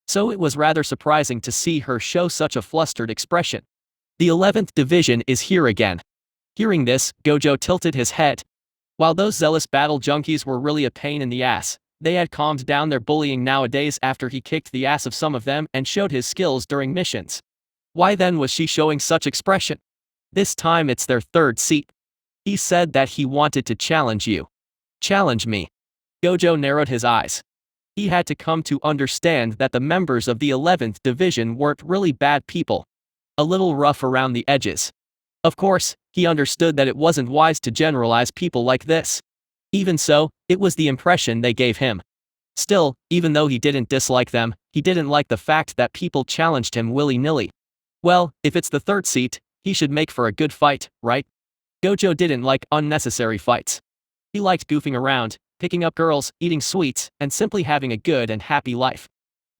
So it was rather surprising to see her show such a flustered expression. The 11th division is here again. Hearing this, Gojo tilted his head. While those zealous battle junkies were really a pain in the ass, they had calmed down their bullying nowadays after he kicked the ass of some of them and showed his skills during missions. Why then was she showing such expression? This time it's their third seat. He said that he wanted to challenge you. Challenge me. Gojo narrowed his eyes. He had to come to understand that the members of the 11th division weren't really bad people. A little rough around the edges. Of course, he understood that it wasn't wise to generalize people like this. Even so, it was the impression they gave him. Still, even though he didn't dislike them, he didn't like the fact that people challenged him willy-nilly. Well, if it's the third seat, he should make for a good fight, right? Gojo didn't like unnecessary fights. He liked goofing around, picking up girls, eating sweets, and simply having a good and happy life.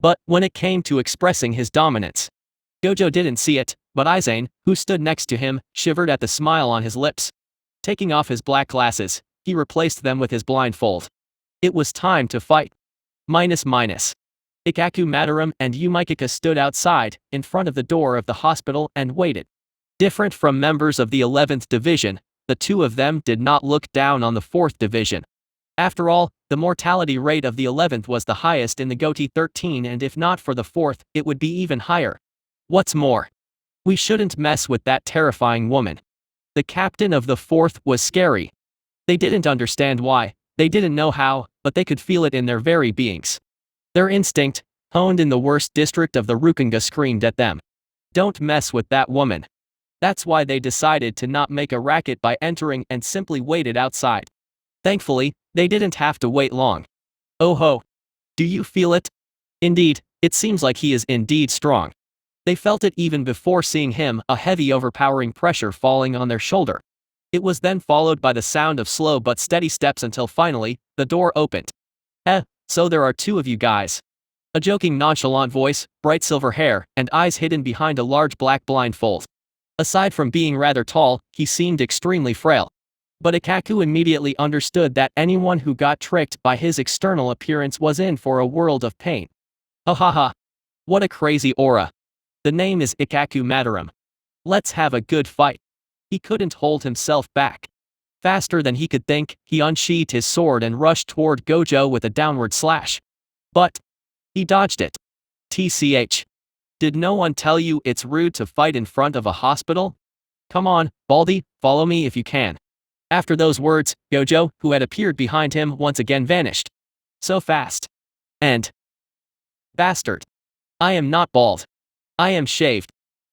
But when it came to expressing his dominance, Gojo didn't see it, but Izane, who stood next to him, shivered at the smile on his lips. Taking off his black glasses, he replaced them with his blindfold. It was time to fight. Minus. Ikaku Madaram and Yumikika stood outside, in front of the door of the hospital and waited. Different from members of the 11th Division, the two of them did not look down on the 4th Division. After all, the mortality rate of the 11th was the highest in the Goti 13, and if not for the 4th, it would be even higher. What's more, we shouldn't mess with that terrifying woman. The captain of the 4th was scary. They didn't understand why, they didn't know how, but they could feel it in their very beings. Their instinct, honed in the worst district of the Rukunga, screamed at them. Don't mess with that woman. That's why they decided to not make a racket by entering and simply waited outside. Thankfully, they didn't have to wait long. Oh ho! Do you feel it? Indeed, it seems like he is indeed strong. They felt it even before seeing him, a heavy overpowering pressure falling on their shoulder. It was then followed by the sound of slow but steady steps until finally, the door opened. So there are two of you guys. A joking nonchalant voice, bright silver hair, and eyes hidden behind a large black blindfold. Aside from being rather tall, he seemed extremely frail. But Ikaku immediately understood that anyone who got tricked by his external appearance was in for a world of pain. Ha ha ha. What a crazy aura. The name is Ikaku Madaram. Let's have a good fight. He couldn't hold himself back. Faster than he could think, he unsheathed his sword and rushed toward Gojo with a downward slash. But he dodged it. TCH. Did no one tell you it's rude to fight in front of a hospital? Come on, Baldy, follow me if you can. After those words, Gojo, who had appeared behind him, once again vanished. So fast. And bastard. I am not bald. I am shaved.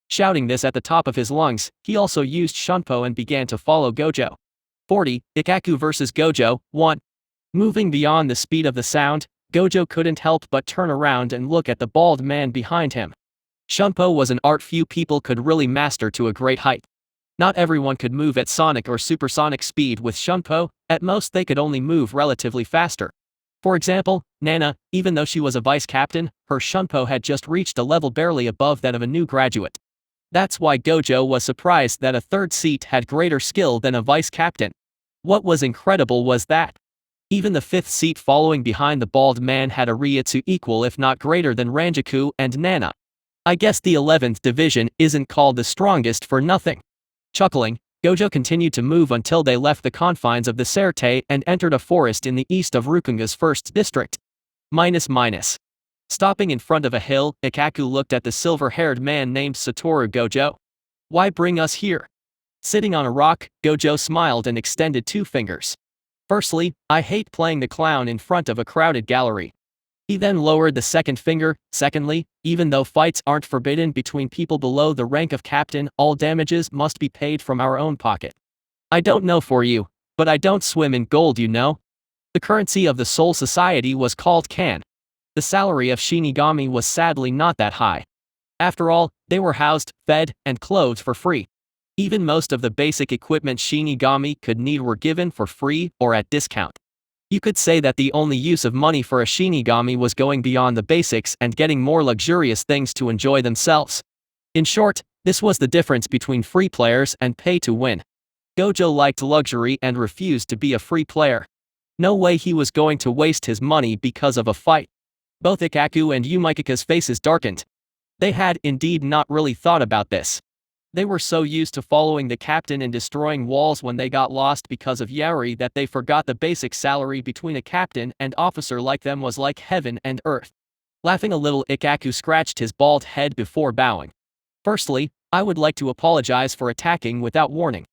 Shouting this at the top of his lungs, he also used Shunpo and began to follow Gojo. 40, Ikaku vs Gojo, 1. Moving beyond the speed of the sound, Gojo couldn't help but turn around and look at the bald man behind him. Shunpo was an art few people could really master to a great height. Not everyone could move at sonic or supersonic speed with Shunpo, at most they could only move relatively faster. For example, Nana, even though she was a vice captain, her Shunpo had just reached a level barely above that of a new graduate. That's why Gojo was surprised that a third seat had greater skill than a vice captain. What was incredible was that even the fifth seat following behind the bald man had a Ryutsu equal if not greater than Ranjaku and Nana. I guess the 11th division isn't called the strongest for nothing. Chuckling, Gojo continued to move until they left the confines of the Serte and entered a forest in the east of Rukunga's 1st district. Stopping in front of a hill, Ikaku looked at the silver-haired man named SATORU. Gojo. Why bring us here? Sitting on a rock, Gojo smiled and extended 2 fingers. Firstly, I hate playing the clown in front of a crowded gallery. He then lowered the second finger. Secondly, even though fights aren't forbidden between people below the rank of captain, all damages must be paid from our own pocket. I don't know for you, but I don't swim in gold, you know? The currency of the Soul Society was called Kan. The salary of Shinigami was sadly not that high. After all, they were housed, fed, and clothed for free. Even most of the basic equipment Shinigami could need were given for free or at discount. You could say that the only use of money for a Shinigami was going beyond the basics and getting more luxurious things to enjoy themselves. In short, this was the difference between free players and pay to win. Gojo liked luxury and refused to be a free player. No way he was going to waste his money because of a fight. Both Ikaku and Yumikika's faces darkened. They had indeed not really thought about this. They were so used to following the captain and destroying walls when they got lost because of Yari that they forgot the basic salary between a captain and officer like them was like heaven and earth. Laughing a little, Ikaku scratched his bald head before bowing. Firstly, I would like to apologize for attacking without warning.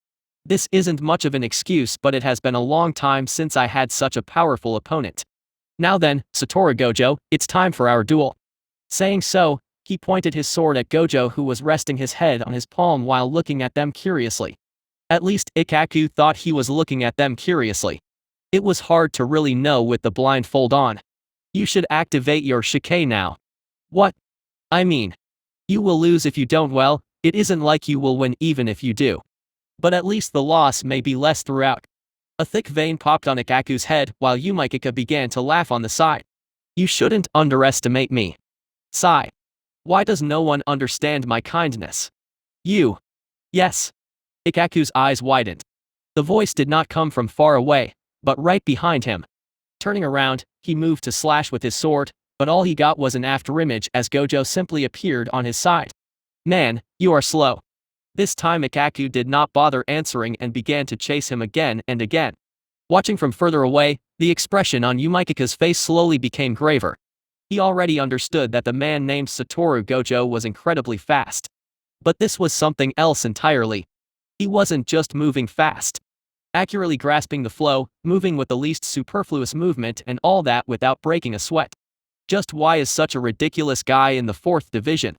This isn't much of an excuse, but it has been a long time since I had such a powerful opponent. Now then, SATORU Gojo, it's time for our duel. Saying so, he pointed his sword at Gojo, who was resting his head on his palm while looking at them curiously. At least Ikaku thought he was looking at them curiously. It was hard to really know with the blindfold on. You should activate your shike now. What? I mean, you will lose if you don't. Well, it isn't like you will win even if you do. But at least the loss may be less throughout. A thick vein popped on Ikaku's head while Yumikika began to laugh on the side. You shouldn't underestimate me. Sigh. Why does no one understand my kindness? You. Yes. Ikaku's eyes widened. The voice did not come from far away, but right behind him. Turning around, he moved to slash with his sword, but all he got was an afterimage as Gojo simply appeared on his side. Man, you are slow. This time Ikaku did not bother answering and began to chase him again and again. Watching from further away, the expression on Yumikika's face slowly became graver. He already understood that the man named SATORU Gojo was incredibly fast. But this was something else entirely. He wasn't just moving fast. Accurately grasping the flow, moving with the least superfluous movement and all that without breaking a sweat. Just why is such a ridiculous guy in the 4th division?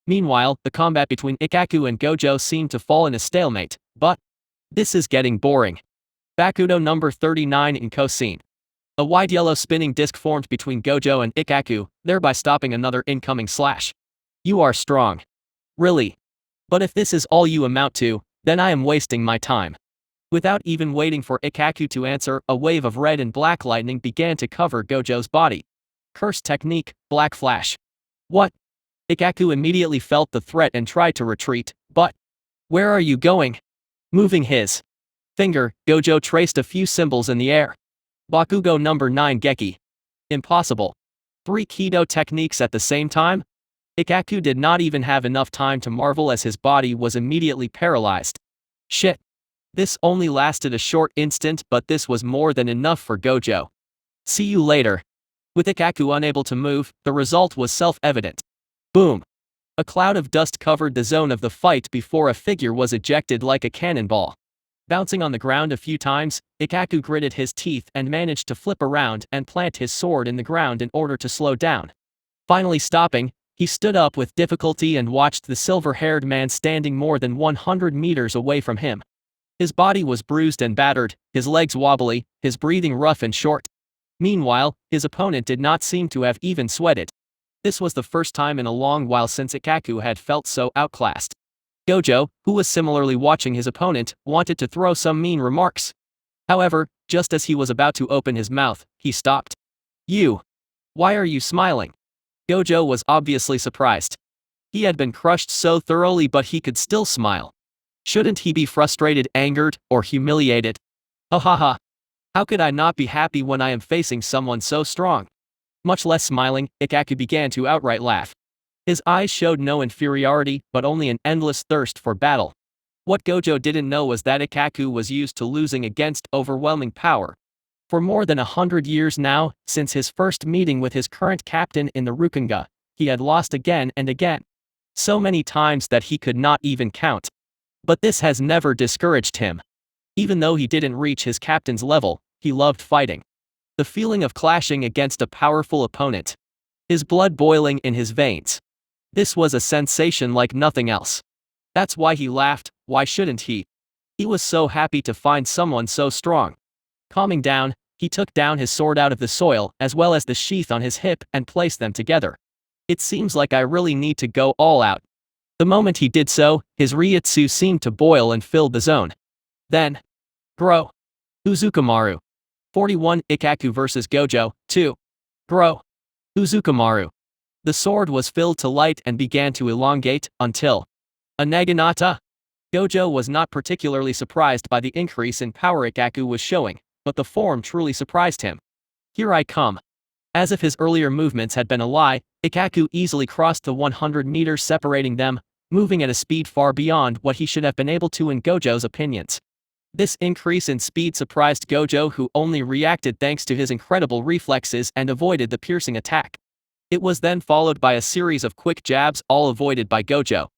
Meanwhile, the combat between Ikaku and Gojo seemed to fall in a stalemate, but this is getting boring. Bakudo number 39 in Kosen. A wide yellow spinning disc formed between Gojo and Ikaku, thereby stopping another incoming slash. You are strong. Really? But if this is all you amount to, then I am wasting my time. Without even waiting for Ikaku to answer, a wave of red and black lightning began to cover Gojo's body. Curse technique, Black Flash. What? Ikaku immediately felt the threat and tried to retreat, but where are you going? Moving his finger, Gojo traced a few symbols in the air. Bakugo number 9 Geki. Impossible. 3 Kido techniques at the same time? Ikaku did not even have enough time to marvel as his body was immediately paralyzed. Shit. This only lasted a short instant, but this was more than enough for Gojo. See you later. With Ikaku unable to move, the result was self-evident. Boom. A cloud of dust covered the zone of the fight before a figure was ejected like a cannonball. Bouncing on the ground a few times, Ikaku gritted his teeth and managed to flip around and plant his sword in the ground in order to slow down. Finally stopping, he stood up with difficulty and watched the silver-haired man standing more than 100 meters away from him. His body was bruised and battered, his legs wobbly, his breathing rough and short. Meanwhile, his opponent did not seem to have even sweated. This was the first time in a long while since Ikaku had felt so outclassed. Gojo, who was similarly watching his opponent, wanted to throw some mean remarks. However, just as he was about to open his mouth, he stopped. You. Why are you smiling? Gojo was obviously surprised. He had been crushed so thoroughly, but he could still smile. Shouldn't he be frustrated, angered, or humiliated? Ha ha ha. How could I not be happy when I am facing someone so strong? Much less smiling, Ikaku began to outright laugh. His eyes showed no inferiority, but only an endless thirst for battle. What Gojo didn't know was that Ikaku was used to losing against overwhelming power. For more than 100 years now, since his first meeting with his current captain in the Rukenga, he had lost again and again. So many times that he could not even count. But this has never discouraged him. Even though he didn't reach his captain's level, he loved fighting. The feeling of clashing against a powerful opponent. His blood boiling in his veins. This was a sensation like nothing else. That's why he laughed. Why shouldn't he? He was so happy to find someone so strong. Calming down, he took down his sword out of the soil, as well as the sheath on his hip, and placed them together. It seems like I really need to go all out. The moment he did so, his Ryutsu seemed to boil and filled the zone. Then, Grow. Uzukumaru. 41 Ikaku vs Gojo, 2. Grow. Uzukumaru. The sword was filled to light and began to elongate, until a Naginata. Gojo was not particularly surprised by the increase in power Ikaku was showing, but the form truly surprised him. Here I come. As if his earlier movements had been a lie, Ikaku easily crossed the 100 meters separating them, moving at a speed far beyond what he should have been able to in Gojo's opinions. This increase in speed surprised Gojo, who only reacted thanks to his incredible reflexes and avoided the piercing attack. It was then followed by a series of quick jabs, all avoided by Gojo.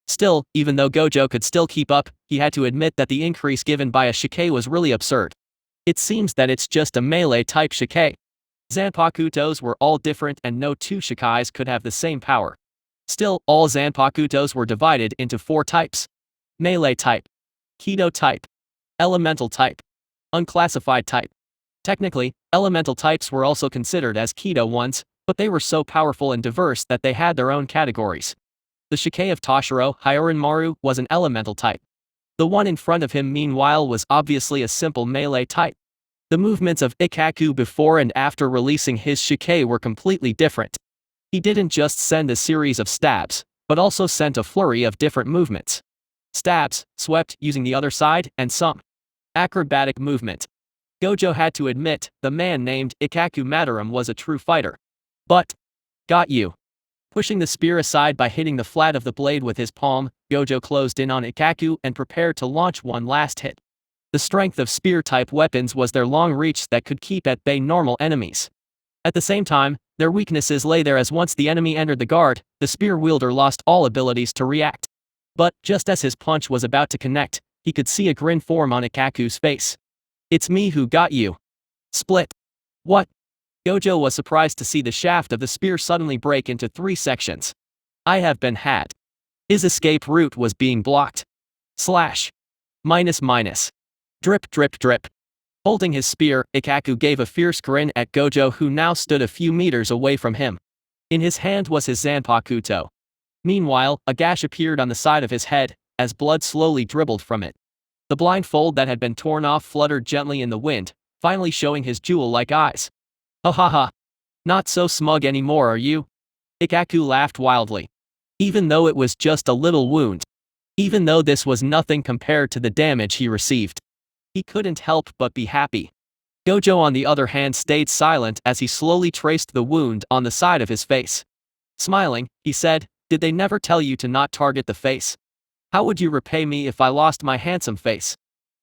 Still, even though Gojo could still keep up, he had to admit that the increase given by a shike was really absurd. It seems that it's just a melee-type shike. Zanpakutos were all different and no two shikais could have the same power. Still, all Zanpakutos were divided into 4 types. Melee type. Kido type. Elemental type. Unclassified type. Technically, elemental types were also considered as Kido ones, but they were so powerful and diverse that they had their own categories. The shike of Toshiro, Hyorinmaru, was an elemental type. The one in front of him meanwhile was obviously a simple melee type. The movements of Ikaku before and after releasing his shike were completely different. He didn't just send a series of stabs, but also sent a flurry of different movements. Stabs, swept using the other side, and some acrobatic movement. Gojo had to admit, the man named Ikaku Madaram was a true fighter. But Got you. Pushing the spear aside by hitting the flat of the blade with his palm, Gojo closed in on Ikaku and prepared to launch one last hit. The strength of spear-type weapons was their long reach that could keep at bay normal enemies. At the same time, their weaknesses lay there as once the enemy entered the guard, the spear wielder lost all abilities to react. But, just as his punch was about to connect, he could see a grin form on Ikaku's face. It's me who got you. Split. What? Gojo was surprised to see the shaft of the spear suddenly break into 3 sections. I have been had. His escape route was being blocked. Slash. Minus minus. Drip drip drip. Holding his spear, Ikaku gave a fierce grin at Gojo, who now stood a few meters away from him. In his hand was his Zanpakuto. Meanwhile, a gash appeared on the side of his head, as blood slowly dribbled from it. The blindfold that had been torn off fluttered gently in the wind, finally showing his jewel-like eyes. Ha ha ha. Not so smug anymore, are you? Ikaku laughed wildly. Even though it was just a little wound. Even though this was nothing compared to the damage he received. He couldn't help but be happy. Gojo on the other hand stayed silent as he slowly traced the wound on the side of his face. Smiling, he said, "Did they never tell you to not target the face? How would you repay me if I lost my handsome face?"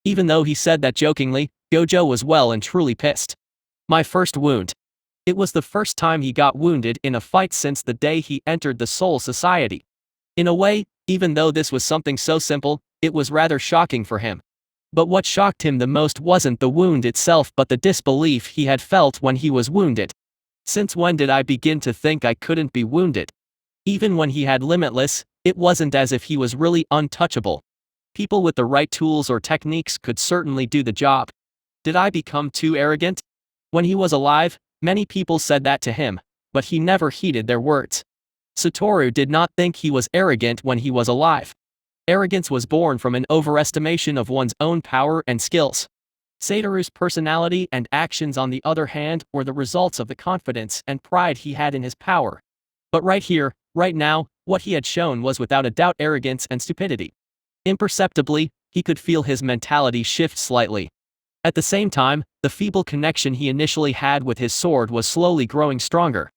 Even though he said that jokingly, Gojo was well and truly pissed. My first wound. It was the first time he got wounded in a fight since the day he entered the Soul Society. In a way, even though this was something so simple, it was rather shocking for him. But what shocked him the most wasn't the wound itself but the disbelief he had felt when he was wounded. Since when did I begin to think I couldn't be wounded? Even when he had Limitless, it wasn't as if he was really untouchable. People with the right tools or techniques could certainly do the job. Did I become too arrogant? When he was alive, many people said that to him, but he never heeded their words. SATORU did not think he was arrogant when he was alive. Arrogance was born from an overestimation of one's own power and skills. SATORU's personality and actions on the other hand were the results of the confidence and pride he had in his power. But right here, right now, what he had shown was without a doubt arrogance and stupidity. Imperceptibly, he could feel his mentality shift slightly. At the same time, the feeble connection he initially had with his sword was slowly growing stronger.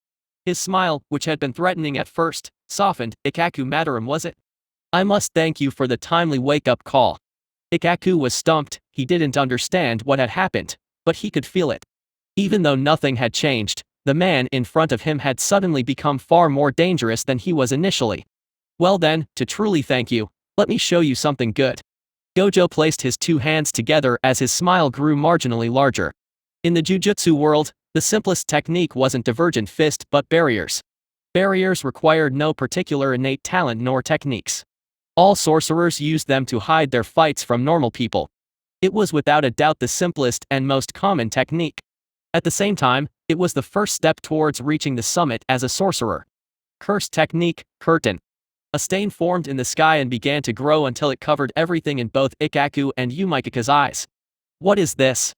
His smile, which had been threatening at first, softened. Ikaku Madaram, was it? I must thank you for the timely wake-up call. Ikaku was stumped. He didn't understand what had happened, but he could feel it. Even though nothing had changed, the man in front of him had suddenly become far more dangerous than he was initially. Well then, to truly thank you, let me show you something good. Gojo placed his 2 hands together as his smile grew marginally larger. In the jujutsu world, the simplest technique wasn't divergent fist but barriers. Barriers required no particular innate talent nor techniques. All sorcerers used them to hide their fights from normal people. It was without a doubt the simplest and most common technique. At the same time, it was the first step towards reaching the summit as a sorcerer. Curse technique, curtain. A stain formed in the sky and began to grow until it covered everything in both Ikaku and Yumikaka's eyes. What is this?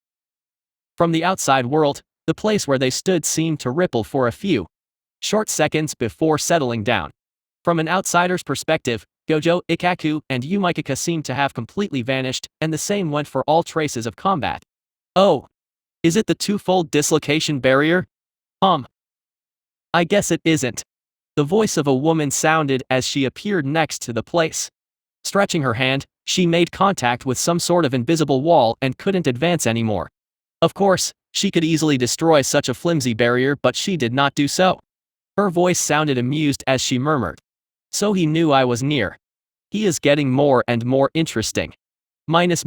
From the outside world, the place where they stood seemed to ripple for a few short seconds before settling down. From an outsider's perspective, Gojo, Ikaku, and Yumikaka seemed to have completely vanished, and the same went for all traces of combat. Oh. Is it the twofold dislocation barrier? I guess it isn't. The voice of a woman sounded as she appeared next to the place. Stretching her hand, she made contact with some sort of invisible wall and couldn't advance anymore. Of course, she could easily destroy such a flimsy barrier, but she did not do so. Her voice sounded amused as she murmured. So he knew I was near. He is getting more and more interesting. Minus.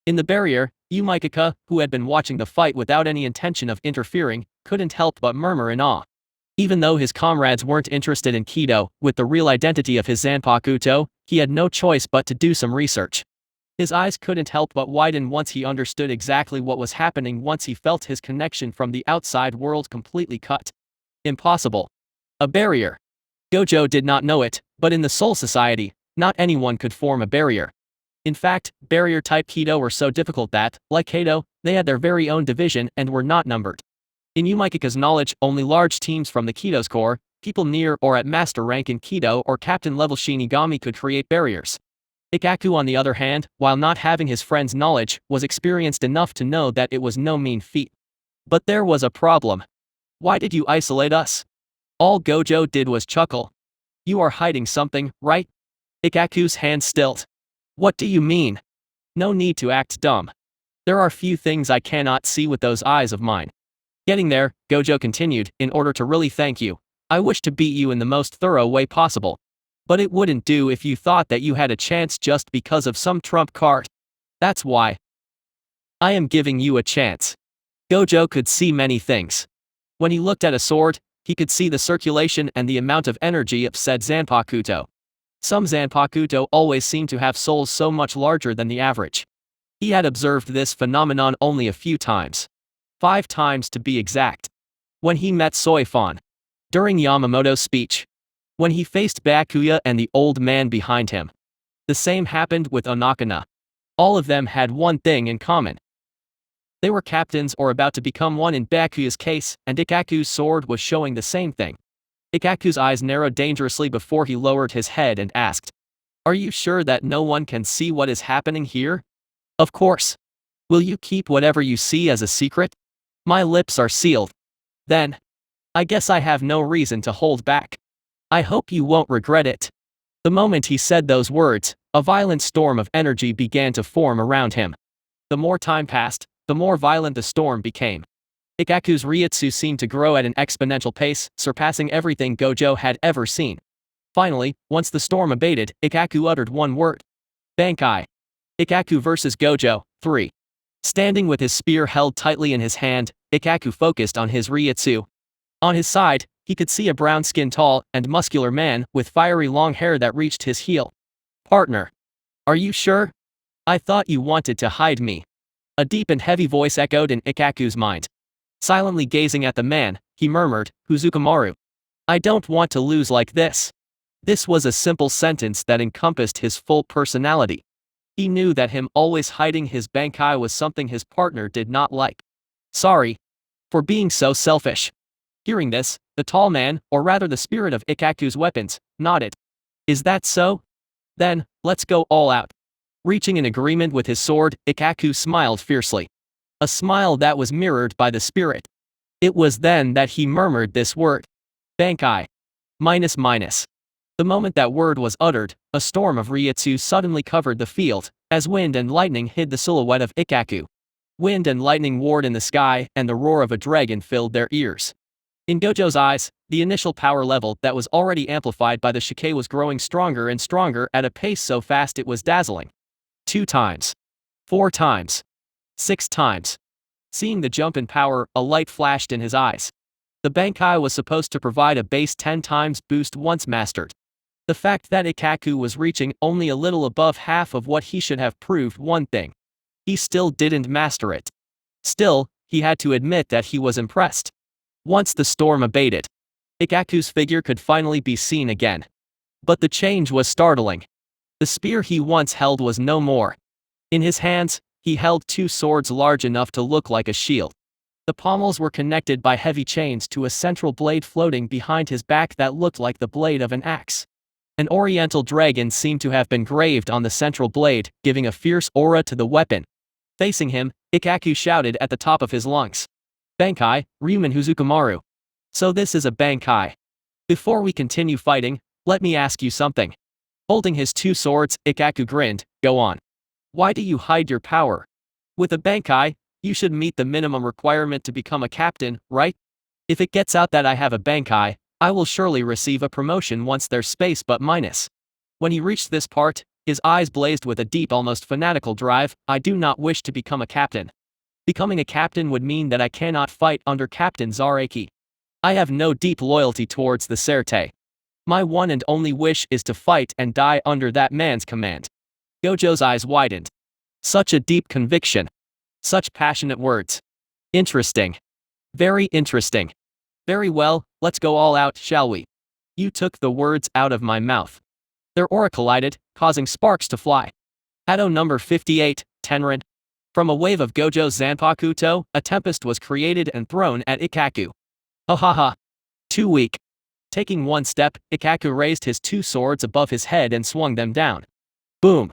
In the barrier, Yumikaka, who had been watching the fight without any intention of interfering, couldn't help but murmur in awe. Even though his comrades weren't interested in Kido, with the real identity of his Zanpakuto, he had no choice but to do some research. His eyes couldn't help but widen once he understood exactly what was happening once he felt his connection from the outside world completely cut. Impossible. A barrier. Gojo did not know it, but in the Soul Society, not anyone could form a barrier. In fact, barrier-type Kido were so difficult that, like Kado, they had their very own division and were not numbered. In Yumikaka's knowledge, only large teams from the Kido's core, people near or at master rank in Kido or captain-level Shinigami could create barriers. Ikaku on the other hand, while not having his friend's knowledge, was experienced enough to know that it was no mean feat. But there was a problem. Why did you isolate us? All Gojo did was chuckle. You are hiding something, right? Ikaku's hand stilled. What do you mean? No need to act dumb. There are few things I cannot see with those eyes of mine. Getting there, Gojo continued, in order to really thank you, I wish to beat you in the most thorough way possible. But it wouldn't do if you thought that you had a chance just because of some trump card. That's why I am giving you a chance. Gojo could see many things. When he looked at a sword, he could see the circulation and the amount of energy of said Zanpakuto. Some Zanpakuto always seem to have souls so much larger than the average. He had observed this phenomenon only a few times. 5 times to be exact. When he met Soifon. During Yamamoto's speech. When he faced Bakuya and the old man behind him. The same happened with Onakana. All of them had one thing in common. They were captains or about to become one in Bakuya's case, and Ikaku's sword was showing the same thing. Ikaku's eyes narrowed dangerously before he lowered his head and asked, Are you sure that no one can see what is happening here? Of course. Will you keep whatever you see as a secret? My lips are sealed. Then. I guess I have no reason to hold back. I hope you won't regret it. The moment he said those words, a violent storm of energy began to form around him. The more time passed, the more violent the storm became. Ikaku's Ryutsu seemed to grow at an exponential pace, surpassing everything Gojo had ever seen. Finally, once the storm abated, Ikaku uttered one word. Bankai. Ikaku vs Gojo, 3. Standing with his spear held tightly in his hand, Ikaku focused on his Ryutsu. On his side, he could see a brown-skinned tall and muscular man with fiery long hair that reached his heel. Partner. Are you sure? I thought you wanted to hide me. A deep and heavy voice echoed in Ikaku's mind. Silently gazing at the man, he murmured, Uzukumaru. I don't want to lose like this. This was a simple sentence that encompassed his full personality. He knew that him always hiding his bankai was something his partner did not like. Sorry. For being so selfish. Hearing this, the tall man, or rather the spirit of Ikaku's weapons, nodded. Is that so? Then, let's go all out. Reaching an agreement with his sword, Ikaku smiled fiercely. A smile that was mirrored by the spirit. It was then that he murmured this word. Bankai. Minus. The moment that word was uttered, a storm of Ryutsu suddenly covered the field, as wind and lightning hid the silhouette of Ikaku. Wind and lightning warred in the sky, and the roar of a dragon filled their ears. In Gojo's eyes, the initial power level that was already amplified by the Shike was growing stronger and stronger at a pace so fast it was dazzling. 2 times. 4 times. 6 times. Seeing the jump in power, a light flashed in his eyes. The Bankai was supposed to provide a base 10 times boost once mastered. The fact that Ikaku was reaching only a little above half of what he should have proved one thing. He still didn't master it. Still, he had to admit that he was impressed. Once the storm abated, Ikaku's figure could finally be seen again. But the change was startling. The spear he once held was no more. In his hands, he held 2 swords large enough to look like a shield. The pommels were connected by heavy chains to a central blade floating behind his back that looked like the blade of an axe. An oriental dragon seemed to have been graved on the central blade, giving a fierce aura to the weapon. Facing him, Ikaku shouted at the top of his lungs. Bankai, Ryuman Uzukumaru. So this is a Bankai. Before we continue fighting, let me ask you something. Holding his 2 swords, Ikaku grinned, go on. Why do you hide your power? With a Bankai, you should meet the minimum requirement to become a captain, right? If it gets out that I have a Bankai, I will surely receive a promotion once there's space but minus. When he reached this part, his eyes blazed with a deep, almost fanatical drive. I do not wish to become a captain. Becoming a captain would mean that I cannot fight under Captain Zareki. I have no deep loyalty towards the Serte. My one and only wish is to fight and die under that man's command. Gojo's eyes widened. Such a deep conviction. Such passionate words. Interesting. Very interesting. Very well, let's go all out, shall we? You took the words out of my mouth. Their aura collided, causing sparks to fly. Hado number 58, Tenrin. From a wave of Gojo's Zanpakuto, a tempest was created and thrown at Ikaku. Ha ha ha. Too weak. Taking one step, Ikaku raised his 2 swords above his head and swung them down. Boom.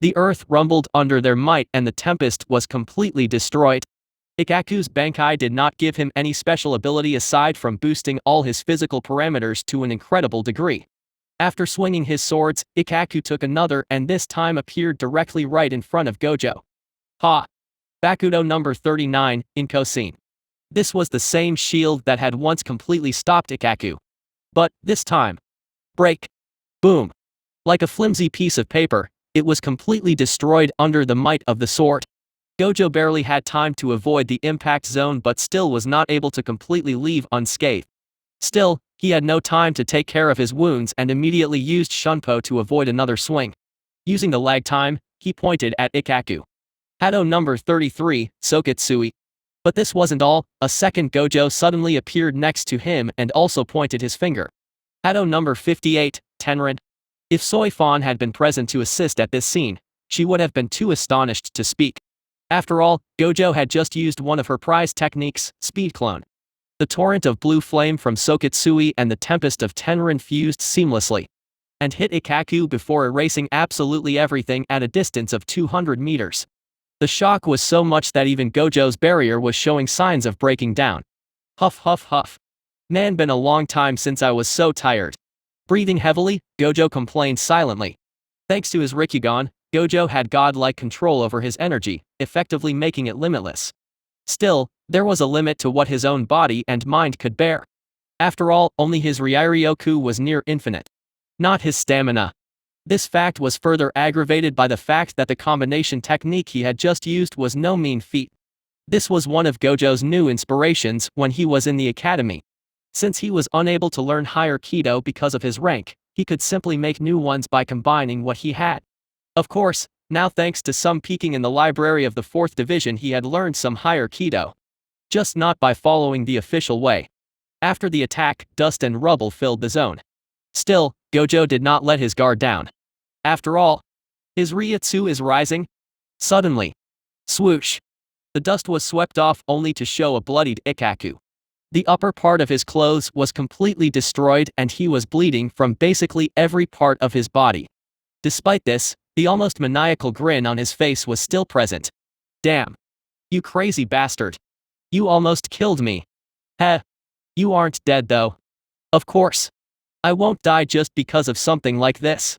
The earth rumbled under their might and the tempest was completely destroyed. Ikaku's Bankai did not give him any special ability aside from boosting all his physical parameters to an incredible degree. After swinging his swords, Ikaku took another and this time appeared directly right in front of Gojo. Ha! Bakudo number 39, Inko scene. This was the same shield that had once completely stopped Ikaku. But, this time. Break. Boom. Like a flimsy piece of paper, it was completely destroyed under the might of the sword. Gojo barely had time to avoid the impact zone but still was not able to completely leave unscathed. Still, he had no time to take care of his wounds and immediately used Shunpo to avoid another swing. Using the lag time, he pointed at Ikaku. Hado number 33, Sokitsui. But this wasn't all, a second Gojo suddenly appeared next to him and also pointed his finger. Hado number 58, Tenrin. If Soifon had been present to assist at this scene, she would have been too astonished to speak. After all, Gojo had just used one of her prized techniques, Speed Clone. The torrent of blue flame from Sokitsui and the tempest of Tenrin fused seamlessly and hit Ikaku before erasing absolutely everything at a distance of 200 meters. The shock was so much that even Gojo's barrier was showing signs of breaking down. Huff huff huff. Man, been a long time since I was so tired. Breathing heavily, Gojo complained silently. Thanks to his Rikugan, Gojo had godlike control over his energy, effectively making it limitless. Still, there was a limit to what his own body and mind could bear. After all, only his Ryairyoku was near infinite. Not his stamina. This fact was further aggravated by the fact that the combination technique he had just used was no mean feat. This was one of Gojo's new inspirations when he was in the academy. Since he was unable to learn higher Kido because of his rank, he could simply make new ones by combining what he had. Of course, now thanks to some peeking in the library of the 4th Division he had learned some higher Kido. Just not by following the official way. After the attack, dust and rubble filled the zone. Still, Gojo did not let his guard down. After all, his Ryutsu is rising. Suddenly. Swoosh. The dust was swept off only to show a bloodied Ikaku. The upper part of his clothes was completely destroyed and he was bleeding from basically every part of his body. Despite this, the almost maniacal grin on his face was still present. Damn. You crazy bastard. You almost killed me. Heh. You aren't dead though. Of course. I won't die just because of something like this.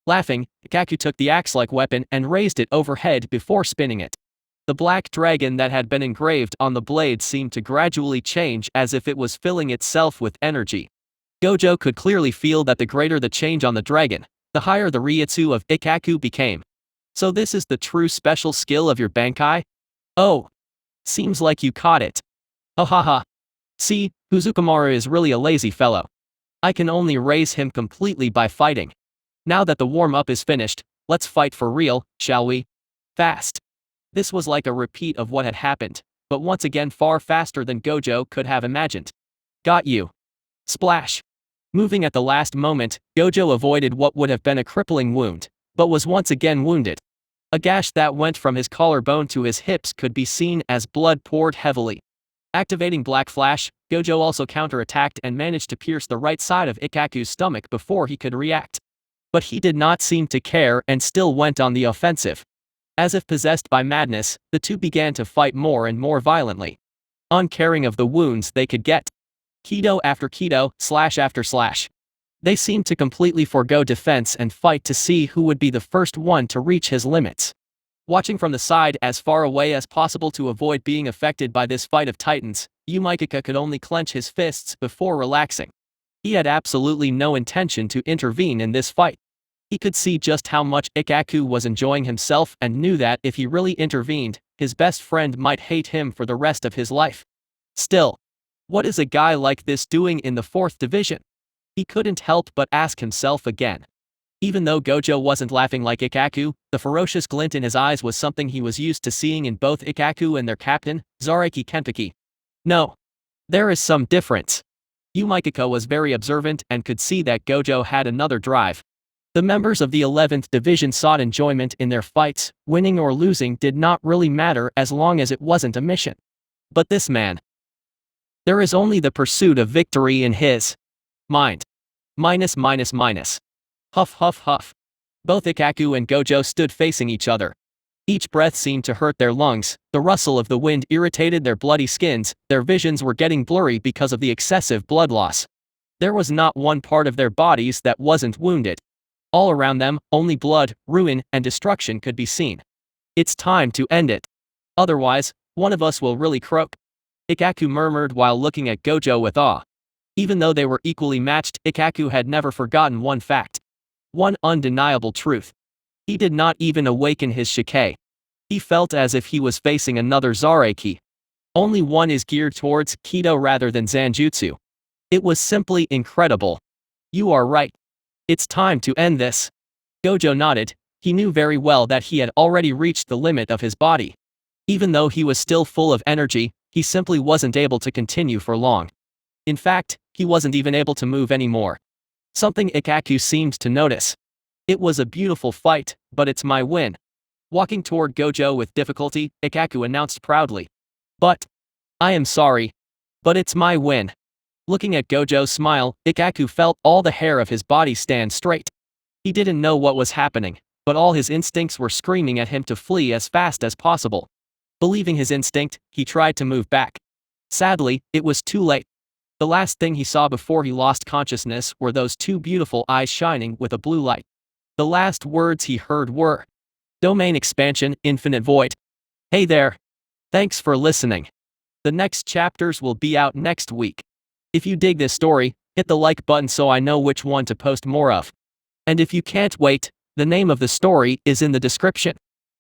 Laughing, Ikaku took the axe-like weapon and raised it overhead before spinning it. The black dragon that had been engraved on the blade seemed to gradually change as if it was filling itself with energy. Gojo could clearly feel that the greater the change on the dragon, the higher the Ryutsu of Ikaku became. So this is the true special skill of your Bankai? Oh. Seems like you caught it. Ha ha ha. See, Uzukamura is really a lazy fellow. I can only raise him completely by fighting. Now that the warm-up is finished, let's fight for real, shall we? Fast. This was like a repeat of what had happened, but once again far faster than Gojo could have imagined. Got you. Splash. Moving at the last moment, Gojo avoided what would have been a crippling wound, but was once again wounded. A gash that went from his collarbone to his hips could be seen as blood poured heavily. Activating Black Flash, Gojo also counterattacked and managed to pierce the right side of Ikaku's stomach before he could react. But he did not seem to care and still went on the offensive. As if possessed by madness, the two began to fight more and more violently. Uncaring of the wounds they could get. Kido after Kido, slash after slash. They seemed to completely forego defense and fight to see who would be the first one to reach his limits. Watching from the side as far away as possible to avoid being affected by this fight of titans, Yumaikika could only clench his fists before relaxing. He had absolutely no intention to intervene in this fight. He could see just how much Ikaku was enjoying himself and knew that if he really intervened, his best friend might hate him for the rest of his life. Still, what is a guy like this doing in the 4th Division? He couldn't help but ask himself again. Even though Gojo wasn't laughing like Ikaku, the ferocious glint in his eyes was something he was used to seeing in both Ikaku and their captain, Zareki Kenpeki. No. There is some difference. Yumaikika was very observant and could see that Gojo had another drive. The members of the 11th Division sought enjoyment in their fights, winning or losing did not really matter as long as it wasn't a mission. But this man. There is only the pursuit of victory in his mind. Minus. Huff huff huff. Both Ikaku and Gojo stood facing each other. Each breath seemed to hurt their lungs, the rustle of the wind irritated their bloody skins, their visions were getting blurry because of the excessive blood loss. There was not one part of their bodies that wasn't wounded. All around them, only blood, ruin, and destruction could be seen. It's time to end it. Otherwise, one of us will really croak. Ikaku murmured while looking at Gojo with awe. Even though they were equally matched, Ikaku had never forgotten one fact. One undeniable truth. He did not even awaken his Shike. He felt as if he was facing another Zareki. Only one is geared towards Kido rather than Zanjutsu. It was simply incredible. You are right. It's time to end this. Gojo nodded. He knew very well that he had already reached the limit of his body. Even though he was still full of energy, he simply wasn't able to continue for long. In fact, he wasn't even able to move anymore. Something Ikaku seemed to notice. It was a beautiful fight, but it's my win. Walking toward Gojo with difficulty, Ikaku announced proudly. But I am sorry. But it's my win. Looking at Gojo's smile, Ikaku felt all the hair of his body stand straight. He didn't know what was happening, but all his instincts were screaming at him to flee as fast as possible. Believing his instinct, he tried to move back. Sadly, it was too late. The last thing he saw before he lost consciousness were those two beautiful eyes shining with a blue light. The last words he heard were, "Domain expansion, infinite void." Hey there. Thanks for listening. The next chapters will be out next week. If you dig this story, hit the like button so I know which one to post more of. And if you can't wait, the name of the story is in the description.